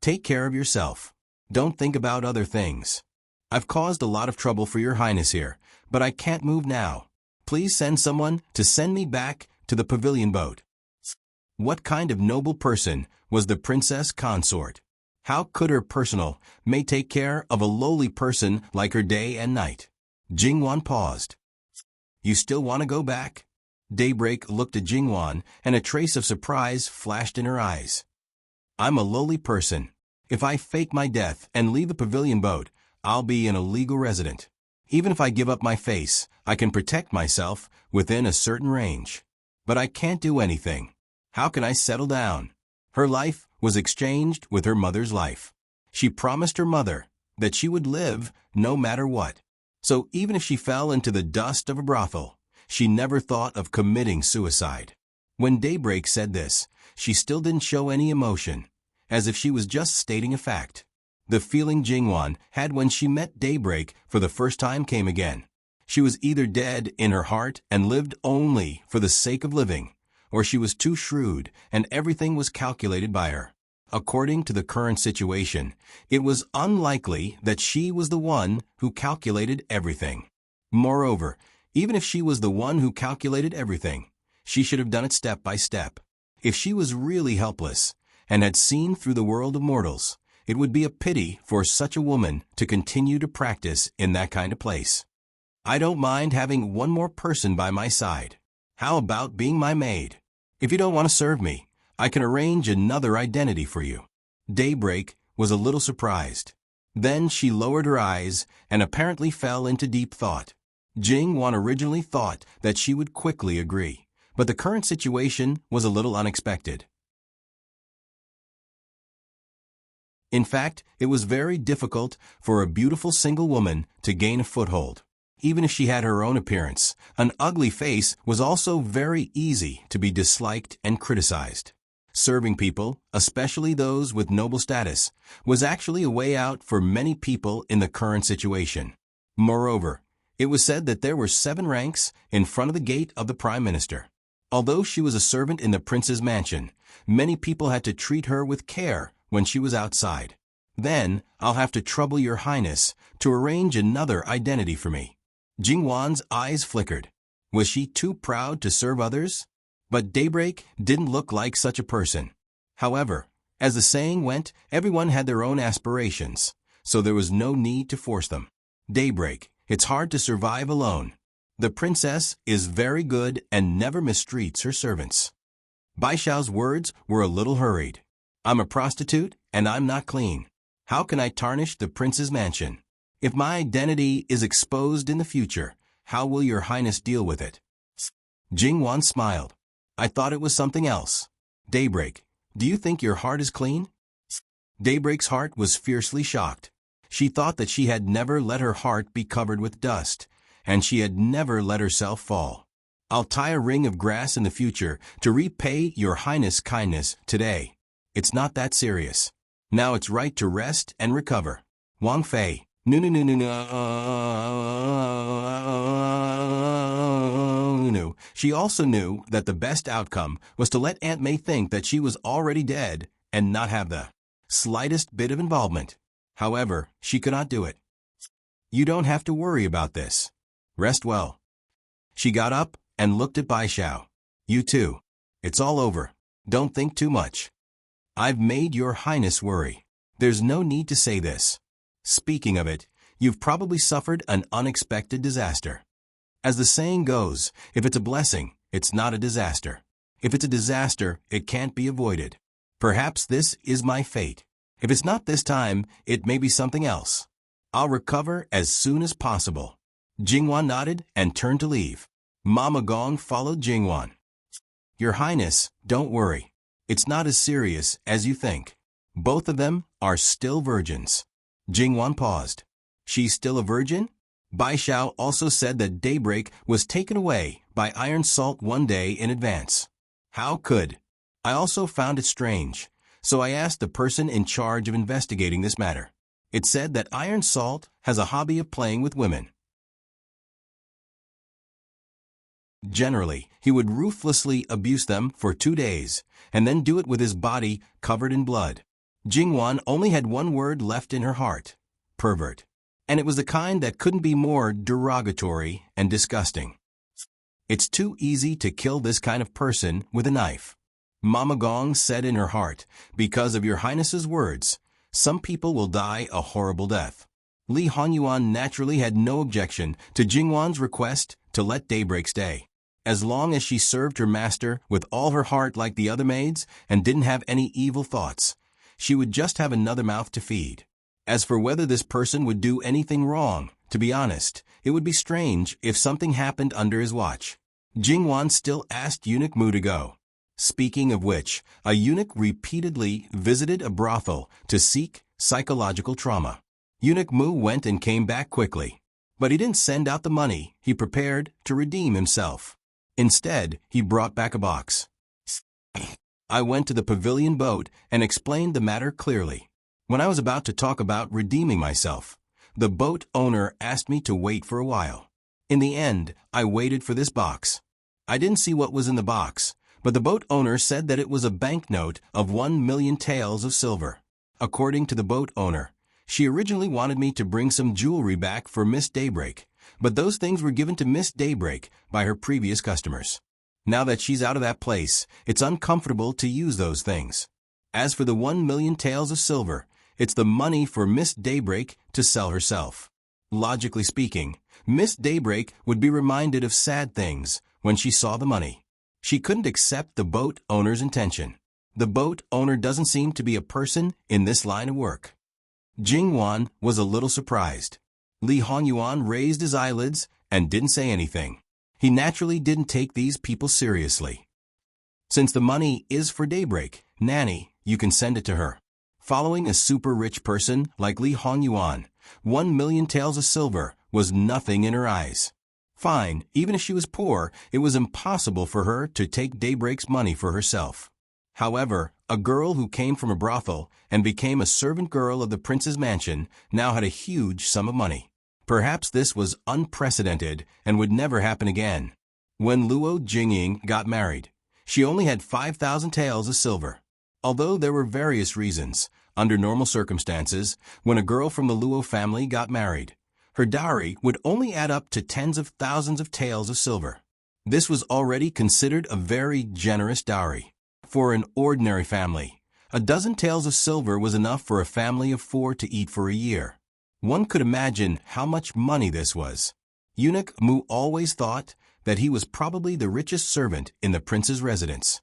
Take care of yourself. Don't think about other things. I've caused a lot of trouble for your highness here, but I can't move now. Please send someone to send me back to the pavilion boat. What kind of noble person was the princess consort? How could her personal maid take care of a lowly person like her day and night? Jingwan paused. You still want to go back? Daybreak looked at Jingwan, and a trace of surprise flashed in her eyes. I'm a lowly person. If I fake my death and leave the pavilion boat, I'll be an illegal resident. Even if I give up my face, I can protect myself within a certain range. But I can't do anything. How can I settle down? Her life was exchanged with her mother's life. She promised her mother that she would live no matter what. So even if she fell into the dust of a brothel, she never thought of committing suicide. When Daybreak said this, she still didn't show any emotion, as if she was just stating a fact. The feeling Jingwan had when she met Daybreak for the first time came again. She was either dead in her heart and lived only for the sake of living, or she was too shrewd and everything was calculated by her. According to the current situation, it was unlikely that she was the one who calculated everything. Moreover, even if she was the one who calculated everything, she should have done it step by step. If she was really helpless and had seen through the world of mortals, it would be a pity for such a woman to continue to practice in that kind of place. I don't mind having one more person by my side. How about being my maid? If you don't want to serve me, I can arrange another identity for you. Daybreak was a little surprised. Then she lowered her eyes and apparently fell into deep thought. Jingwan originally thought that she would quickly agree, but the current situation was a little unexpected. In fact, it was very difficult for a beautiful single woman to gain a foothold. Even if she had her own appearance, an ugly face was also very easy to be disliked and criticized. Serving people, especially those with noble status, was actually a way out for many people in the current situation. Moreover, it was said that there were 7 ranks in front of the gate of the Prime Minister. Although she was a servant in the prince's mansion, many people had to treat her with care when she was outside. Then, I'll have to trouble your highness to arrange another identity for me. Jingwan's eyes flickered. Was she too proud to serve others? But Daybreak didn't look like such a person. However, as the saying went, everyone had their own aspirations, so there was no need to force them. Daybreak, it's hard to survive alone. The princess is very good and never mistreats her servants. Baishao's words were a little hurried. I'm a prostitute and I'm not clean. How can I tarnish the prince's mansion? If my identity is exposed in the future, how will your highness deal with it? Jingwan smiled. I thought it was something else. Daybreak, do you think your heart is clean? Daybreak's heart was fiercely shocked. She thought that she had never let her heart be covered with dust, and she had never let herself fall. I'll tie a ring of grass in the future to repay your highness' kindness today. It's not that serious. Now it's right to rest and recover. Wang Fei. No. She also knew that the best outcome was to let Aunt May think that she was already dead and not have the slightest bit of involvement. However, she could not do it. You don't have to worry about this. Rest well. She got up and looked at Baishao. You too. It's all over. Don't think too much. I've made your highness worry. There's no need to say this. Speaking of it, you've probably suffered an unexpected disaster. As the saying goes, if it's a blessing, it's not a disaster. If it's a disaster, it can't be avoided. Perhaps this is my fate. If it's not this time, it may be something else. I'll recover as soon as possible. Jingwan nodded and turned to leave. Mama Gong followed Jingwan. Your Highness, don't worry. It's not as serious as you think. Both of them are still virgins. Jingwan paused. She's still a virgin? Baishao also said that Daybreak was taken away by Iron Salt one day in advance. How could? I also found it strange, so I asked the person in charge of investigating this matter. It said that Iron Salt has a hobby of playing with women. Generally, he would ruthlessly abuse them for 2 days, and then do it with his body covered in blood. Jingwan only had one word left in her heart: pervert. And it was the kind that couldn't be more derogatory and disgusting. It's too easy to kill this kind of person with a knife. Mama Gong said in her heart, because of your highness's words, some people will die a horrible death. Li Honyuan naturally had no objection to Jingwan's request to let Daybreak stay. As long as she served her master with all her heart like the other maids and didn't have any evil thoughts, she would just have another mouth to feed. As for whether this person would do anything wrong, to be honest, it would be strange if something happened under his watch. Jingwan still asked Eunuch Mu to go. Speaking of which, a eunuch repeatedly visited a brothel to seek psychological trauma. Eunuch Mu went and came back quickly. But he didn't send out the money he prepared to redeem himself. Instead, he brought back a box. I went to the pavilion boat and explained the matter clearly. When I was about to talk about redeeming myself, the boat owner asked me to wait for a while. In the end, I waited for this box. I didn't see what was in the box, but the boat owner said that it was a banknote of 1,000,000 taels of silver. According to the boat owner, she originally wanted me to bring some jewelry back for Miss Daybreak, but those things were given to Miss Daybreak by her previous customers. Now that she's out of that place, it's uncomfortable to use those things. As for the 1,000,000 taels of silver, it's the money for Miss Daybreak to sell herself. Logically speaking, Miss Daybreak would be reminded of sad things when she saw the money. She couldn't accept the boat owner's intention. The boat owner doesn't seem to be a person in this line of work. Jingwan was a little surprised. Li Hongyuan raised his eyelids and didn't say anything. He naturally didn't take these people seriously. Since the money is for Daybreak, Nanny, you can send it to her. Following a super rich person like Li Hongyuan, 1,000,000 taels of silver was nothing in her eyes. Fine, even if she was poor, it was impossible for her to take Daybreak's money for herself. However, a girl who came from a brothel and became a servant girl of the prince's mansion now had a huge sum of money. Perhaps this was unprecedented and would never happen again. When Luo Jingying got married, she only had 5,000 taels of silver. Although there were various reasons, under normal circumstances, when a girl from the Luo family got married, her dowry would only add up to tens of thousands of taels of silver. This was already considered a very generous dowry. For an ordinary family, a dozen taels of silver was enough for a family of 4 to eat for a year. One could imagine how much money this was. Eunuch Mu always thought that he was probably the richest servant in the prince's residence.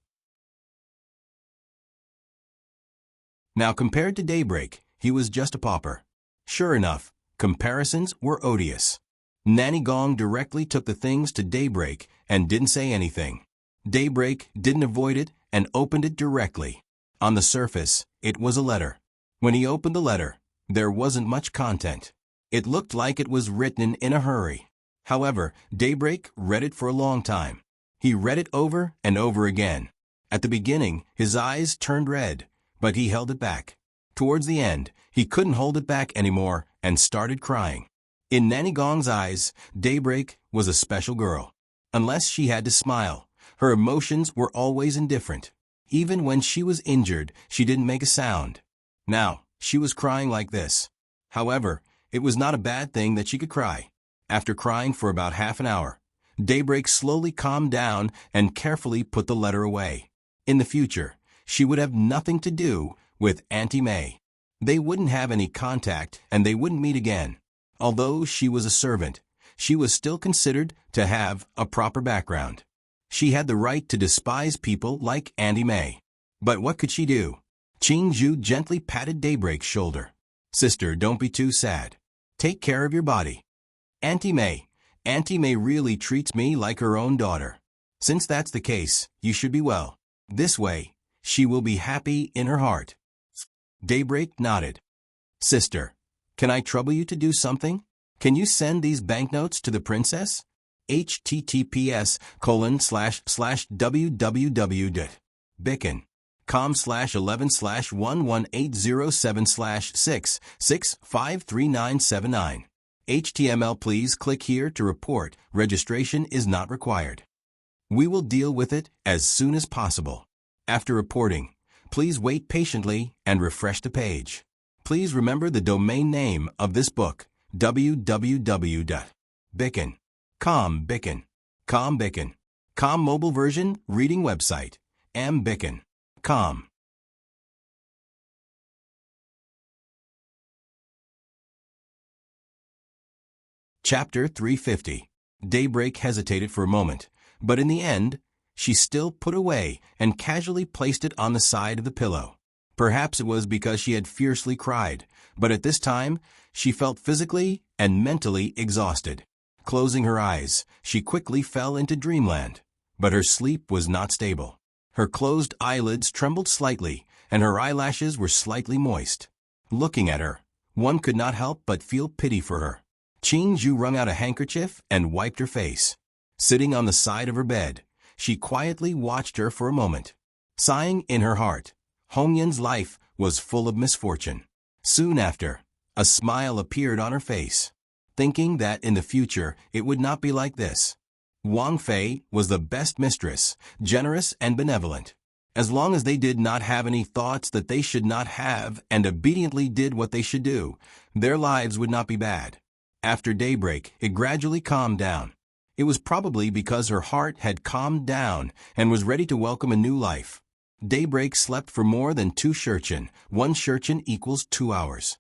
Now compared to Daybreak, he was just a pauper. Sure enough, comparisons were odious. Nanny Gong directly took the things to Daybreak and didn't say anything. Daybreak didn't avoid it and opened it directly. On the surface, it was a letter. When he opened the letter, there wasn't much content. It looked like it was written in a hurry. However, Daybreak read it for a long time. He read it over and over again. At the beginning, his eyes turned red, but he held it back. Towards the end, he couldn't hold it back anymore and started crying. In Nanny Gong's eyes, Daybreak was a special girl. Unless she had to smile, her emotions were always indifferent. Even when she was injured, she didn't make a sound. Now, she was crying like this. However, it was not a bad thing that she could cry. After crying for about half an hour, Daybreak slowly calmed down and carefully put the letter away. In the future, she would have nothing to do with Auntie May. They wouldn't have any contact and they wouldn't meet again. Although she was a servant, she was still considered to have a proper background. She had the right to despise people like Auntie May. But what could she do? Qing Zhu gently patted Daybreak's shoulder. Sister, don't be too sad. Take care of your body. Auntie May really treats me like her own daughter. Since that's the case, you should be well. This way, she will be happy in her heart. Daybreak nodded. Sister, can I trouble you to do something? Can you send these banknotes to the princess? https://www.bicken.com/11/11807/6653979. HTML. Please click here to report. Registration is not required. We will deal with it as soon as possible. After reporting, please wait patiently and refresh the page. Please remember the domain name of this book, www.bicken.com. Bicken. Com mobile version, reading website, mbicken.com. Chapter 350. Daybreak hesitated for a moment, but in the end, she still put away and casually placed it on the side of the pillow. Perhaps it was because she had fiercely cried, but at this time, she felt physically and mentally exhausted. Closing her eyes, she quickly fell into dreamland. But her sleep was not stable. Her closed eyelids trembled slightly, and her eyelashes were slightly moist. Looking at her, one could not help but feel pity for her. Qing Zhu wrung out a handkerchief and wiped her face. Sitting on the side of her bed, she quietly watched her for a moment. Sighing in her heart, Hongyan's life was full of misfortune. Soon after, a smile appeared on her face, thinking that in the future it would not be like this. Wang Fei was the best mistress, generous and benevolent. As long as they did not have any thoughts that they should not have and obediently did what they should do, their lives would not be bad. After daybreak, it gradually calmed down. It was probably because her heart had calmed down and was ready to welcome a new life. Daybreak slept for more than 2 shurchen. 1 shurchen equals 2 hours.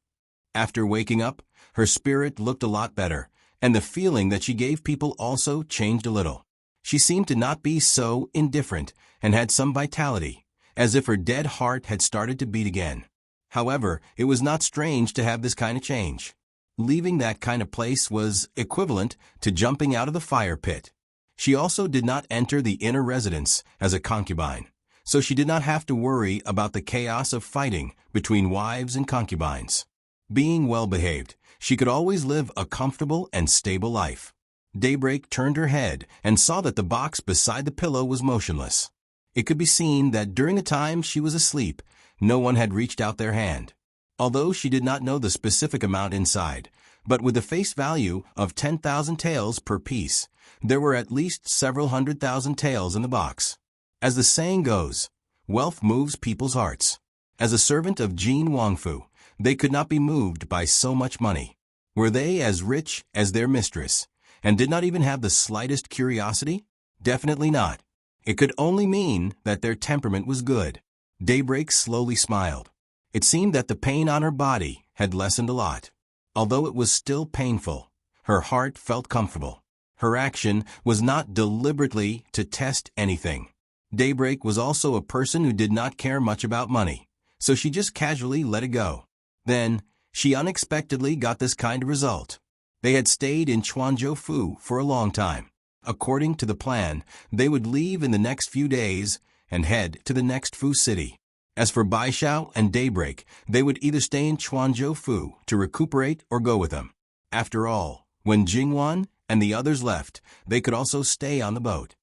After waking up, her spirit looked a lot better, and the feeling that she gave people also changed a little. She seemed to not be so indifferent and had some vitality, as if her dead heart had started to beat again. However, it was not strange to have this kind of change. Leaving that kind of place was equivalent to jumping out of the fire pit. She also did not enter the inner residence as a concubine, so she did not have to worry about the chaos of fighting between wives and concubines. Being well-behaved, she could always live a comfortable and stable life. Daybreak turned her head and saw that the box beside the pillow was motionless. It could be seen that during the time she was asleep, no one had reached out their hand. Although she did not know the specific amount inside, but with the face value of 10,000 taels per piece, there were at least several 100,000 taels in the box. As the saying goes, wealth moves people's hearts. As a servant of Jin Wangfu, they could not be moved by so much money. Were they as rich as their mistress, and did not even have the slightest curiosity? Definitely not. It could only mean that their temperament was good. Daybreak slowly smiled. It seemed that the pain on her body had lessened a lot. Although it was still painful, her heart felt comfortable. Her action was not deliberately to test anything. Daybreak was also a person who did not care much about money, so she just casually let it go. Then, she unexpectedly got this kind of result. They had stayed in Chuanzhou for a long time. According to the plan, they would leave in the next few days and head to the next Fu city. As for Baishao and Daybreak, they would either stay in Chuanzhou to recuperate or go with them. After all, when Jingwan and the others left, they could also stay on the boat.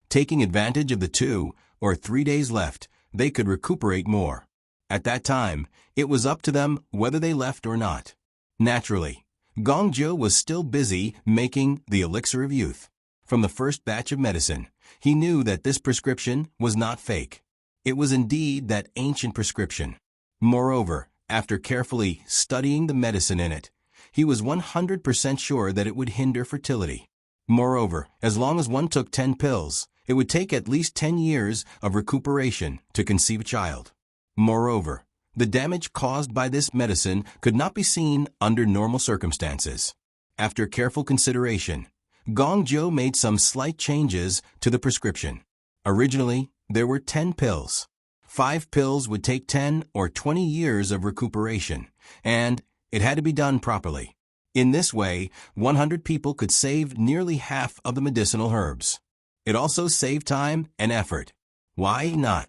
Taking advantage of the 2 or 3 days left, they could recuperate more. At that time, it was up to them whether they left or not. Naturally, Gongzhou was still busy making the elixir of youth. From the first batch of medicine, he knew that this prescription was not fake. It was indeed that ancient prescription. Moreover, after carefully studying the medicine in it, he was 100% sure that it would hinder fertility. Moreover, as long as one took 10 pills, it would take at least 10 years of recuperation to conceive a child. Moreover, the damage caused by this medicine could not be seen under normal circumstances. After careful consideration, Gongzhou made some slight changes to the prescription. Originally, there were 10 pills. 5 pills would take 10 or 20 years of recuperation, and it had to be done properly. In this way, 100 people could save nearly half of the medicinal herbs. It also saved time and effort. Why not?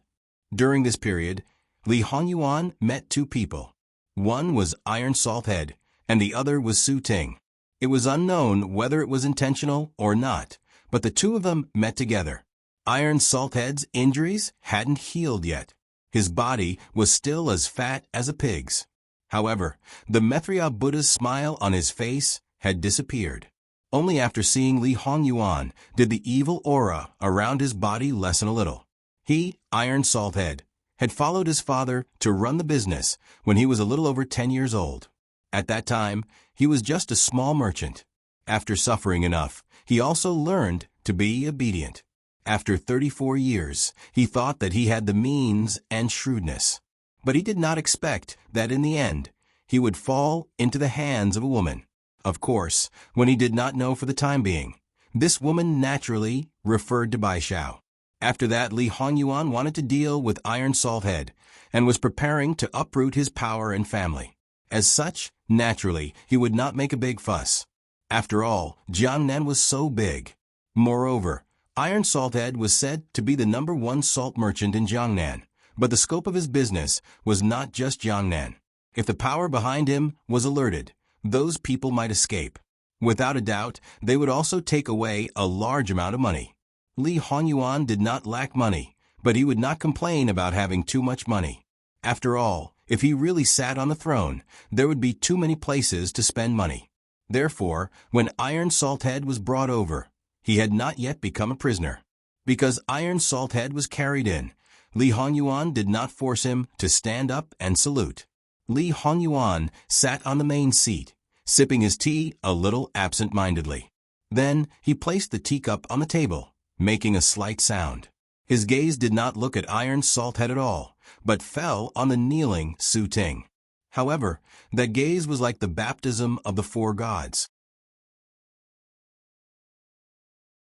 During this period, Li Hongyuan met 2 people. One was Iron Salthead, and the other was Su Ting. It was unknown whether it was intentional or not, but the 2 of them met together. Iron Salthead's injuries hadn't healed yet. His body was still as fat as a pig's. However, the Methria Buddha's smile on his face had disappeared. Only after seeing Li Hongyuan did the evil aura around his body lessen a little. He, Iron Salthead, had followed his father to run the business when he was a little over 10 years old. At that time, he was just a small merchant. After suffering enough, he also learned to be obedient. After 34 years, he thought that he had the means and shrewdness. But he did not expect that in the end, he would fall into the hands of a woman. Of course, when he did not know for the time being, this woman naturally referred to Baishao. After that, Li Hongyuan wanted to deal with Iron Salthead and was preparing to uproot his power and family. As such, naturally, he would not make a big fuss. After all, Jiangnan was so big. Moreover, Iron Salthead was said to be the #1 salt merchant in Jiangnan, but the scope of his business was not just Jiangnan. If the power behind him was alerted, those people might escape. Without a doubt, they would also take away a large amount of money. Li Hongyuan did not lack money, but he would not complain about having too much money. After all, if he really sat on the throne, there would be too many places to spend money. Therefore, when Iron Salthead was brought over, he had not yet become a prisoner. Because Iron Salthead was carried in, Li Hongyuan did not force him to stand up and salute. Li Hongyuan sat on the main seat, sipping his tea a little absent-mindedly. Then he placed the teacup on the table, making a slight sound. His gaze did not look at Iron Salthead at all, but fell on the kneeling Su Ting. However, that gaze was like the baptism of the four gods.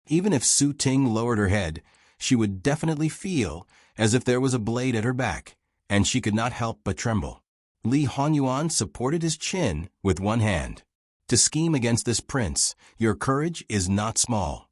Even if Su Ting lowered her head, she would definitely feel as if there was a blade at her back, and she could not help but tremble. Li Hongyuan supported his chin with one hand. To scheme against this prince, your courage is not small.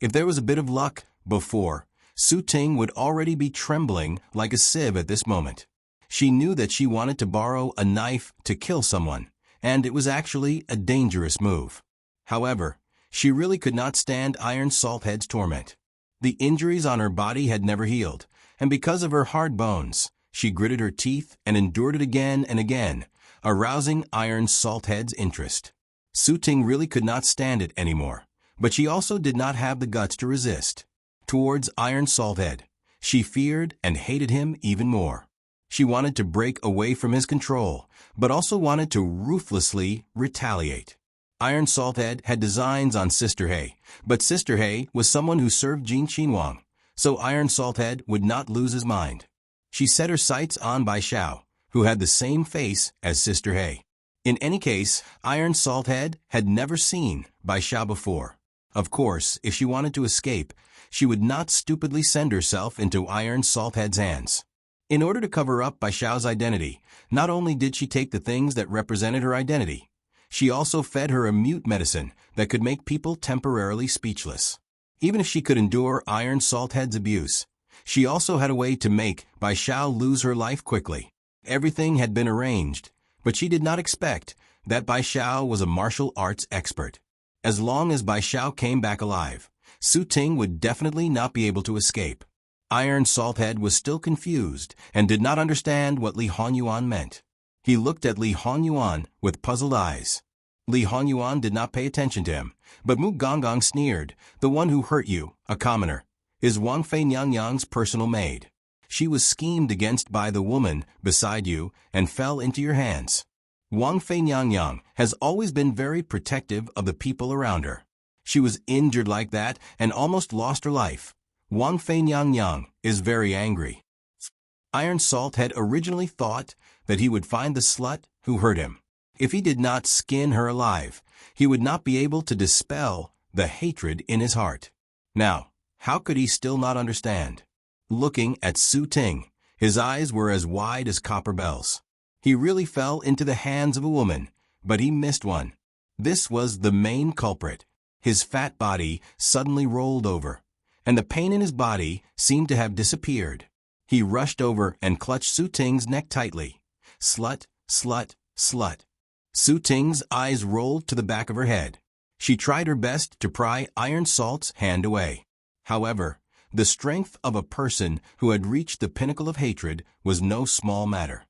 If there was a bit of luck before, Su Ting would already be trembling like a sieve at this moment. She knew that she wanted to borrow a knife to kill someone, and it was actually a dangerous move. However, she really could not stand Iron Salthead's torment. The injuries on her body had never healed, and because of her hard bones, she gritted her teeth and endured it again and again, arousing Iron Salthead's interest. Su Ting really could not stand it anymore, but she also did not have the guts to resist. Towards Iron Salthead, she feared and hated him even more. She wanted to break away from his control, but also wanted to ruthlessly retaliate. Iron Salthead had designs on Sister He, but Sister He was someone who served Jin Qinhuang, so Iron Salthead would not lose his mind. She set her sights on Bai Xiao, who had the same face as Sister He. In any case, Iron Salthead had never seen Bai Xiao before. Of course, if she wanted to escape, she would not stupidly send herself into Iron Salthead's hands. In order to cover up Bai Xiao's identity, not only did she take the things that represented her identity, she also fed her a mute medicine that could make people temporarily speechless. Even if she could endure Iron Salthead's abuse, she also had a way to make Bai Xiao lose her life quickly. Everything had been arranged, but she did not expect that Bai Xiao was a martial arts expert. As long as Bai Xiao came back alive, Su Ting would definitely not be able to escape. Iron Salthead was still confused and did not understand what Li Hongyuan meant. He looked at Li Hongyuan with puzzled eyes. Li Hongyuan did not pay attention to him, but Mu Gonggong sneered, "The one who hurt you, a commoner, is Wang Fei Nyang-Yang's personal maid. She was schemed against by the woman beside you and fell into your hands." Wang Fei Nyang-Yang has always been very protective of the people around her. She was injured like that and almost lost her life. Wang Fei Nyang-Yang is very angry. Iron Salt had originally thought that he would find the slut who hurt him. If he did not skin her alive, he would not be able to dispel the hatred in his heart. Now, how could he still not understand? Looking at Su Ting, his eyes were as wide as copper bells. He really fell into the hands of a woman, but he missed one. This was the main culprit. His fat body suddenly rolled over, and the pain in his body seemed to have disappeared. He rushed over and clutched Su Ting's neck tightly. "Slut, slut, slut." Su Ting's eyes rolled to the back of her head. She tried her best to pry Iron Salt's hand away. However, the strength of a person who had reached the pinnacle of hatred was no small matter.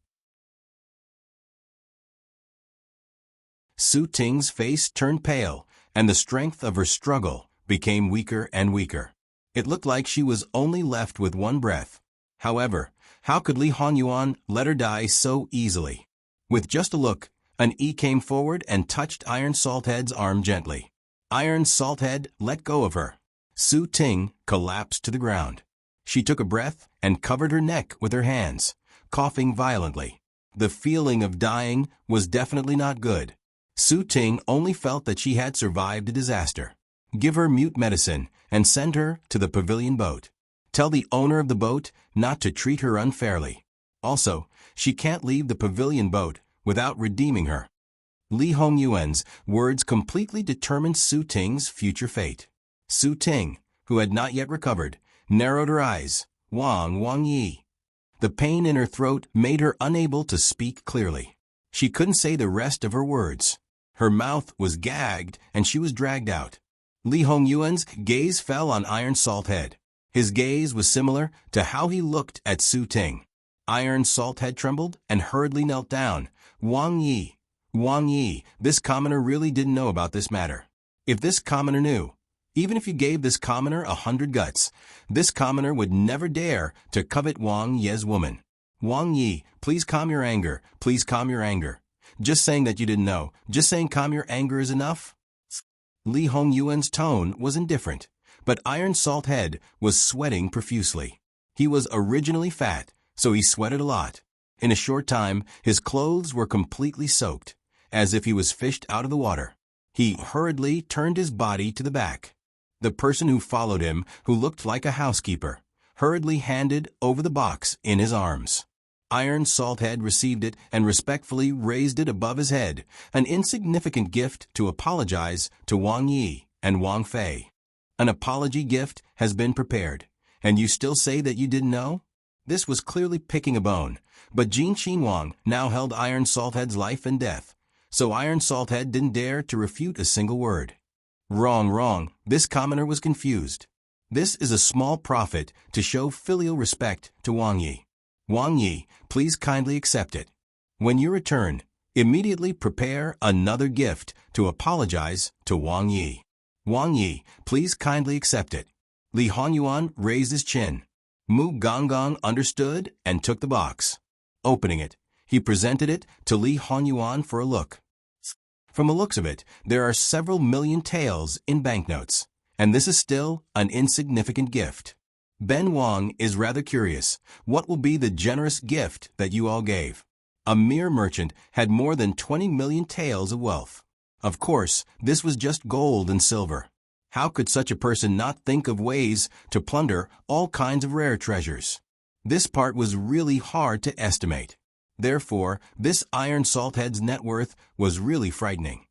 Su Ting's face turned pale, and the strength of her struggle became weaker and weaker. It looked like she was only left with one breath. However, how could Li Hongyuan let her die so easily? With just a look, an E came forward and touched Iron Salthead's arm gently. Iron Salthead let go of her. Su Ting collapsed to the ground. She took a breath and covered her neck with her hands, coughing violently. The feeling of dying was definitely not good. Su Ting only felt that she had survived a disaster. Give her mute medicine and send her to the pavilion boat. Tell the owner of the boat not to treat her unfairly. Also, she can't leave the pavilion boat without redeeming her. Li Hongyuan's words completely determined Su Ting's future fate. Su Ting, who had not yet recovered, narrowed her eyes. Wang Yi. The pain in her throat made her unable to speak clearly. She couldn't say the rest of her words. Her mouth was gagged and she was dragged out. Li Hongyuan's gaze fell on Iron Salthead. His gaze was similar to how he looked at Su Ting. Iron Salthead trembled and hurriedly knelt down. Wang Yi. Wang Yi, this commoner really didn't know about this matter. If this commoner knew, even if you gave this commoner 100 guts, this commoner would never dare to covet Wang Yi's woman. Wang Yi, please calm your anger, please calm your anger. Just saying that you didn't know, just saying calm your anger is enough? Li Hongyuan's tone was indifferent, but Iron Salthead was sweating profusely. He was originally fat, so he sweated a lot. In a short time, his clothes were completely soaked, as if he was fished out of the water. He hurriedly turned his body to the back. The person who followed him, who looked like a housekeeper, hurriedly handed over the box in his arms. Iron Salthead received it and respectfully raised it above his head, an insignificant gift to apologize to Wang Yi and Wang Fei. An apology gift has been prepared, and you still say that you didn't know? This was clearly picking a bone, but Jin Qinhuang now held Iron Salthead's life and death, so Iron Salthead didn't dare to refute a single word. Wrong, this commoner was confused. This is a small profit to show filial respect to Wang Yi. Wang Yi, please kindly accept it. When you return, immediately prepare another gift to apologize to Wang Yi. Wang Yi, please kindly accept it. Li Hongyuan raised his chin. Mu Gonggong understood and took the box. Opening it, he presented it to Li Hongyuan for a look. From the looks of it, there are several million taels in banknotes, and this is still an insignificant gift. Ben Wang is rather curious. What will be the generous gift that you all gave? A mere merchant had more than 20 million taels of wealth. Of course, this was just gold and silver. How could such a person not think of ways to plunder all kinds of rare treasures? This part was really hard to estimate. Therefore, this Iron Salthead's net worth was really frightening.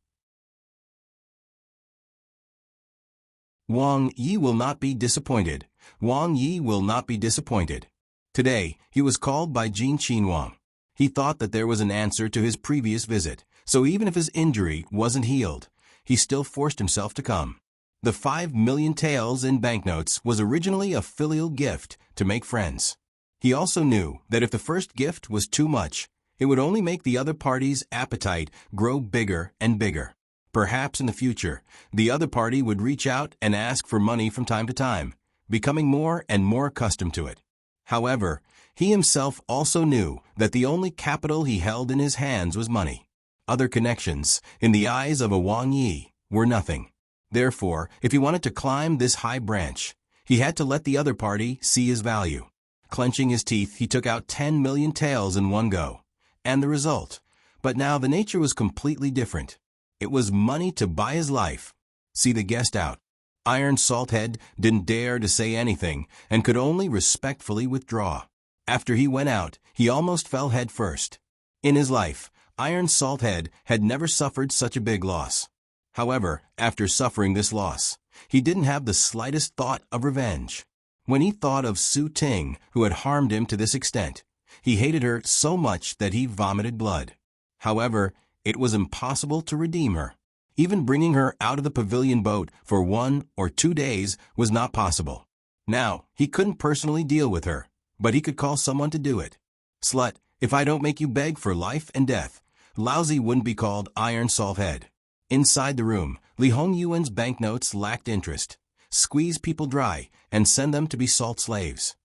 Wang Yi will not be disappointed. Wang Yi will not be disappointed. Today, he was called by Jin Qinhuang. He thought that there was an answer to his previous visit, so even if his injury wasn't healed, he still forced himself to come. The 5 million taels in banknotes was originally a filial gift to make friends. He also knew that if the first gift was too much, it would only make the other party's appetite grow bigger and bigger. Perhaps in the future, the other party would reach out and ask for money from time to time, becoming more and more accustomed to it. However, he himself also knew that the only capital he held in his hands was money. Other connections, in the eyes of a Wang Yi, were nothing. Therefore, if he wanted to climb this high branch, he had to let the other party see his value. Clenching his teeth, he took out 10 million taels in one go. And the result. But now the nature was completely different. It was money to buy his life. See the guest out. Iron Salthead didn't dare to say anything and could only respectfully withdraw. After he went out, he almost fell head first. In his life, Iron Salthead had never suffered such a big loss. However, after suffering this loss, he didn't have the slightest thought of revenge. When he thought of Su Ting, who had harmed him to this extent, he hated her so much that he vomited blood. However, it was impossible to redeem her. Even bringing her out of the pavilion boat for 1 or 2 days was not possible. Now, he couldn't personally deal with her, but he could call someone to do it. Slut, if I don't make you beg for life and death, Lousy wouldn't be called Iron Salthead. Inside the room, Li Hongyuan's banknotes lacked interest. Squeeze people dry and send them to be salt slaves.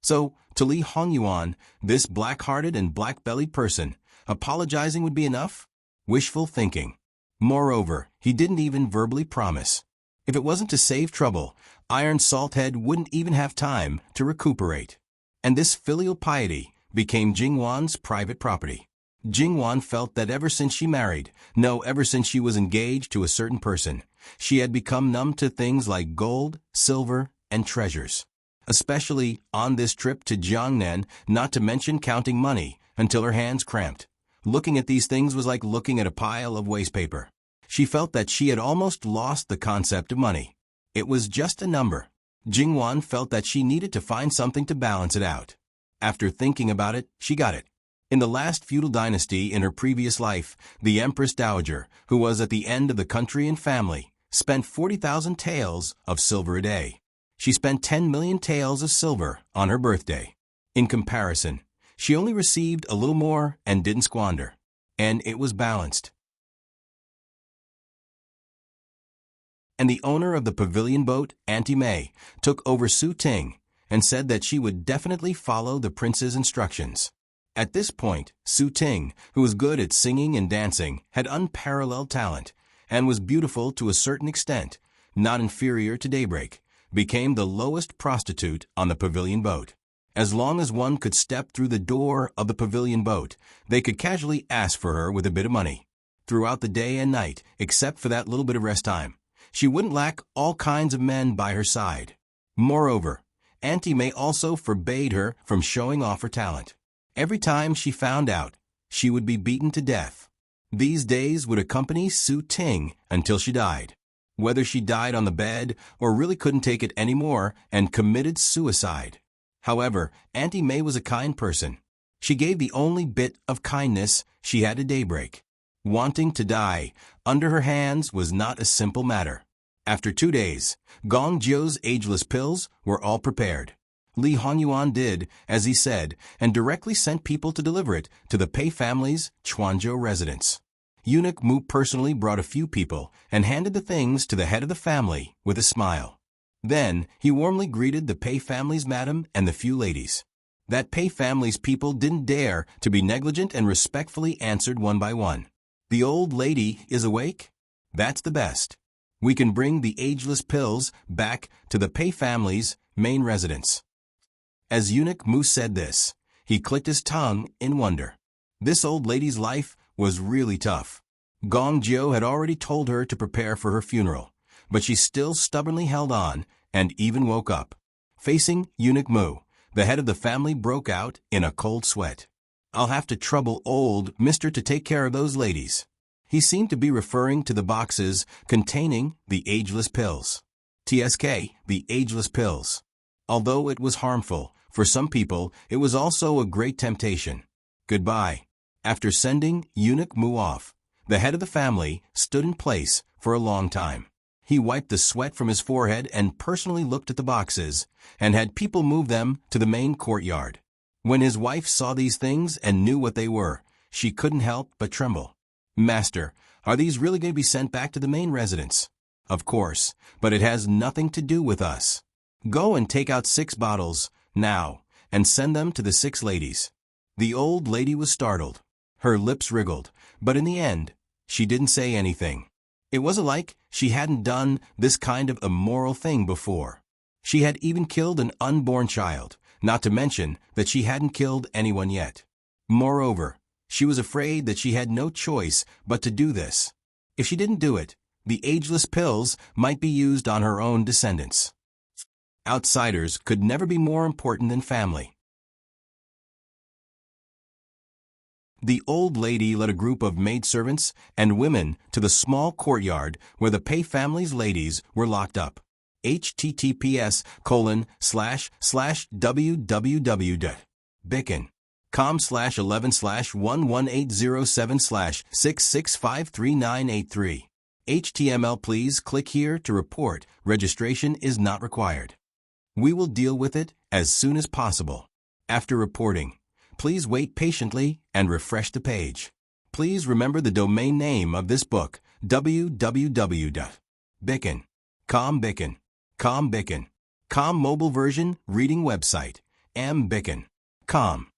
So, to Li Hongyuan, this black-hearted and black-bellied person, apologizing would be enough? Wishful thinking. Moreover, he didn't even verbally promise. If it wasn't to save trouble, Iron Salthead wouldn't even have time to recuperate. And this filial piety became Jingwan's private property. Jingwan felt that ever since she married, ever since she was engaged to a certain person, she had become numb to things like gold, silver, and treasures. Especially on this trip to Jiangnan, not to mention counting money until her hands cramped. Looking at these things was like looking at a pile of waste paper. She felt that she had almost lost the concept of money. It was just a number. Jingwan felt that she needed to find something to balance it out. After thinking about it, she got it. In the last feudal dynasty in her previous life, the Empress Dowager, who was at the end of the country and family, spent 40,000 taels of silver a day. She spent 10 million taels of silver on her birthday. In comparison, She only received a little more and didn't squander. And it was balanced. And the owner of the pavilion boat, Auntie May, took over Su Ting and said that she would definitely follow the prince's instructions. At this point, Su Ting, who was good at singing and dancing, had unparalleled talent, and was beautiful to a certain extent, not inferior to Daybreak, became the lowest prostitute on the pavilion boat. As long as one could step through the door of the pavilion boat, they could casually ask for her with a bit of money. Throughout the day and night, except for that little bit of rest time, she wouldn't lack all kinds of men by her side. Moreover, Auntie May also forbade her from showing off her talent. Every time she found out, she would be beaten to death. These days would accompany Su Ting until she died. Whether she died on the bed or really couldn't take it anymore and committed suicide. However, Auntie May was a kind person. She gave the only bit of kindness she had to Daybreak. Wanting to die under her hands was not a simple matter. After 2 days, Gong Jiu's ageless pills were all prepared. Li Honyuan did, as he said, and directly sent people to deliver it to the Pei family's Chuanzhou residence. Eunuch Mu personally brought a few people and handed the things to the head of the family with a smile. Then he warmly greeted the Pei family's madam and the few ladies. That Pei family's people didn't dare to be negligent and respectfully answered one by one. The old lady is awake? That's the best. We can bring the ageless pills back to the Pei family's main residence. As Eunuch Mu said this, he clicked his tongue in wonder. This old lady's life was really tough. Gong Jiu had already told her to prepare for her funeral, but she still stubbornly held on and even woke up. Facing Eunuch Mu, the head of the family broke out in a cold sweat. I'll have to trouble old Mr. to take care of those ladies. He seemed to be referring to the boxes containing the ageless pills. TSK, the ageless pills. Although it was harmful, for some people it was also a great temptation. Goodbye. After sending Eunuch Mu off, the head of the family stood in place for a long time. He wiped the sweat from his forehead and personally looked at the boxes, and had people move them to the main courtyard. When his wife saw these things and knew what they were, she couldn't help but tremble. Master, are these really going to be sent back to the main residence? Of course, but it has nothing to do with us. Go and take out 6 bottles, now, and send them to the 6 ladies. The old lady was startled. Her lips wriggled, but in the end, she didn't say anything. It wasn't like she hadn't done this kind of immoral thing before. She had even killed an unborn child, not to mention that she hadn't killed anyone yet. Moreover, she was afraid that she had no choice but to do this. If she didn't do it, the ageless pills might be used on her own descendants. Outsiders could never be more important than family. The old lady led a group of maidservants and women to the small courtyard where the Pei family's ladies were locked up. https://www.beacon.com/11/1180/6653983. HTML. Please click here to report. Registration is not required. We will deal with it as soon as possible. After reporting, please wait patiently and refresh the page. Please remember the domain name of this book, www.beacon.com. Mobile version, reading website, mbeacon.com.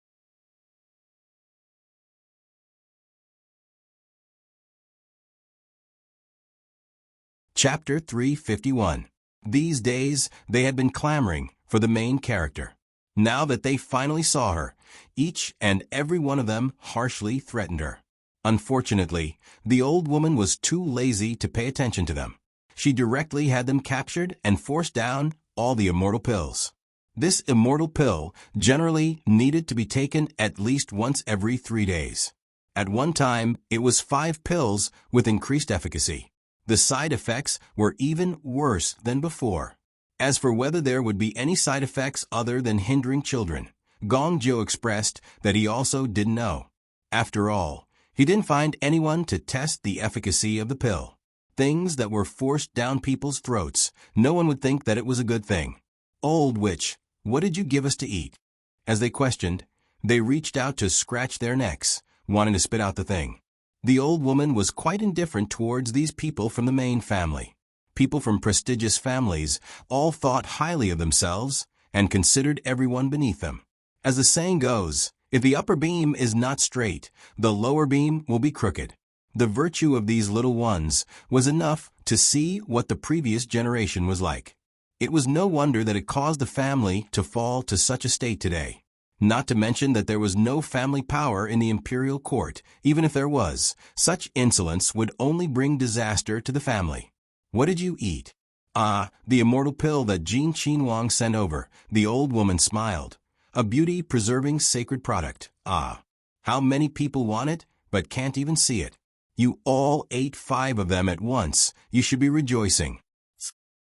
Chapter 351. These days, they had been clamoring for the main character. Now that they finally saw her, each and every one of them harshly threatened her. Unfortunately, the old woman was too lazy to pay attention to them. She directly had them captured and forced down all the immortal pills. This immortal pill generally needed to be taken at least once every 3 days. At one time, it was 5 pills with increased efficacy. The side effects were even worse than before. As for whether there would be any side effects other than hindering children, Gong Jiu expressed that he also didn't know. After all, he didn't find anyone to test the efficacy of the pill. Things that were forced down people's throats, no one would think that it was a good thing. Old witch, what did you give us to eat? As they questioned, They reached out to scratch their necks, wanting to spit out the thing. The old woman was quite indifferent towards these people from the main family. People from prestigious families all thought highly of themselves and considered everyone beneath them. As the saying goes, if the upper beam is not straight, the lower beam will be crooked. The virtue of these little ones was enough to see what the previous generation was like. It was no wonder that it caused the family to fall to such a state today. Not to mention that there was no family power in the imperial court. Even if there was, such insolence would only bring disaster to the family. What did you eat? Ah, the immortal pill that Jin Qinhuang sent over. The old woman smiled. A beauty-preserving sacred product. Ah, how many people want it, but can't even see it. You all ate 5 of them at once. You should be rejoicing.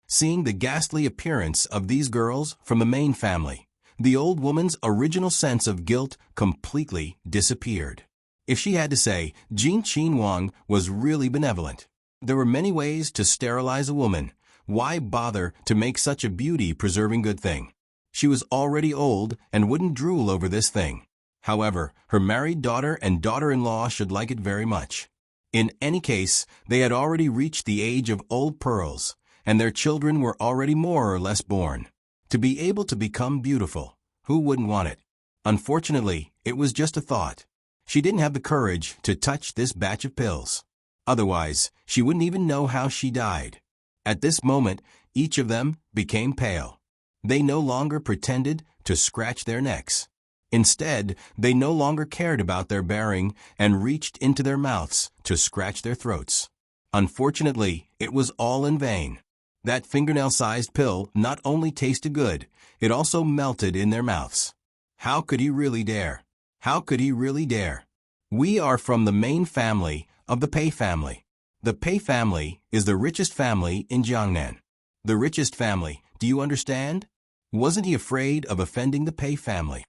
Seeing the ghastly appearance of these girls from the main family, the old woman's original sense of guilt completely disappeared. If she had to say, Jin Qinhuang was really benevolent. There were many ways to sterilize a woman. Why bother to make such a beauty-preserving good thing? She was already old and wouldn't drool over this thing. However, her married daughter and daughter-in-law should like it very much. In any case, they had already reached the age of old pearls, and their children were already more or less born. To be able to become beautiful, who wouldn't want it? Unfortunately, it was just a thought. She didn't have the courage to touch this batch of pills. Otherwise, she wouldn't even know how she died. At this moment, each of them became pale. They no longer pretended to scratch their necks. Instead, they no longer cared about their bearing and reached into their mouths to scratch their throats. Unfortunately, it was all in vain. That fingernail-sized pill not only tasted good, it also melted in their mouths. How could he really dare? How could he really dare? We are from the main family of the Pei family. The Pei family is the richest family in Jiangnan. The richest family, do you understand? Wasn't he afraid of offending the Pei family?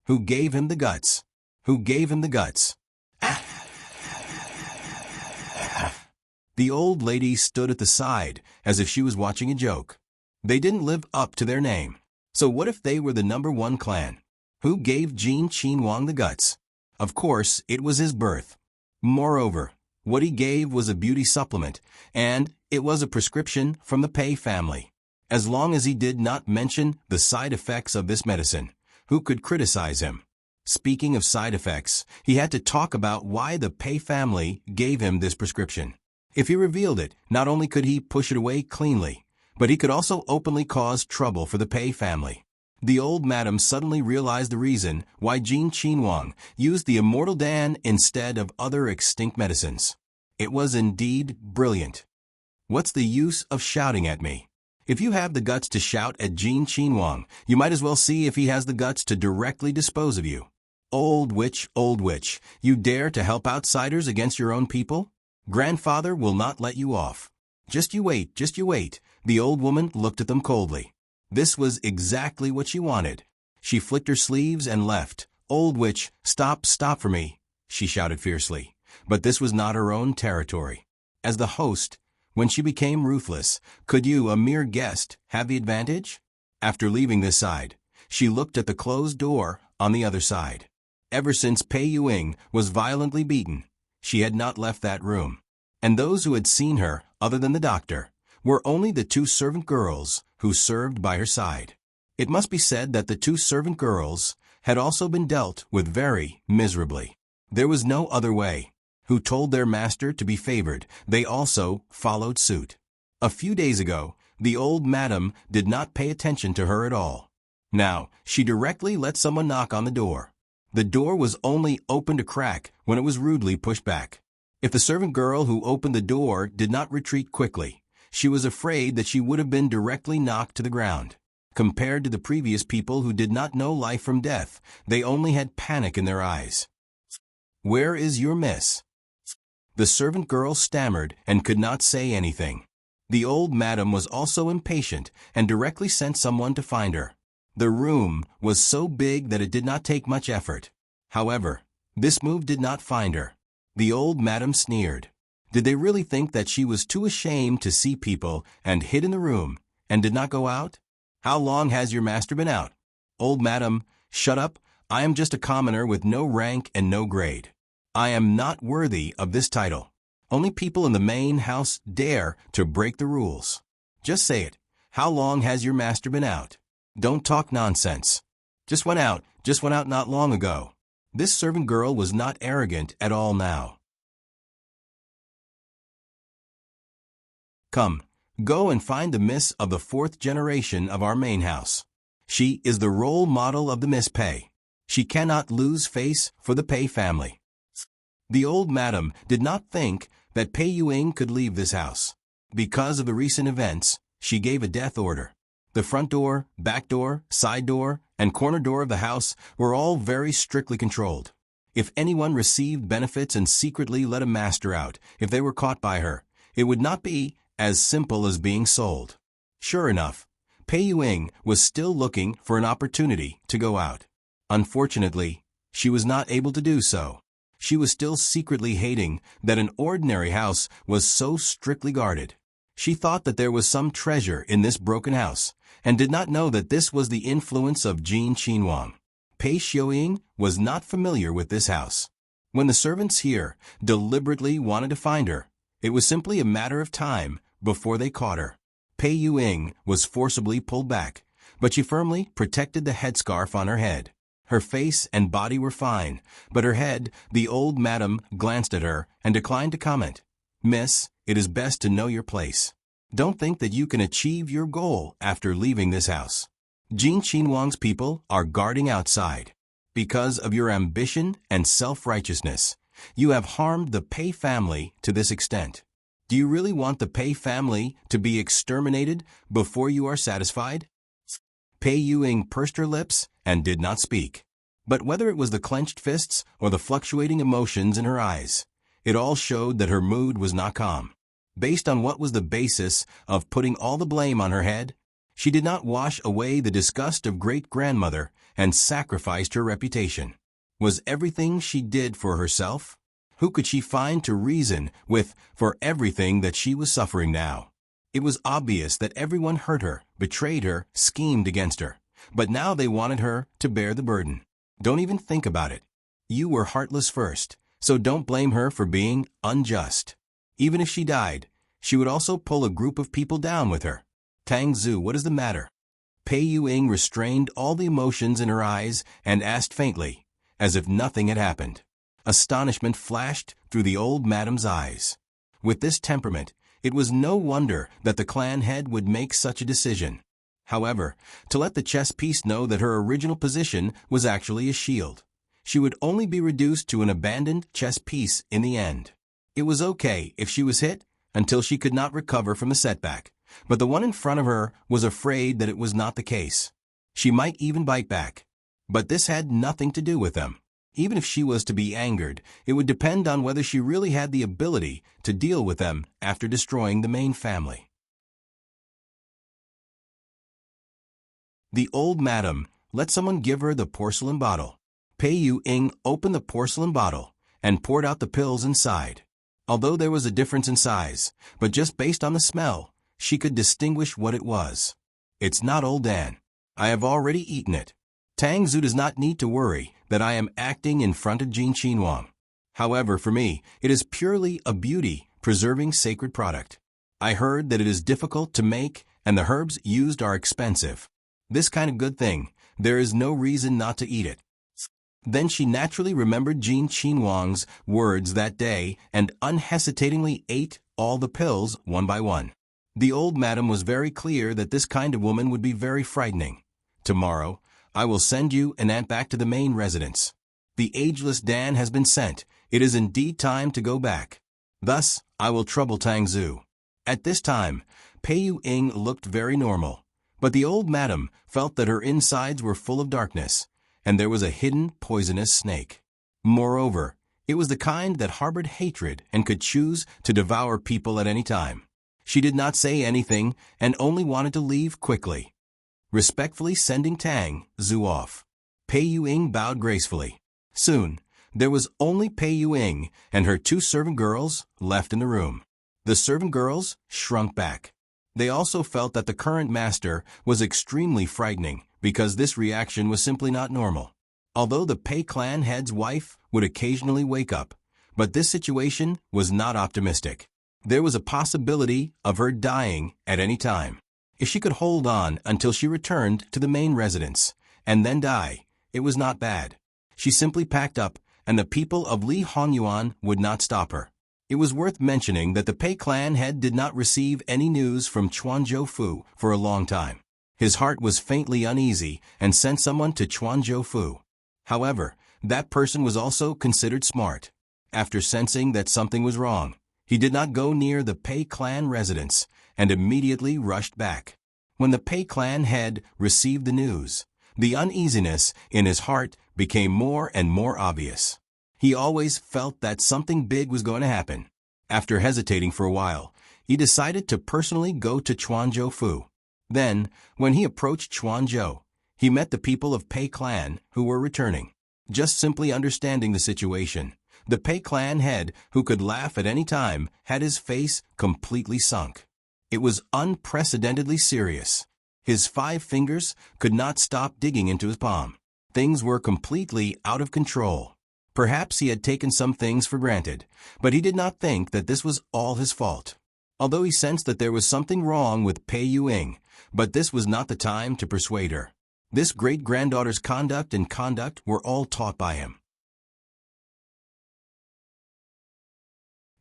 Who gave him the guts? Who gave him the guts? The old lady stood at the side as if she was watching a joke. They didn't live up to their name. So what if they were the #1 clan? Who gave Jin Qinhuang the guts? Of course, it was his birth. Moreover, what he gave was a beauty supplement, and it was a prescription from the Pei family. As long as he did not mention the side effects of this medicine, who could criticize him? Speaking of side effects, he had to talk about why the Pei family gave him this prescription. If he revealed it, not only could he push it away cleanly, but he could also openly cause trouble for the Pei family. The old madam suddenly realized the reason why Jin Qinhuang used the immortal Dan instead of other extinct medicines. It was indeed brilliant. What's the use of shouting at me? If you have the guts to shout at Jin Qinhuang, you might as well see if he has the guts to directly dispose of you. Old witch, you dare to help outsiders against your own people? Grandfather will not let you off. Just you wait. The old woman looked at them coldly. This was exactly what she wanted. She flicked her sleeves and left. Old witch, stop for me, she shouted fiercely. But this was not her own territory. As the host, when she became ruthless, could you, a mere guest, have the advantage? After leaving this side, she looked at the closed door on the other side. Ever since Pei Yuing was violently beaten, she had not left that room. And those who had seen her, other than the doctor, were only the 2 servant girls who served by her side. It must be said that the 2 servant girls had also been dealt with very miserably. There was no other way. Who told their master to be favored, they also followed suit. A few days ago, the old madam did not pay attention to her at all. Now, she directly let someone knock on the door. The door was only opened a crack when it was rudely pushed back. If the servant girl who opened the door did not retreat quickly, she was afraid that she would have been directly knocked to the ground. Compared to the previous people who did not know life from death, they only had panic in their eyes. Where is your miss? The servant girl stammered and could not say anything. The old madam was also impatient and directly sent someone to find her. The room was so big that it did not take much effort. However, this move did not find her. The old madam sneered. Did they really think that she was too ashamed to see people and hid in the room and did not go out? How long has your master been out? Old madam, shut up. I am just a commoner with no rank and no grade. I am not worthy of this title. Only people in the main house dare to break the rules. Just say it. How long has your master been out? Don't talk nonsense. Just went out not long ago. This servant girl was not arrogant at all now. Come, go and find the miss of the 4th generation of our main house. She is the role model of the Miss Pei. She cannot lose face for the Pei family. The old madam did not think that Pei Yuing could leave this house. Because of the recent events, she gave a death order. The front door, back door, side door, and corner door of the house were all very strictly controlled. If anyone received benefits and secretly let a master out, if they were caught by her, it would not be as simple as being sold. Sure enough, Pei Yuing was still looking for an opportunity to go out. Unfortunately, she was not able to do so. She was still secretly hating that an ordinary house was so strictly guarded. She thought that there was some treasure in this broken house, and did not know that this was the influence of Jin Qinhuang. Pei Xiuying was not familiar with this house. When the servants here deliberately wanted to find her, it was simply a matter of time before they caught her. Pei Yuing was forcibly pulled back, but she firmly protected the headscarf on her head. Her face and body were fine, but her head, the old madam glanced at her and declined to comment. Miss, it is best to know your place. Don't think that you can achieve your goal after leaving this house. Jin Qinhuang's people are guarding outside. Because of your ambition and self-righteousness, you have harmed the Pei family to this extent. Do you really want the Pei family to be exterminated before you are satisfied? Pei Yuing pursed her lips and did not speak. But whether it was the clenched fists or the fluctuating emotions in her eyes, it all showed that her mood was not calm. Based on what was the basis of putting all the blame on her head, she did not wash away the disgust of great-grandmother and sacrificed her reputation. Was everything she did for herself? Who could she find to reason with for everything that she was suffering now? It was obvious that everyone hurt her, betrayed her, schemed against her. But now they wanted her to bear the burden. Don't even think about it. You were heartless first, so don't blame her for being unjust. Even if she died, she would also pull a group of people down with her. Tang Zhu, what is the matter? Pei Yuing restrained all the emotions in her eyes and asked faintly, as if nothing had happened. Astonishment flashed through the old madam's eyes. With this temperament, it was no wonder that the clan head would make such a decision. However, to let the chess piece know that her original position was actually a shield. She would only be reduced to an abandoned chess piece in the end. It was okay if she was hit until she could not recover from the setback, but the one in front of her was afraid that it was not the case. She might even bite back. But this had nothing to do with them. Even if she was to be angered, it would depend on whether she really had the ability to deal with them after destroying the main family. The old madam let someone give her the porcelain bottle. Pei Yuing opened the porcelain bottle and poured out the pills inside. Although there was a difference in size, but just based on the smell, she could distinguish what it was. It's not Old Dan. I have already eaten it. Tang Zhu does not need to worry that I am acting in front of Jin Qinhuang. However, for me, it is purely a beauty-preserving sacred product. I heard that it is difficult to make and the herbs used are expensive. This kind of good thing, there is no reason not to eat it. Then she naturally remembered Jin Qinhuang's words that day and unhesitatingly ate all the pills one by one. The old madam was very clear that this kind of woman would be very frightening. Tomorrow, I will send you and aunt back to the main residence. The ageless Dan has been sent. It is indeed time to go back. Thus, I will trouble Tang Zhu. At this time, Pei Yuing looked very normal, but the old madam felt that her insides were full of darkness, and there was a hidden poisonous snake. Moreover, it was the kind that harbored hatred and could choose to devour people at any time. She did not say anything and only wanted to leave quickly. Respectfully sending Tang Zhu off, Pei Yuing bowed gracefully. Soon, there was only Pei Yuing and her two servant girls left in the room. The servant girls shrunk back. They also felt that the current master was extremely frightening because this reaction was simply not normal. Although the Pei clan head's wife would occasionally wake up, but this situation was not optimistic. There was a possibility of her dying at any time. If she could hold on until she returned to the main residence and then die, it was not bad. She simply packed up, and the people of Li Hongyuan would not stop her. It was worth mentioning that the Pei clan head did not receive any news from Chuanzhou Fu for a long time. His heart was faintly uneasy and sent someone to Chuanzhou Fu. However, that person was also considered smart. After sensing that something was wrong, he did not go near the Pei clan residence and immediately rushed back. When the Pei clan head received the news, the uneasiness in his heart became more and more obvious. He always felt that something big was going to happen. After hesitating for a while, he decided to personally go to Chuanzhou Fu. Then, when he approached Chuanzhou, he met the people of Pei clan who were returning. Just simply understanding the situation, the Pei clan head, who could laugh at any time, had his face completely sunk. It was unprecedentedly serious. His 5 fingers could not stop digging into his palm. Things were completely out of control. Perhaps he had taken some things for granted, but he did not think that this was all his fault. Although he sensed that there was something wrong with Pei Yuing, but this was not the time to persuade her. This great-granddaughter's conduct and conduct were all taught by him.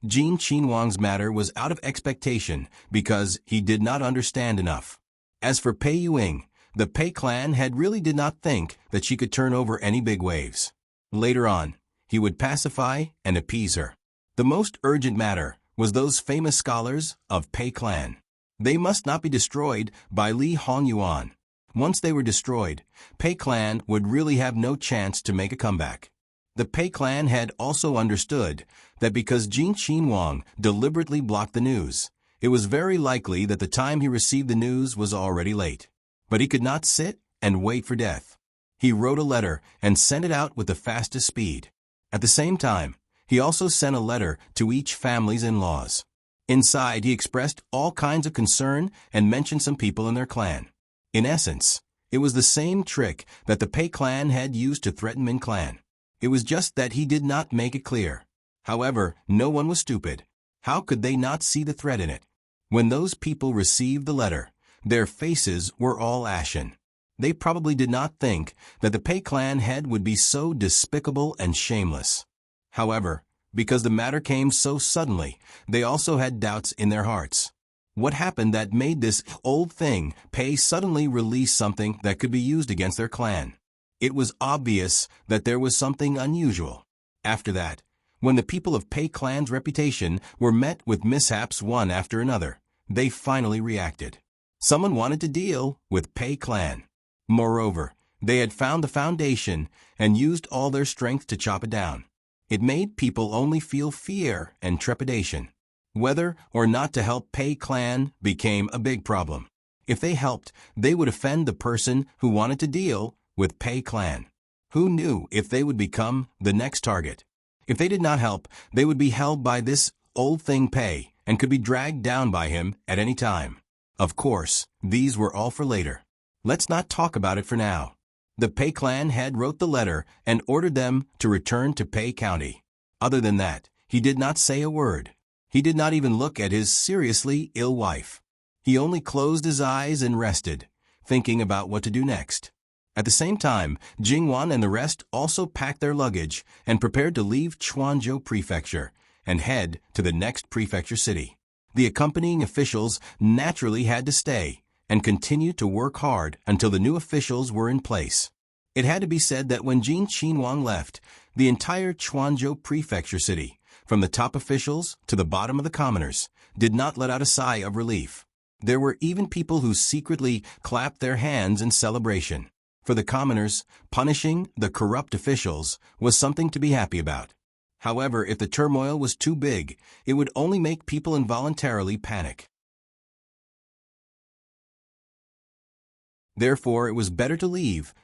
Jin Qinhuang's matter was out of expectation because he did not understand enough. As for Pei Yuing, the Pei clan head really did not think that she could turn over any big waves. Later on, he would pacify and appease her. The most urgent matter was those famous scholars of Pei clan. They must not be destroyed by Li Hongyuan. Once they were destroyed, Pei clan would really have no chance to make a comeback. The Pei clan had also understood that because Jin Qinhuang deliberately blocked the news, it was very likely that the time he received the news was already late. But he could not sit and wait for death. He wrote a letter and sent it out with the fastest speed. At the same time, he also sent a letter to each family's in-laws. Inside, he expressed all kinds of concern and mentioned some people in their clan. In essence, it was the same trick that the Pei clan had used to threaten Min clan. It was just that he did not make it clear. However, no one was stupid. How could they not see the threat in it? When those people received the letter, their faces were all ashen. They probably did not think that the Pei clan head would be so despicable and shameless. However, because the matter came so suddenly, they also had doubts in their hearts. What happened that made this old thing Pei suddenly release something that could be used against their clan? It was obvious that there was something unusual. After that, when the people of Pei clan's reputation were met with mishaps one after another, they finally reacted. Someone wanted to deal with Pei clan. Moreover, they had found the foundation and used all their strength to chop it down. It made people only feel fear and trepidation. Whether or not to help Pei clan became a big problem. If they helped, they would offend the person who wanted to deal with Pei clan. Who knew if they would become the next target? If they did not help, they would be held by this old thing Pei and could be dragged down by him at any time. Of course, these were all for later. Let's not talk about it for now. The Pei clan head wrote the letter and ordered them to return to Pei County. Other than that, he did not say a word. He did not even look at his seriously ill wife. He only closed his eyes and rested, thinking about what to do next. At the same time, Jingwan and the rest also packed their luggage and prepared to leave Chuanzhou Prefecture and head to the next prefecture city. The accompanying officials naturally had to stay and continue to work hard until the new officials were in place. It had to be said that when Jin Qinhuang left, the entire Chuanzhou Prefecture city, from the top officials to the bottom of the commoners, did not let out a sigh of relief. There were even people who secretly clapped their hands in celebration. For the commoners, punishing the corrupt officials was something to be happy about. However, if the turmoil was too big, it would only make people involuntarily panic. Therefore, it was better to leave.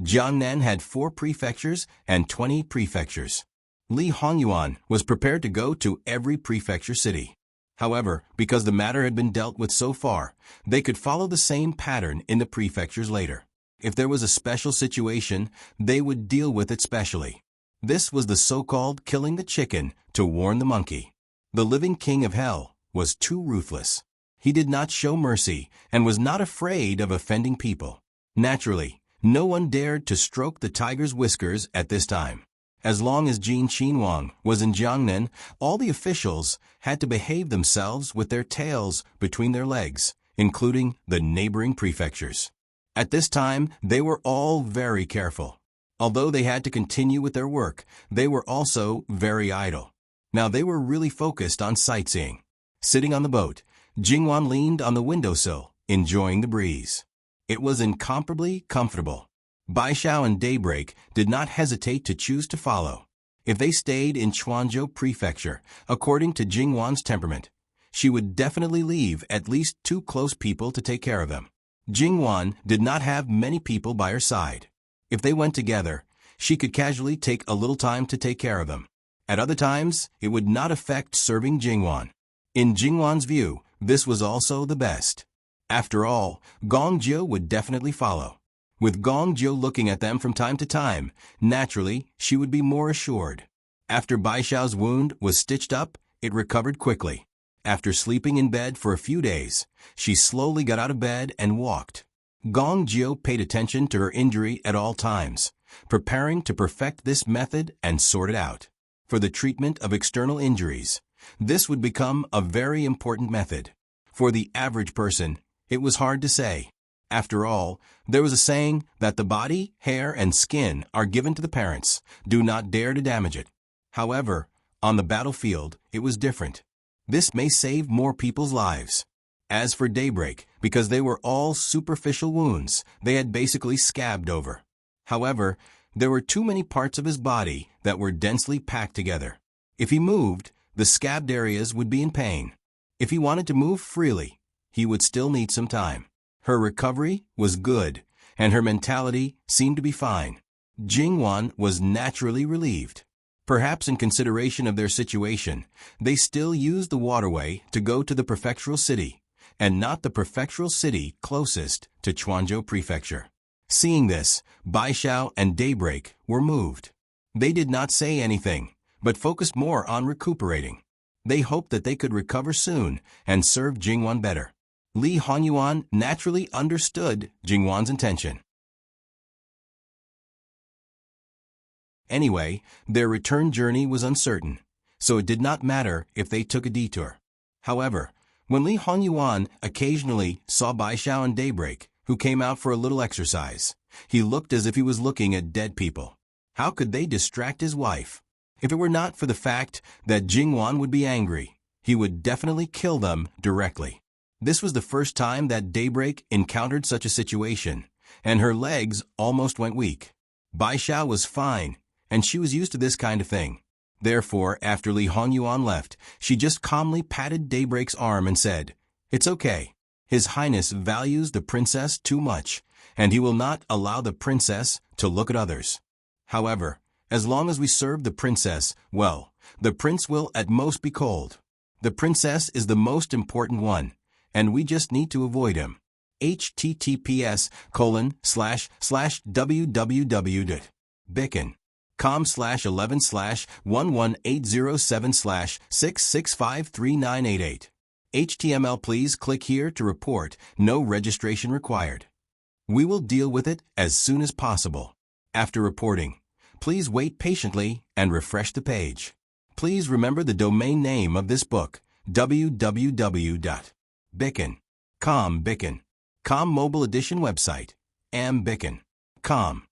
Jiangnan had 4 prefectures and 20 prefectures. Li Hongyuan was prepared to go to every prefecture city. However, because the matter had been dealt with so far, they could follow the same pattern in the prefectures later. If there was a special situation, they would deal with it specially. This was the so-called killing the chicken to warn the monkey. The living king of hell was too ruthless. He did not show mercy and was not afraid of offending people. Naturally, no one dared to stroke the tiger's whiskers at this time. As long as Jin Qinhuang was in Jiangnan, all the officials had to behave themselves with their tails between their legs, including the neighboring prefectures. At this time, they were all very careful. Although they had to continue with their work, they were also very idle. Now they were really focused on sightseeing. Sitting on the boat, Jingwan leaned on the windowsill, enjoying the breeze. It was incomparably comfortable. Baishao and Daybreak did not hesitate to choose to follow. If they stayed in Quanzhou Prefecture, according to Jingwan's temperament, she would definitely leave at least 2 close people to take care of them. Jingwan did not have many people by her side. If they went together, she could casually take a little time to take care of them. At other times, it would not affect serving Jingwan. In Jingwan's view, this was also the best. After all, Gongjiu would definitely follow. With Gongjiu looking at them from time to time, naturally, she would be more assured. After Baishao's wound was stitched up, it recovered quickly. After sleeping in bed for a few days, she slowly got out of bed and walked. Gongjiu paid attention to her injury at all times, preparing to perfect this method and sort it out. For the treatment of external injuries, this would become a very important method. For the average person, it was hard to say. After all, there was a saying that the body, hair, and skin are given to the parents. Do not dare to damage it. However, on the battlefield, it was different. This may save more people's lives. As for Daybreak, because they were all superficial wounds, they had basically scabbed over. However, there were too many parts of his body that were densely packed together. If he moved, the scabbed areas would be in pain. If he wanted to move freely, he would still need some time. Her recovery was good, and her mentality seemed to be fine. Jingwan was naturally relieved. Perhaps in consideration of their situation, they still used the waterway to go to the prefectural city, and not the prefectural city closest to Quanzhou Prefecture. Seeing this, Baishao and Daybreak were moved. They did not say anything, but focused more on recuperating. They hoped that they could recover soon and serve Jingwan better. Li Honyuan naturally understood Jingwan's intention. Anyway, their return journey was uncertain, so it did not matter if they took a detour. However, when Li Honyuan occasionally saw Baishao and Daybreak, who came out for a little exercise, he looked as if he was looking at dead people. How could they distract his wife? If it were not for the fact that Jingwan would be angry, he would definitely kill them directly. This was the first time that Daybreak encountered such a situation, and her legs almost went weak. Baishao was fine, and she was used to this kind of thing. Therefore, after Li Honyuan left, she just calmly patted Daybreak's arm and said, "It's okay. His Highness values the princess too much, and he will not allow the princess to look at others. However, as long as we serve the princess, well, the prince will at most be cold. The princess is the most important one, and we just need to avoid him." https://www.bicken.com/11/11807/6653988. HTML. Please click here to report. No registration required. We will deal with it as soon as possible. After reporting, please wait patiently and refresh the page. Please remember the domain name of this book, www.bicken.com. Bicken.com mobile edition website, ambicken.com.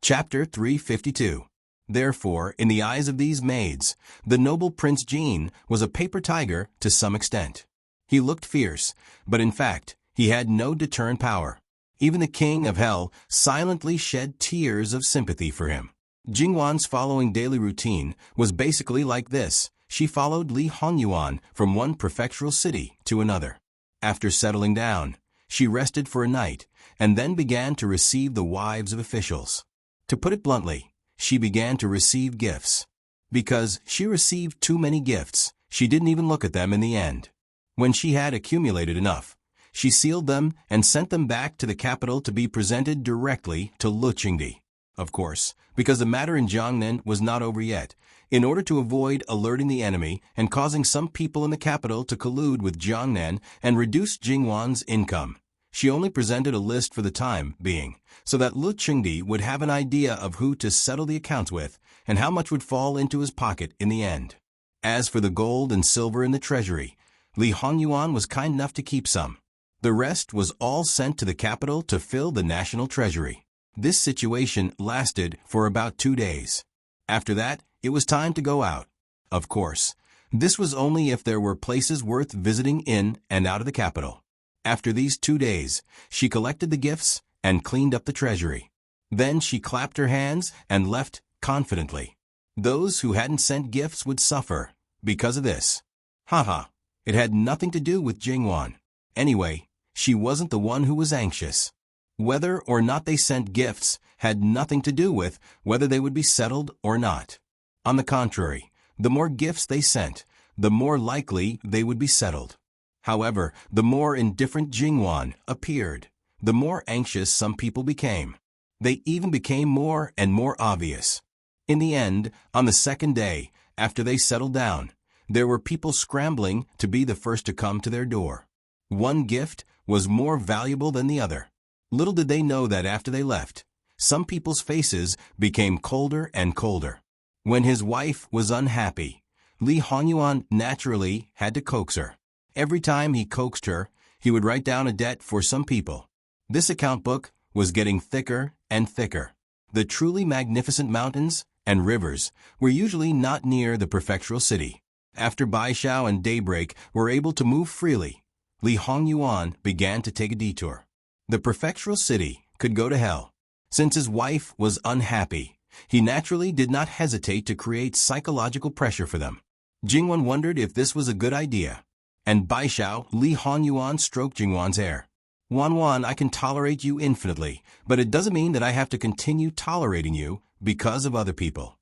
Chapter 352. Therefore, in the eyes of these maids, the noble Prince Jin was a paper tiger to some extent. He looked fierce, but in fact, he had no deterrent power. Even the king of hell silently shed tears of sympathy for him. Jingwan's following daily routine was basically like this. She followed Li Honyuan from one prefectural city to another. After settling down, she rested for a night and then began to receive the wives of officials. To put it bluntly, she began to receive gifts. Because she received too many gifts, she didn't even look at them in the end. When she had accumulated enough, she sealed them and sent them back to the capital to be presented directly to Lu Qingdi. Of course, because the matter in Jiangnan was not over yet, in order to avoid alerting the enemy and causing some people in the capital to collude with Jiangnan and reduce Jingwan's income, she only presented a list for the time being, so that Lu Qingdi would have an idea of who to settle the accounts with and how much would fall into his pocket in the end. As for the gold and silver in the treasury, Li Hongyuan was kind enough to keep some. The rest was all sent to the capital to fill the national treasury. This situation lasted for about 2 days. After that, it was time to go out. Of course, this was only if there were places worth visiting in and out of the capital. After these 2 days, she collected the gifts and cleaned up the treasury. Then she clapped her hands and left confidently. Those who hadn't sent gifts would suffer because of this. Haha, it had nothing to do with Jingwan. Anyway, she wasn't the one who was anxious. Whether or not they sent gifts had nothing to do with whether they would be settled or not. On the contrary, the more gifts they sent, the more likely they would be settled. However, the more indifferent Jingwan appeared, the more anxious some people became. They even became more and more obvious. In the end, on the second day, after they settled down, there were people scrambling to be the first to come to their door. One gift was more valuable than the other. Little did they know that after they left, some people's faces became colder and colder. When his wife was unhappy, Li Hongyuan naturally had to coax her. Every time he coaxed her, he would write down a debt for some people. This account book was getting thicker and thicker. The truly magnificent mountains and rivers were usually not near the prefectural city. After Baishao and Daybreak were able to move freely, Li Hongyuan began to take a detour. The prefectural city could go to hell. Since his wife was unhappy, he naturally did not hesitate to create psychological pressure for them. Jingwan wondered if this was a good idea. And Baishao, Li Hongyuan stroked Jingwan's hair. Wanwan, I can tolerate you infinitely, but it doesn't mean that I have to continue tolerating you because of other people.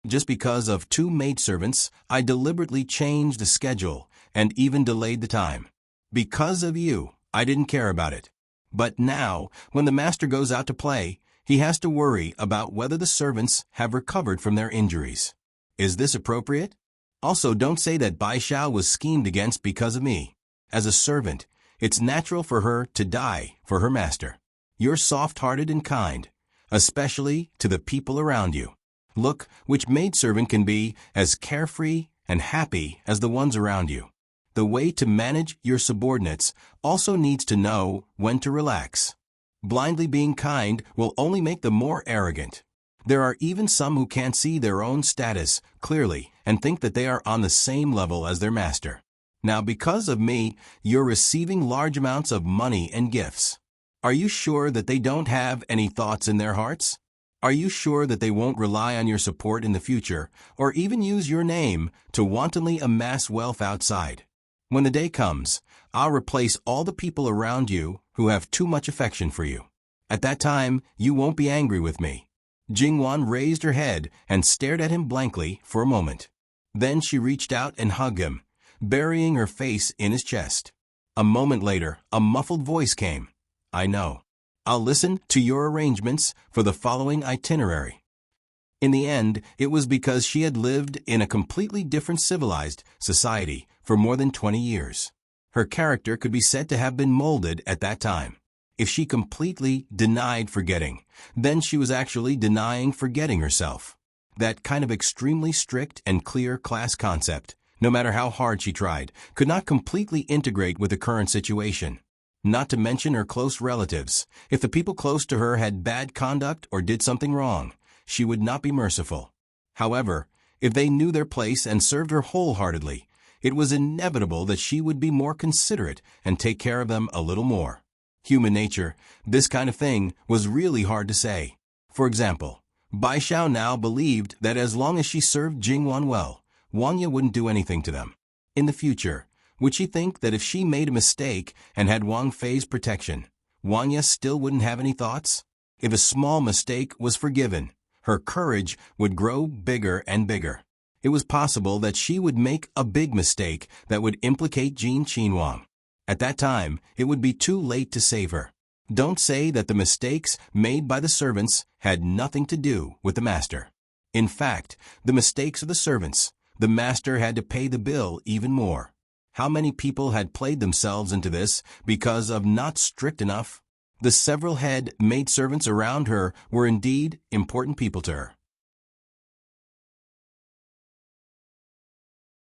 Just because of 2 maidservants, I deliberately changed the schedule and even delayed the time. Because of you, I didn't care about it. But now, when the master goes out to play, he has to worry about whether the servants have recovered from their injuries. Is this appropriate? Also, don't say that Baishao was schemed against because of me. As a servant, it's natural for her to die for her master. You're soft-hearted and kind, especially to the people around you. Look which maidservant can be as carefree and happy as the ones around you. The way to manage your subordinates also needs to know when to relax. Blindly being kind will only make them more arrogant. There are even some who can't see their own status clearly and think that they are on the same level as their master. Now, because of me, you're receiving large amounts of money and gifts. Are you sure that they don't have any thoughts in their hearts? Are you sure that they won't rely on your support in the future or even use your name to wantonly amass wealth outside? When the day comes, I'll replace all the people around you who have too much affection for you. At that time, you won't be angry with me. Jingwan raised her head and stared at him blankly for a moment. Then she reached out and hugged him, burying her face in his chest. A moment later, a muffled voice came. I know. I'll listen to your arrangements for the following itinerary. In the end, it was because she had lived in a completely different civilized society for more than 20 years. Her character could be said to have been molded at that time. If she completely denied forgetting, then she was actually denying forgetting herself. That kind of extremely strict and clear class concept, no matter how hard she tried, could not completely integrate with the current situation. Not to mention her close relatives. If the people close to her had bad conduct or did something wrong, she would not be merciful. However, if they knew their place and served her wholeheartedly, it was inevitable that she would be more considerate and take care of them a little more. Human nature, this kind of thing was really hard to say. For example, Baishao now believed that as long as she served Jingwan well, Wanya wouldn't do anything to them. In the future, would she think that if she made a mistake and had Wang Fei's protection, Wanya still wouldn't have any thoughts? If a small mistake was forgiven, her courage would grow bigger and bigger. It was possible that she would make a big mistake that would implicate Jin Qinhuang. At that time, it would be too late to save her. Don't say that the mistakes made by the servants had nothing to do with the master. In fact, the mistakes of the servants, the master had to pay the bill even more. How many people had played themselves into this because of not strict enough? The several maidservants around her were indeed important people to her.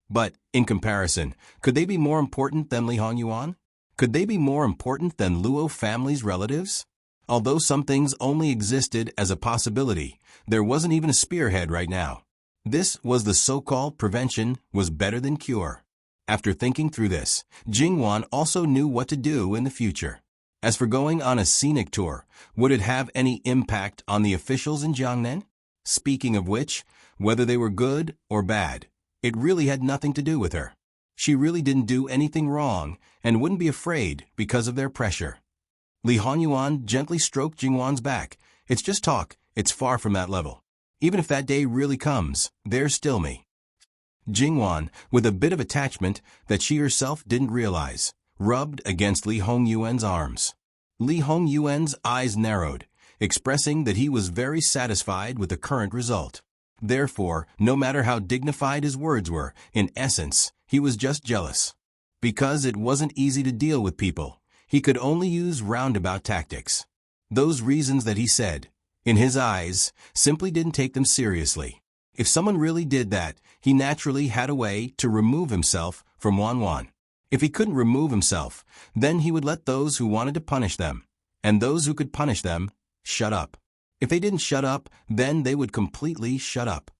But, in comparison, could they be more important than Li Hongyuan? Could they be more important than Luo family's relatives? Although some things only existed as a possibility, there wasn't even a spearhead right now. This was the so-called prevention was better than cure. After thinking through this, Jingwan also knew what to do in the future. As for going on a scenic tour, would it have any impact on the officials in Jiangnan? Speaking of which, whether they were good or bad, it really had nothing to do with her. She really didn't do anything wrong and wouldn't be afraid because of their pressure. Li Hongyuan gently stroked Jingwan's back. It's just talk, it's far from that level. Even if that day really comes, there's still me. Jingwan, with a bit of attachment that she herself didn't realize, rubbed against Li Hongyuan's arms. Li Hongyuan's eyes narrowed, expressing that he was very satisfied with the current result. Therefore, no matter how dignified his words were, in essence, he was just jealous. Because it wasn't easy to deal with people, he could only use roundabout tactics. Those reasons that he said, in his eyes, simply didn't take them seriously. If someone really did that, he naturally had a way to remove himself from Wanwan. If he couldn't remove himself, then he would let those who wanted to punish them, and those who could punish them, shut up. If they didn't shut up, then they would completely shut up.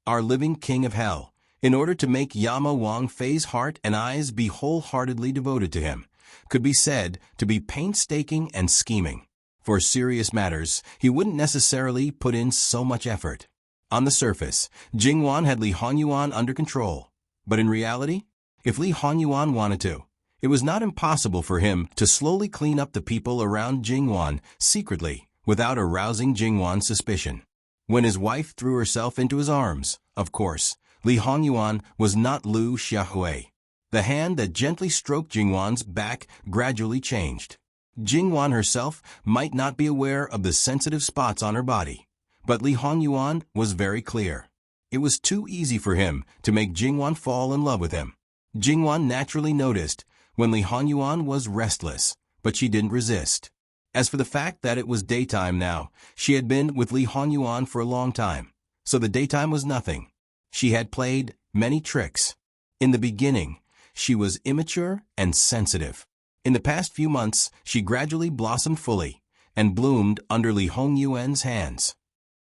Our living king of hell, in order to make Yama Wang Fei's heart and eyes be wholeheartedly devoted to him, could be said to be painstaking and scheming. For serious matters, he wouldn't necessarily put in so much effort. On the surface, Jingwan had Li Hongyuan under control. But in reality, if Li Hongyuan wanted to, it was not impossible for him to slowly clean up the people around Jingwan secretly without arousing Jingwan's suspicion. When his wife threw herself into his arms, of course, Li Hongyuan was not Lu Xiaohui. The hand that gently stroked Jingwan's back gradually changed. Jingwan herself might not be aware of the sensitive spots on her body, but Li Hongyuan was very clear. It was too easy for him to make Jingwan fall in love with him. Jingwan naturally noticed when Li Hongyuan was restless, but she didn't resist. As for the fact that it was daytime now, she had been with Li Hongyuan for a long time, so the daytime was nothing. She had played many tricks. In the beginning, she was immature and sensitive. In the past few months, she gradually blossomed fully and bloomed under Li Hongyuan's hands.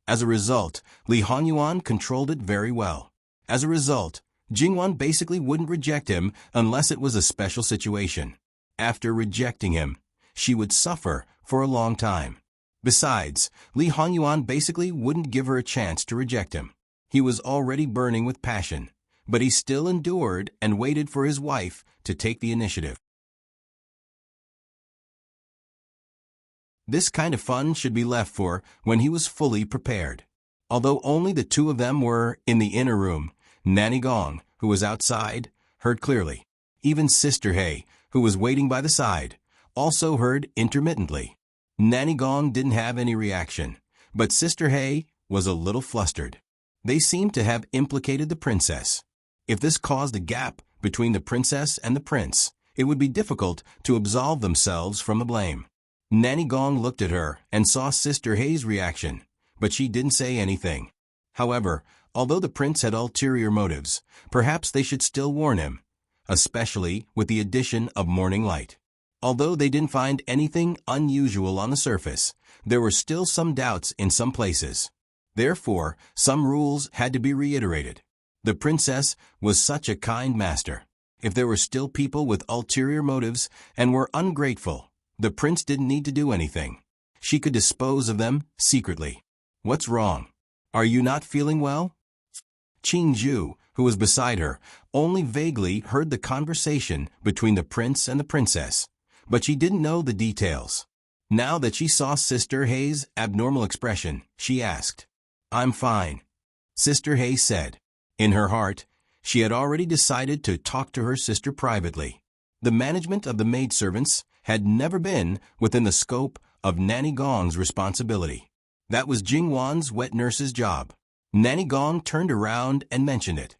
As a result, Li Hongyuan controlled it very well. As a result, Jingwan basically wouldn't reject him unless it was a special situation. After rejecting him, she would suffer for a long time. Besides, Li Hongyuan basically wouldn't give her a chance to reject him. He was already burning with passion, but he still endured and waited for his wife to take the initiative. This kind of fun should be left for when he was fully prepared. Although only the two of them were in the inner room, Nanny Gong, who was outside, heard clearly. Even Sister He, who was waiting by the side, also heard intermittently. Nanny Gong didn't have any reaction, but Sister He was a little flustered. They seemed to have implicated the princess. If this caused a gap between the princess and the prince, it would be difficult to absolve themselves from the blame. Nanny Gong looked at her and saw Sister He's reaction, but she didn't say anything. However, although the prince had ulterior motives, perhaps they should still warn him, especially with the addition of morning light. Although they didn't find anything unusual on the surface, there were still some doubts in some places. Therefore, some rules had to be reiterated. The princess was such a kind master. If there were still people with ulterior motives and were ungrateful, the prince didn't need to do anything. She could dispose of them secretly. What's wrong? Are you not feeling well? Qin Zhu, who was beside her, only vaguely heard the conversation between the prince and the princess, but she didn't know the details. Now that she saw Sister Hayes' abnormal expression, she asked, "I'm fine," Sister Hayes said. In her heart, she had already decided to talk to her sister privately. The management of the maidservants had never been within the scope of Nanny Gong's responsibility. That was Jingwan's wet nurse's job. Nanny Gong turned around and mentioned it.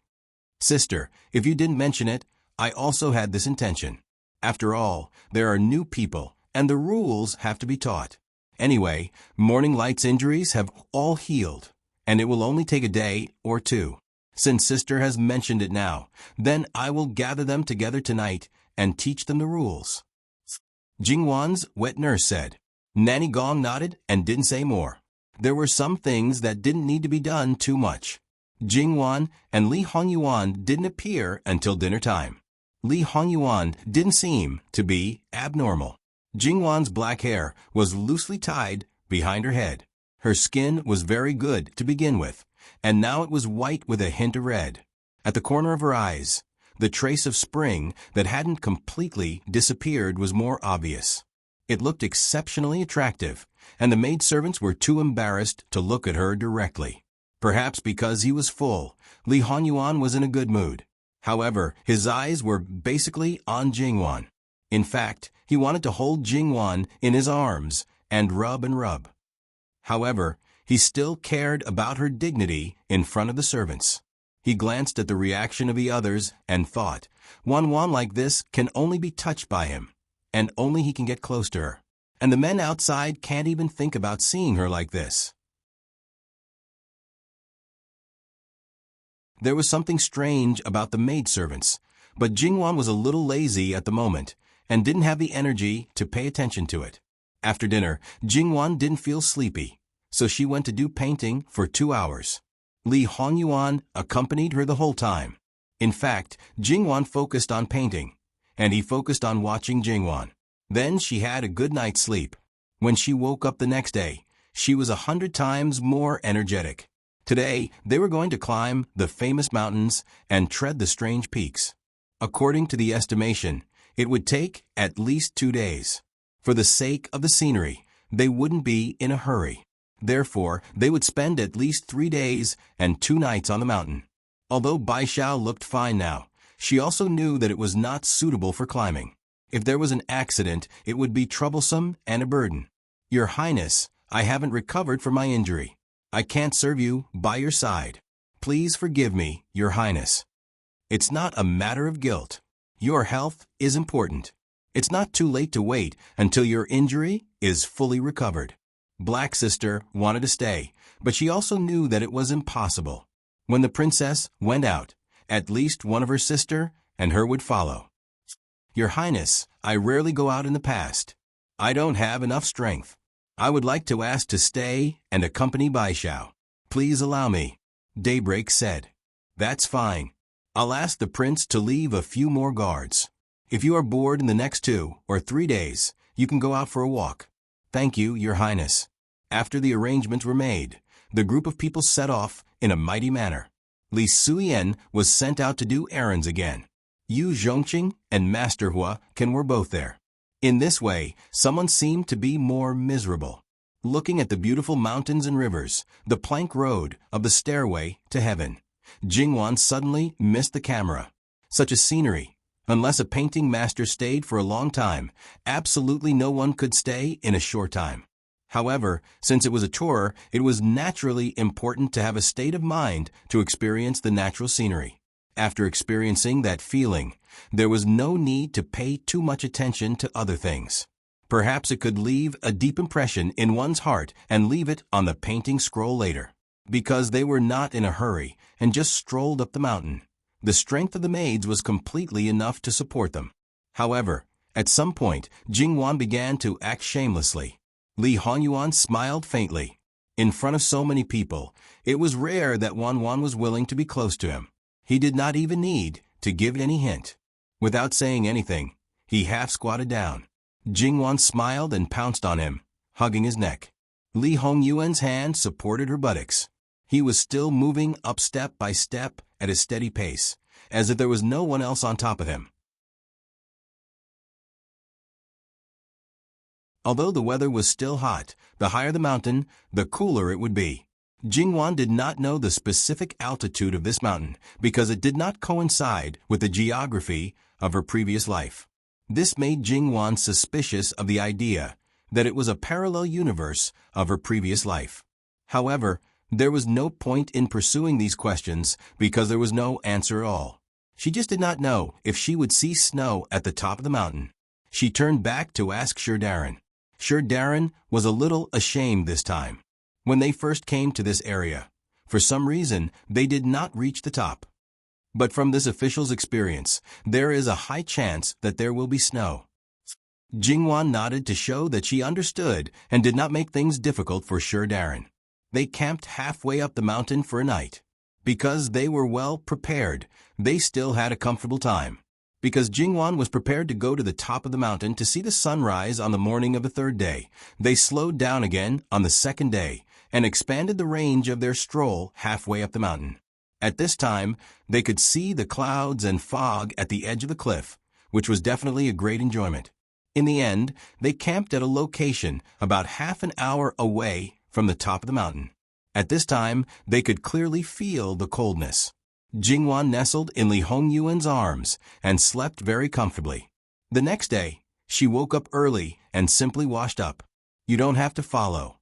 "Sister, if you didn't mention it, I also had this intention. After all, there are new people, and the rules have to be taught. Anyway, Morning Light's injuries have all healed, and it will only take a day or two. Since Sister has mentioned it now, then I will gather them together tonight and teach them the rules," Jingwan's wet nurse said. Nanny Gong nodded and didn't say more. There were some things that didn't need to be done too much. Jingwan and Li Hongyuan didn't appear until dinner time. Li Hongyuan didn't seem to be abnormal. Jingwan's black hair was loosely tied behind her head. Her skin was very good to begin with, and now it was white with a hint of red. At the corner of her eyes, the trace of spring that hadn't completely disappeared was more obvious. It looked exceptionally attractive, and the maidservants were too embarrassed to look at her directly. Perhaps because he was full, Li Hongyuan was in a good mood. However, his eyes were basically on Jingwan. In fact, he wanted to hold Jingwan in his arms and rub and rub. However, he still cared about her dignity in front of the servants. He glanced at the reaction of the others and thought, "Wan like this can only be touched by him, and only he can get close to her. And the men outside can't even think about seeing her like this." There was something strange about the maidservants, but Jingwan was a little lazy at the moment and didn't have the energy to pay attention to it. After dinner, Jingwan didn't feel sleepy, so she went to do painting for 2 hours. Li Hongyuan accompanied her the whole time. In fact, Jingwan focused on painting, and he focused on watching Jingwan. Then she had a good night's sleep. When she woke up the next day, she was 100 times more energetic. Today, they were going to climb the famous mountains and tread the strange peaks. According to the estimation, it would take at least 2 days. For the sake of the scenery, they wouldn't be in a hurry. Therefore, they would spend at least 3 days and 2 nights on the mountain. Although Baishao looked fine now, she also knew that it was not suitable for climbing. If there was an accident, it would be troublesome and a burden. "Your Highness, I haven't recovered from my injury. I can't serve you by your side. Please forgive me, Your Highness." It's not a matter of guilt. Your health is important. It's not too late to wait until your injury is fully recovered. Black Sister wanted to stay, but she also knew that it was impossible. When the princess went out, at least one of her sister and her would follow. "Your Highness, I rarely go out in the past. I don't have enough strength. I would like to ask to stay and accompany Baishao. Please allow me," Daybreak said. "That's fine. I'll ask the prince to leave a few more guards. If you are bored in the next 2 or 3 days, you can go out for a walk." "Thank you, Your Highness." After the arrangements were made, the group of people set off in a mighty manner. Li Suyen was sent out to do errands again. Yu Zhongqing and Master Huaken were both there. In this way, someone seemed to be more miserable. Looking at the beautiful mountains and rivers, the plank road of the stairway to heaven, Jingwan suddenly missed the camera. Such a scenery, unless a painting master stayed for a long time, absolutely no one could stay in a short time. However, since it was a tour, it was naturally important to have a state of mind to experience the natural scenery. After experiencing that feeling, there was no need to pay too much attention to other things. Perhaps it could leave a deep impression in one's heart and leave it on the painting scroll later. Because they were not in a hurry and just strolled up the mountain, the strength of the maids was completely enough to support them. However, at some point, Jingwan began to act shamelessly. Li Hongyuan smiled faintly. In front of so many people, it was rare that Wan was willing to be close to him. He did not even need to give any hint. Without saying anything, he half-squatted down. Jingwan smiled and pounced on him, hugging his neck. Li Hongyuan's hand supported her buttocks. He was still moving up step by step at a steady pace, as if there was no one else on top of him. Although the weather was still hot, the higher the mountain, the cooler it would be. Jingwan did not know the specific altitude of this mountain because it did not coincide with the geography of her previous life. This made Jingwan suspicious of the idea that it was a parallel universe of her previous life. However, there was no point in pursuing these questions because there was no answer at all. She just did not know if she would see snow at the top of the mountain. She turned back to ask Tyrant. Tyrant was a little ashamed this time. When they first came to this area, for some reason, they did not reach the top. But from this official's experience, there is a high chance that there will be snow. Jingwan nodded to show that she understood and did not make things difficult for Tyrant. They camped halfway up the mountain for a night. Because they were well prepared, they still had a comfortable time. Because Jingwan was prepared to go to the top of the mountain to see the sunrise on the morning of the third day, they slowed down again on the second day and expanded the range of their stroll halfway up the mountain. At this time, they could see the clouds and fog at the edge of the cliff, which was definitely a great enjoyment. In the end, they camped at a location about half an hour away from the top of the mountain. At this time, they could clearly feel the coldness. Jingwan nestled in Li Hongyuan's arms and slept very comfortably. The next day, she woke up early and simply washed up. You don't have to follow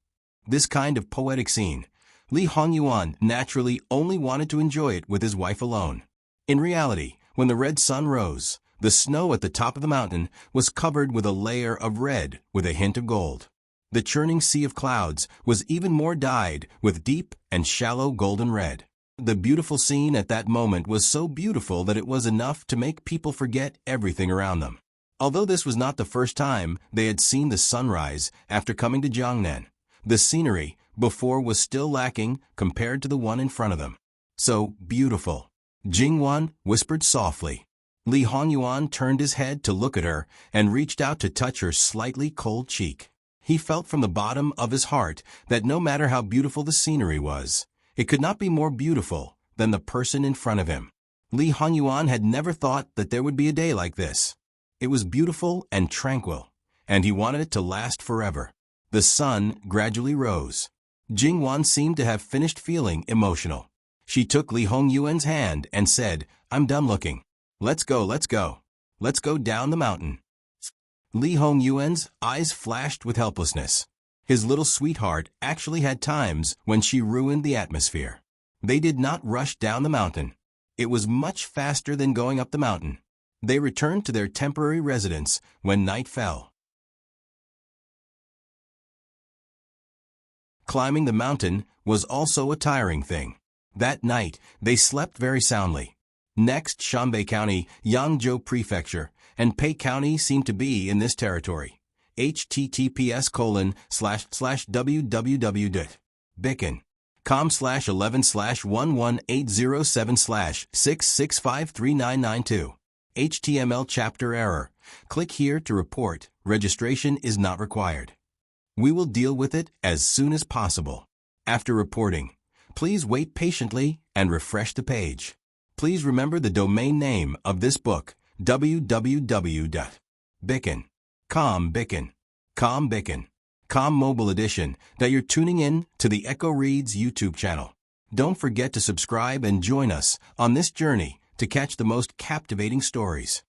this kind of poetic scene. Li Hongyuan naturally only wanted to enjoy it with his wife alone. In reality, when the red sun rose, the snow at the top of the mountain was covered with a layer of red with a hint of gold. The churning sea of clouds was even more dyed with deep and shallow golden red. The beautiful scene at that moment was so beautiful that it was enough to make people forget everything around them. Although this was not the first time they had seen the sunrise after coming to Jiangnan, the scenery before was still lacking compared to the one in front of them. So beautiful. Jingwan whispered softly. Li Hongyuan turned his head to look at her and reached out to touch her slightly cold cheek. He felt from the bottom of his heart that no matter how beautiful the scenery was, it could not be more beautiful than the person in front of him. Li Hongyuan had never thought that there would be a day like this. It was beautiful and tranquil, and he wanted it to last forever. The sun gradually rose. Jingwan seemed to have finished feeling emotional. She took Li Hongyuan's hand and said, "I'm done looking. Let's go, let's go. Let's go down the mountain." Li Hongyuan's eyes flashed with helplessness. His little sweetheart actually had times when she ruined the atmosphere. They did not rush down the mountain. It was much faster than going up the mountain. They returned to their temporary residence when night fell. Climbing the mountain was also a tiring thing. That night, they slept very soundly. Next, Shanbei County, Yangzhou Prefecture, and Pei County seemed to be in this territory. https://www.bicken.com/11/11807/6653992. HTML chapter error. Click here to report. Registration is not required. We will deal with it as soon as possible. After reporting, please wait patiently and refresh the page. Please remember the domain name of this book, www.bicken.com. Com Mobile Edition, that you're tuning in to the Echo Reads YouTube channel. Don't forget to subscribe and join us on this journey to catch the most captivating stories.